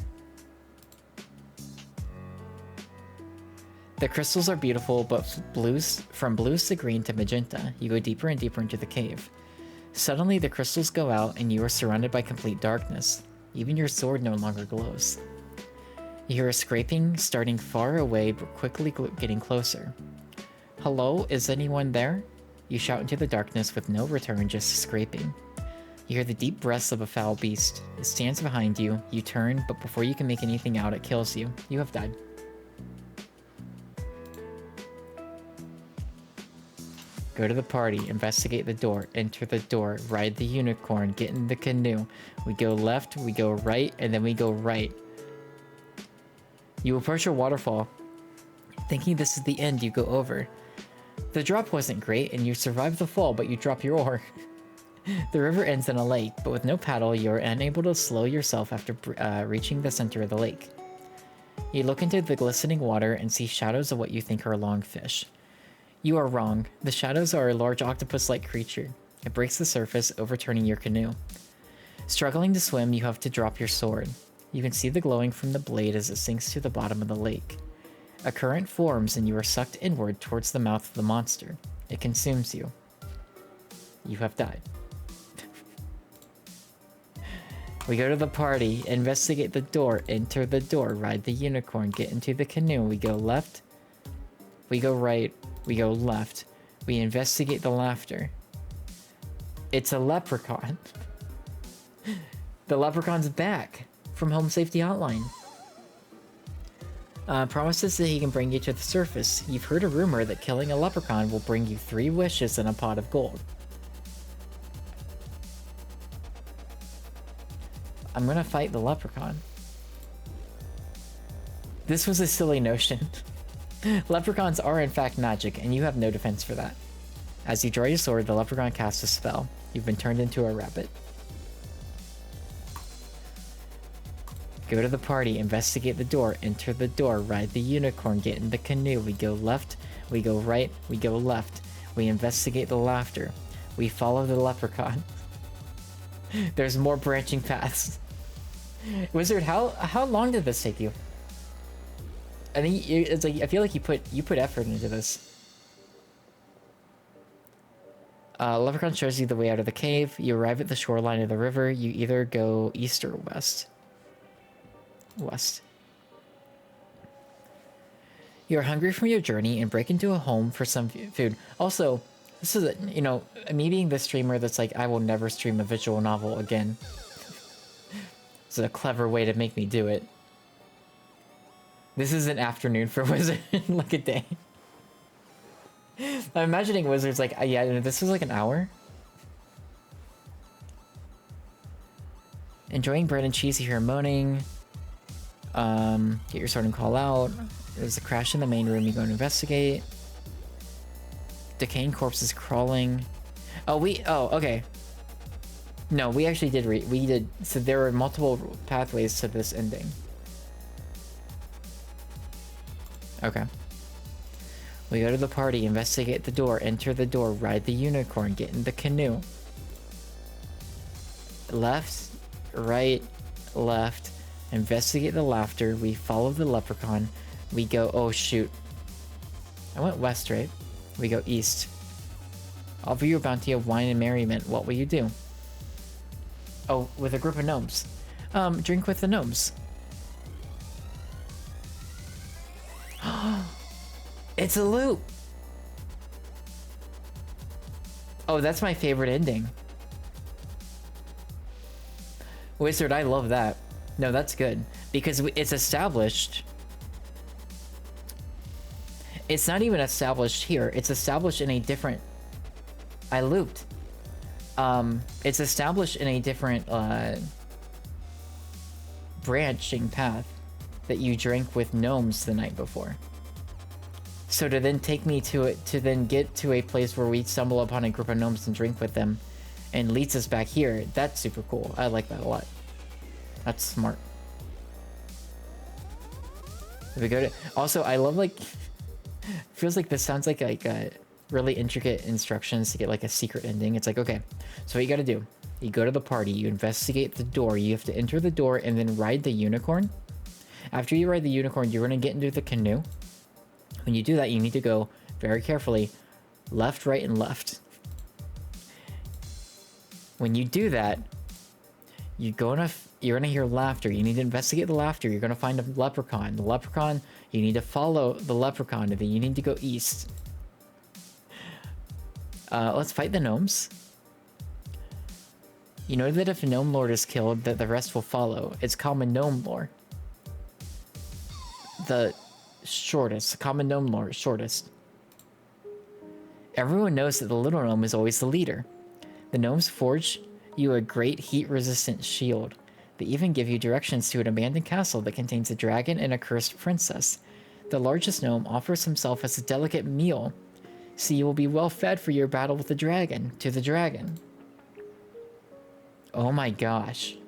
The crystals are beautiful, but from blues to green to magenta, you go deeper and deeper into the cave. Suddenly, the crystals go out, and you are surrounded by complete darkness. Even your sword no longer glows. You hear a scraping starting far away, but quickly getting closer. Hello, is anyone there? You shout into the darkness with no return, just scraping. You hear the deep breaths of a foul beast. It stands behind you. You turn, but before you can make anything out, it kills you. You have died. Go to the party, investigate the door, enter the door, ride the unicorn, get in the canoe. We go left, we go right, and then we go right. You approach a waterfall. Thinking this is the end, you go over. The drop wasn't great, and you survive the fall, but you drop your oar. The river ends in a lake, but with no paddle, you are unable to slow yourself after reaching the center of the lake. You look into the glistening water and see shadows of what you think are longfish. You are wrong. The shadows are a large octopus-like creature. It breaks the surface, overturning your canoe. Struggling to swim, you have to drop your sword. You can see the glowing from the blade as it sinks to the bottom of the lake. A current forms and you are sucked inward towards the mouth of the monster. It consumes you. You have died. We go to the party, investigate the door, enter the door, ride the unicorn, get into the canoe. We go left, We go right, we go left. We investigate the laughter. It's a leprechaun. The leprechaun's back from Home Safety Hotline. Promises that he can bring you to the surface. You've heard a rumor that killing a leprechaun will bring you 3 wishes and a pot of gold. I'm gonna fight the leprechaun. This was a silly notion. Leprechauns are in fact magic, and you have no defense for that. As you draw your sword, the leprechaun casts a spell. You've been turned into a rabbit. Go to the party, investigate the door, enter the door, ride the unicorn, get in the canoe. We go left, we go right, we go left. We investigate the laughter. We follow the leprechaun. There's more branching paths. Wizard, how long did this take you? I think it's like I feel like you put effort into this. Leprechaun shows you the way out of the cave. You arrive at the shoreline of the river. You either go east or west. West. You're hungry from your journey and break into a home for some food. Also, this is, me being the streamer that's like, I will never stream a visual novel again. It's a clever way to make me do it. This is an afternoon for Wizard, like a day. I'm imagining Wizard's like, yeah, this was like an hour. Enjoying bread and cheese, you hear moaning. Get your sword and call out. There's a crash in the main room, you go and investigate. Decaying corpses crawling. Oh, okay. No, we actually did so there were multiple pathways to this ending. Okay. We go to the party, investigate the door, enter the door, ride the unicorn, get in the canoe. Left, right, left, investigate the laughter, we follow the leprechaun, we go, oh shoot. I went west, right? We go east. Offer you a bounty of wine and merriment, what will you do? Oh, with a group of gnomes. Drink with the gnomes. It's a loop! Oh, that's my favorite ending. Wizard, I love that. No, that's good. Because it's established. It's not even established here. It's established in a different... I looped. It's established in a different, branching path that you drank with gnomes the night before. So to then take me to it, to then get to a place where we stumble upon a group of gnomes and drink with them and leads us back here, that's super cool. I like that a lot. That's smart. If we go to... Also, I love, like... feels like this sounds like a really intricate instructions to get, like, a secret ending. It's like, okay, so what you gotta do. You go to the party, you investigate the door, you have to enter the door and then ride the unicorn. After you ride the unicorn, you're gonna get into the canoe. When you do that, you need to go very carefully left, right, and left. When you do that, you're gonna hear laughter. You need to investigate the laughter. You're gonna find a leprechaun. The leprechaun, you need to follow the leprechaun, and then you need to go east. Let's fight the gnomes. You know that if a gnome lord is killed, that the rest will follow. It's common gnome lore. The shortest, common gnome lore, shortest. Everyone knows that the little gnome is always the leader. The gnomes forge you a great heat-resistant shield. They even give you directions to an abandoned castle that contains a dragon and a cursed princess. The largest gnome offers himself as a delicate meal, so you will be well fed for your battle with the dragon. To the dragon. Oh my gosh.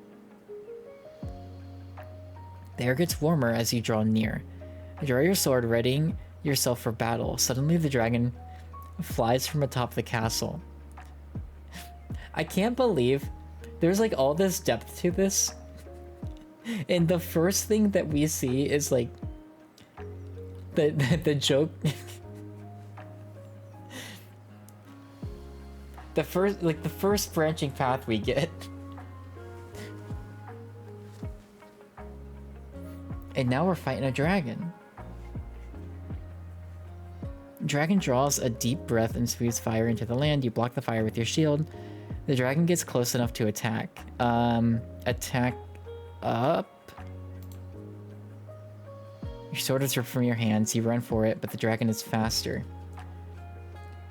The air gets warmer as you draw near. Draw your sword, readying yourself for battle. Suddenly the dragon flies from atop the castle. I can't believe there's like all this depth to this. And the first thing that we see is like the joke. the first branching path we get. And now we're fighting a dragon. Dragon draws a deep breath and spews fire into the land. You block the fire with your shield. The dragon gets close enough to attack. Attack up. Your sword is ripped from your hands. You run for it, but the dragon is faster.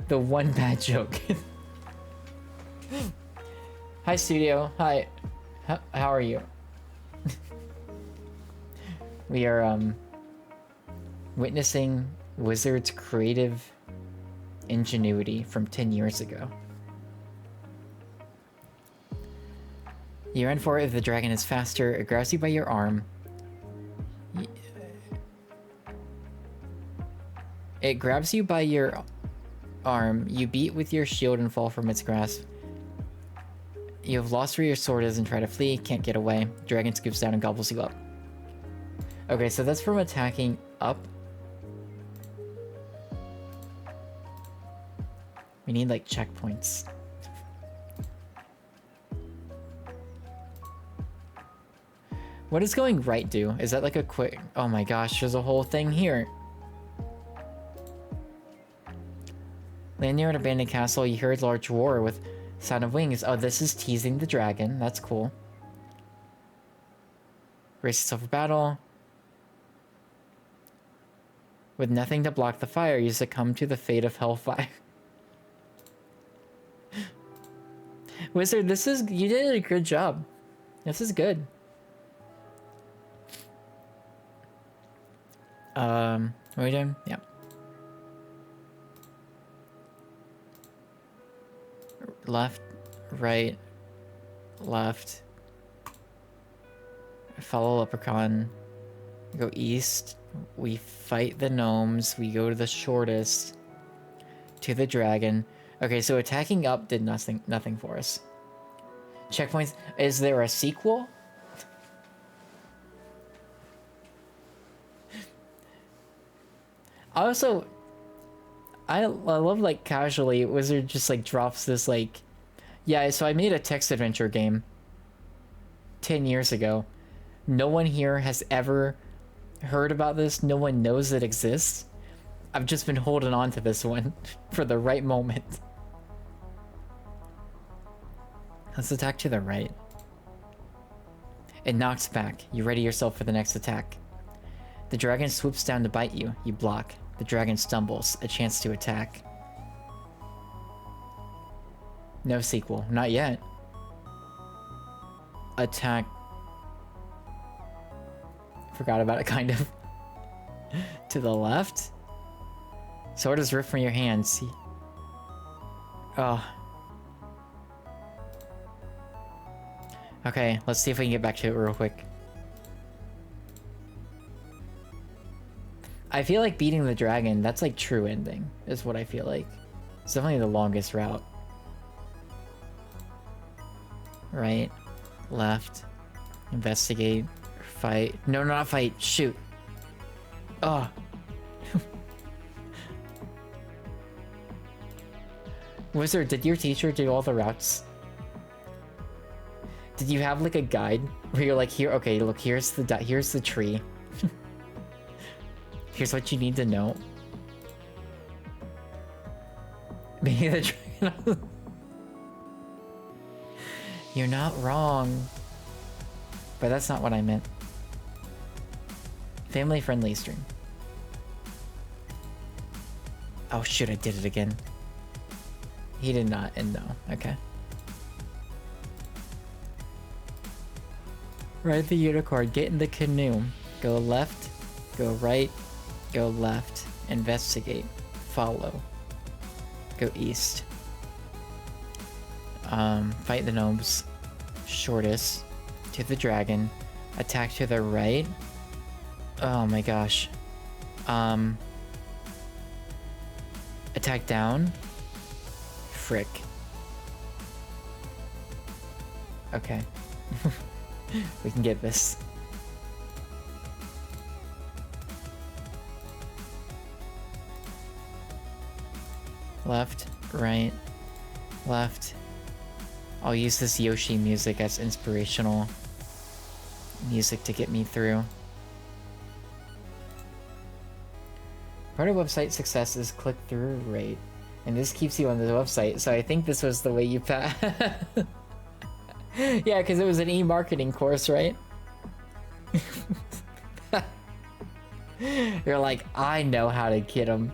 The one bad joke. Hi, studio. Hi. How are you? We are, witnessing Wizard's creative ingenuity from 10 years ago. You run for it if the dragon is faster. It grabs you by your arm. It grabs you by your arm. You beat with your shield and fall from its grasp. You have lost where your sword is and try to flee. Can't get away. Dragon scoops down and gobbles you up. Okay, so that's from attacking up. We need, like, checkpoints. What does going right do? Is that like a quick... Oh my gosh, there's a whole thing here. Land near an abandoned castle. You hear a large roar with sound of wings. Oh, this is teasing the dragon. That's cool. Brace yourself for battle. With nothing to block the fire, you succumb to the fate of hellfire. Wizard, this is... You did a good job. This is good. What are we doing? Yeah. Left, right, left. Follow Leprechaun. Go east. We fight the gnomes. We go to the shortest. To the dragon. Okay, so attacking up did nothing for us. Checkpoints. Is there a sequel? Also, I love, like, casually, Wizard just, like, drops this, like... Yeah, so I made a text adventure game 10 years ago. No one here has ever heard about this. No one knows it exists. I've just been holding on to this one for the right moment. Let's attack to the right. It knocks back. You ready yourself for the next attack. The dragon swoops down to bite you. You block. The dragon stumbles. A chance to attack. No sequel. Not yet. Attack. Forgot about it, kind of. To the left. Sword is ripped from your hands. Oh. Okay, let's see if we can get back to it real quick. I feel like beating the dragon, that's like true ending, is what I feel like. It's definitely the longest route. Right, left, investigate, fight. No, not fight, shoot. Oh. Wizard, did your teacher do all the routes? Did you have like a guide where you're like, here, okay, look, here's the tree. Here's what you need to know. Maybe the dragon. You're not wrong. But that's not what I meant. Family friendly stream. Oh shoot, I did it again. He did not, and no. Okay. Ride the unicorn, get in the canoe. Go left, go right, go left, investigate, follow, go east. Fight the gnomes, shortest, to the dragon, attack to the right. Oh my gosh. Attack down. Frick. Okay. We can get this. Left, right, left. I'll use this Yoshi music as inspirational music to get me through. Part of website success is click-through rate, and this keeps you on the website, so I think this was the way you pass. Yeah, because it was an e-marketing course, right? You're like, I know how to get them.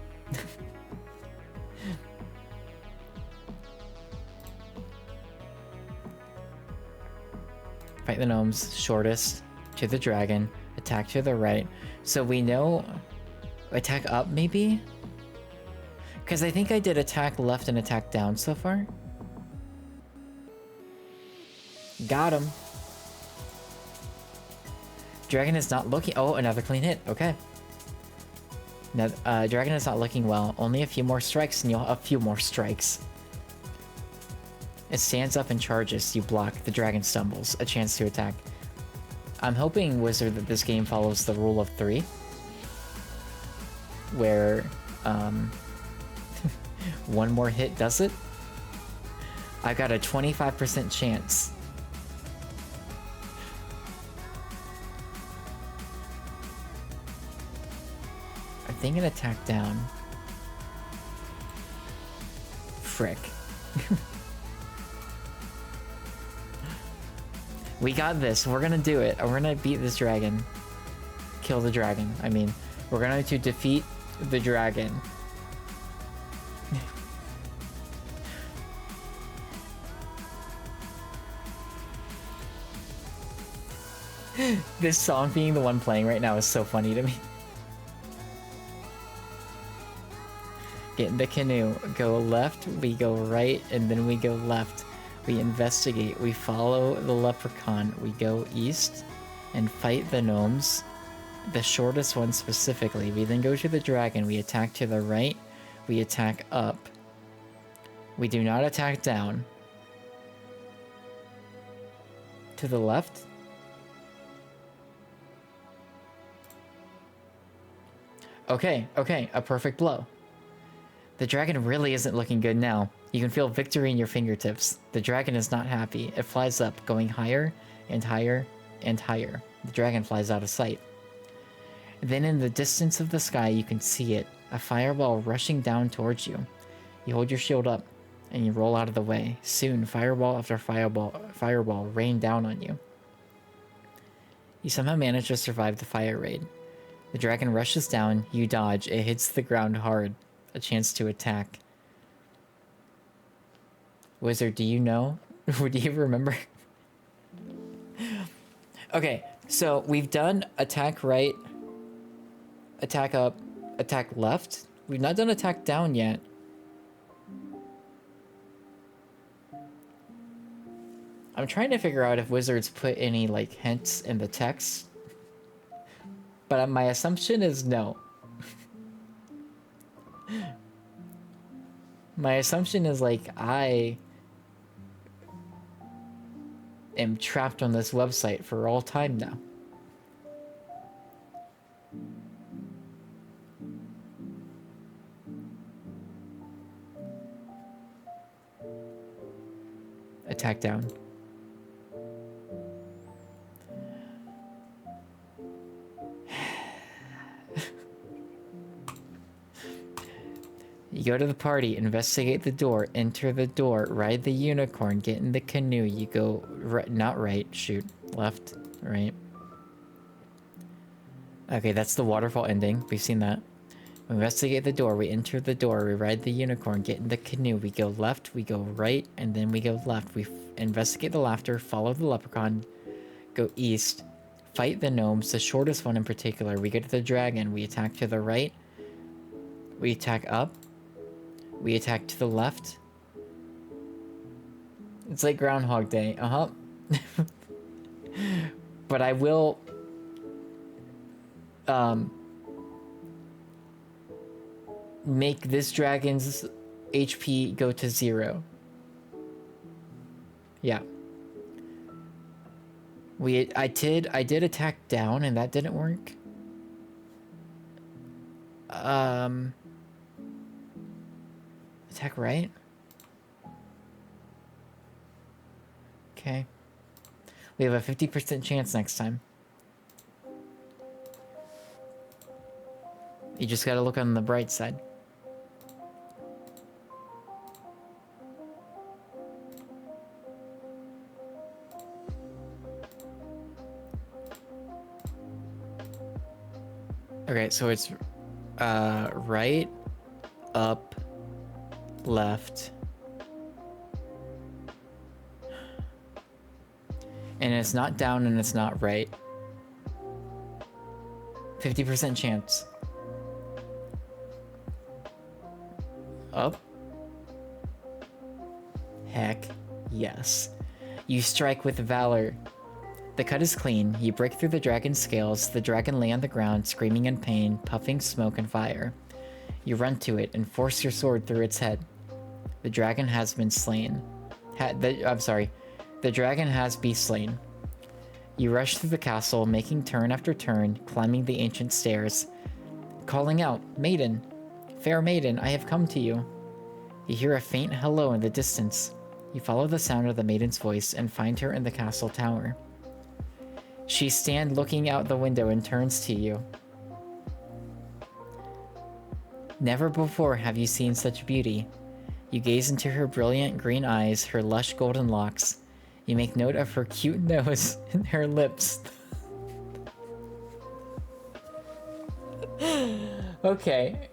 Fight the gnomes, shortest to the dragon, attack to the right. So we know attack up maybe? Because I think I did attack left and attack down so far. Got him. Dragon is not looking. Oh, another clean hit. Okay. Now, dragon is not looking well. Only a few more strikes, and you'll a few more strikes. It stands up and charges. You block. The dragon stumbles. A chance to attack. I'm hoping, Wizard, that this game follows the rule of 3, where one more hit does it. I've got a 25% chance. I'm thinking attack down. Frick. We got this. We're gonna do it. We're gonna beat this dragon. Kill the dragon. I mean, we're going to defeat the dragon. This song being the one playing right now is so funny to me. Get in the canoe. Go left, we go right, and then we go left. We investigate. We follow the leprechaun. We go east and fight the gnomes. The shortest one specifically. We then go to the dragon. We attack to the right. We attack up. We do not attack down. To the left. Okay, okay, a perfect blow. The dragon really isn't looking good now. You can feel victory in your fingertips. The dragon is not happy. It flies up, going higher and higher and higher. The dragon flies out of sight. Then in the distance of the sky, you can see it, a fireball rushing down towards you. You hold your shield up, and you roll out of the way. Soon, fireball after fireball rain down on you. You somehow manage to survive the fire raid. The dragon rushes down, you dodge, it hits the ground hard. A chance to attack. Wizard, do you know? Do you remember? Okay, so we've done attack right, attack up, attack left. We've not done attack down yet. I'm trying to figure out if Wizards put any, like, hints in the text. But my assumption is no. My assumption is, like, I am trapped on this website for all time now. Attack down. You go to the party, investigate the door, enter the door, ride the unicorn, get in the canoe. You go not right, shoot, left, right. Okay, that's the waterfall ending. We've seen that. We investigate the door, we enter the door, we ride the unicorn, get in the canoe. We go left, we go right, and then we go left. We investigate the laughter, follow the leprechaun, go east, fight the gnomes, the shortest one in particular. We get to the dragon, we attack to the right, we attack up. We attack to the left. It's like Groundhog Day. Uh-huh. But I will... make this dragon's HP go to 0. Yeah. I did attack down and that didn't work. Attack right? Okay. We have a 50% chance next time. You just gotta look on the bright side. Okay, so it's right, up, left. And it's not down and it's not right. 50% chance. Up. Heck yes. You strike with valor. The cut is clean. You break through the dragon's scales. The dragon lay on the ground, screaming in pain, puffing smoke and fire. You run to it and force your sword through its head. The dragon has been slain. The dragon has been slain. You rush through the castle, making turn after turn, climbing the ancient stairs, calling out, "Maiden, fair maiden, I have come to you." You hear a faint hello in the distance. You follow the sound of the maiden's voice and find her in the castle tower. She stands looking out the window and turns to you. Never before have you seen such beauty. You gaze into her brilliant green eyes, her lush golden locks. You make note of her cute nose and her lips. Okay.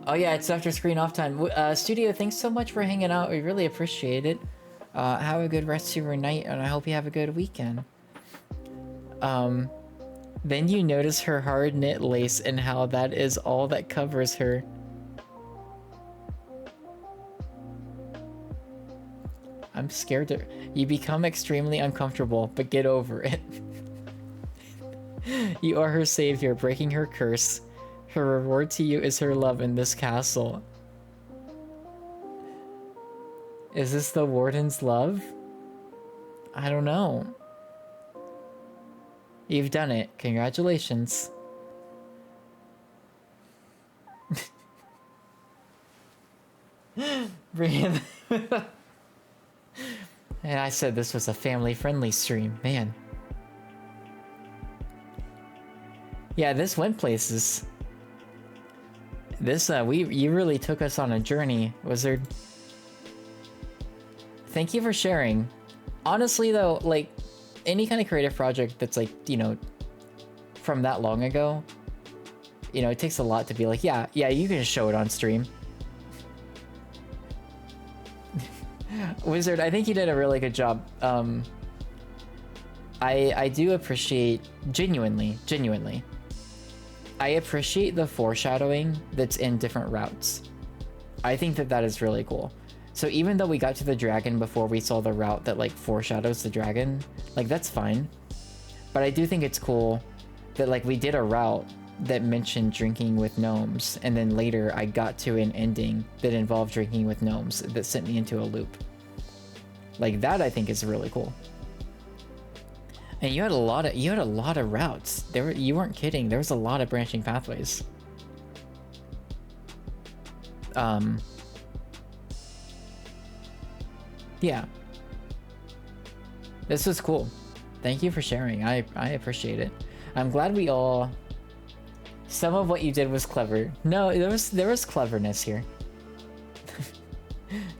Oh yeah, it's after screen off time. Studio, thanks so much for hanging out. We really appreciate it. Have a good rest of your night, and I hope you have a good weekend. Then you notice her hard knit lace and how that is all that covers her. I'm scared to... You become extremely uncomfortable, but get over it. You are her savior, breaking her curse. Her reward to you is her love in this castle. Is this the warden's love? I don't know. You've done it. Congratulations. Breathe. And I said this was a family-friendly stream, man. Yeah, this went places. This, you really took us on a journey, Wizard. Thank you for sharing. Honestly, though, like, any kind of creative project that's, like, you know, from that long ago, you know, it takes a lot to be like, yeah, you can just show it on stream. Wizard, I think you did a really good job. I do appreciate, genuinely, I appreciate the foreshadowing that's in different routes. I think that that is really cool. So even though we got to the dragon before we saw the route that, like, foreshadows the dragon, like, that's fine. But I do think it's cool that, like, we did a route that mentioned drinking with gnomes, and then later I got to an ending that involved drinking with gnomes that sent me into a loop. Like, that I think is really cool. And you had a lot of routes. You weren't kidding. There was a lot of branching pathways. Yeah. This was cool. Thank you for sharing. I appreciate it. I'm glad we all... Some of what you did was clever. No, there was cleverness here.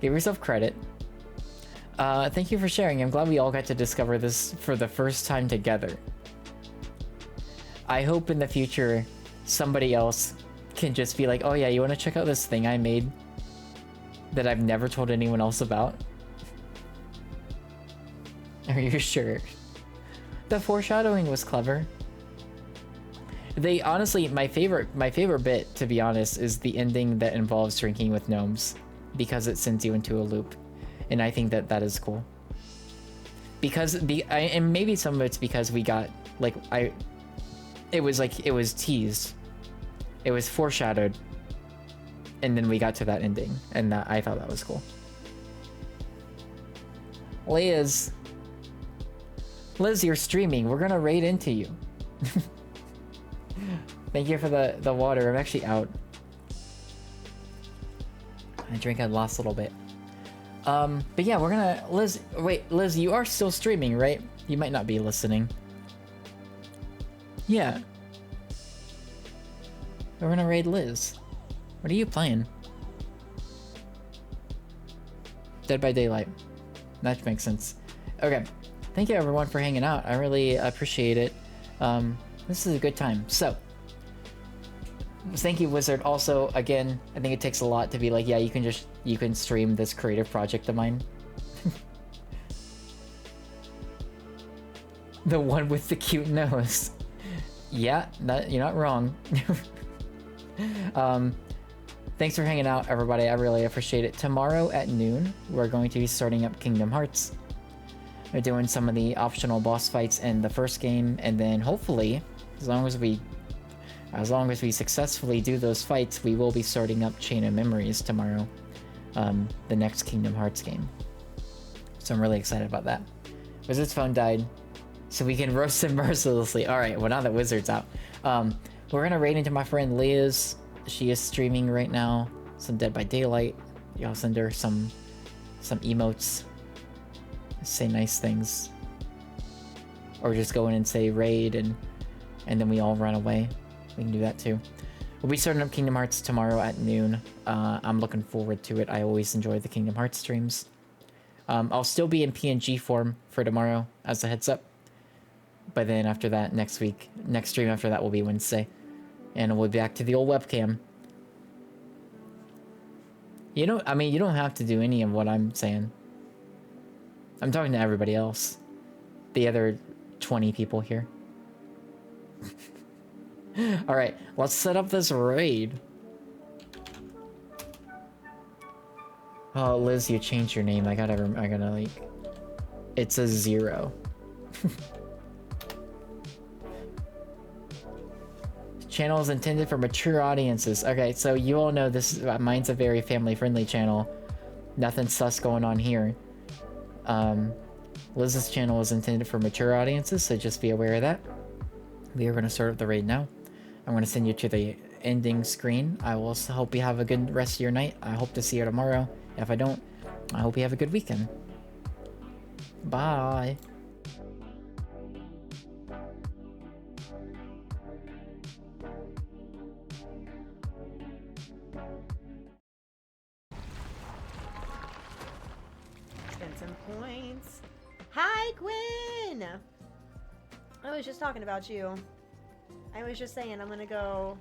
Give yourself credit. Thank you for sharing. I'm glad we all got to discover this for the first time together. I hope in the future somebody else can just be like, oh yeah, you want to check out this thing I made that I've never told anyone else about? Are you sure? The foreshadowing was clever. They honestly, my favorite bit, to be honest, is the ending that involves drinking with gnomes, because it sends you into a loop, and I think that that is cool. Because and maybe some of it's because we got it was teased, it was foreshadowed, and then we got to that ending, and that I thought that was cool. Liz, you're streaming. We're gonna raid into you. Thank you for the water. I'm actually out. I drank a last little bit. But yeah, we're gonna... Liz, wait, Liz, you are still streaming, right? You might not be listening. Yeah. We're gonna raid Liz. What are you playing? Dead by Daylight. That makes sense. Okay. Thank you everyone for hanging out. I really appreciate it. This is a good time. So, thank you, Wizard. Also, again, I think it takes a lot to be like, yeah, you can stream this creative project of mine. The one with the cute nose. Yeah, you're not wrong. Thanks for hanging out, everybody. I really appreciate it. Tomorrow at noon, we're going to be starting up Kingdom Hearts. We're doing some of the optional boss fights in the first game, and then hopefully, as long as we successfully do those fights, we will be starting up Chain of Memories tomorrow, the next Kingdom Hearts game. So I'm really excited about that. Wizard's phone died, so we can roast him mercilessly. Alright, well now that Wizard's out. We're gonna raid into my friend Liz. She is streaming right now, some Dead by Daylight. Y'all send her some emotes. Say nice things. Or just go in and say raid and then we all run away. We can do that too. We'll be starting up Kingdom Hearts tomorrow at noon. I'm looking forward to it. I always enjoy the Kingdom Hearts streams. I'll still be in PNG form for tomorrow as a heads up. But then after that, next stream after that will be Wednesday. And we'll be back to the old webcam. You don't have to do any of what I'm saying. I'm talking to everybody else. The other 20 people here. Alright, let's set up this raid. Oh, Liz, you changed your name. I gotta like... It's a 0. Channel is intended for mature audiences. Okay, so you all know this is... mine's a very family-friendly channel. Nothing sus going on here. Liz's channel is intended for mature audiences, so just be aware of that. We are going to start up the raid now. I'm going to send you to the ending screen. I will hope you have a good rest of your night. I hope to see you tomorrow. If I don't, I hope you have a good weekend. Bye. Spend some points. Hi, Gwen! I was just talking about you. I was just saying I'm gonna go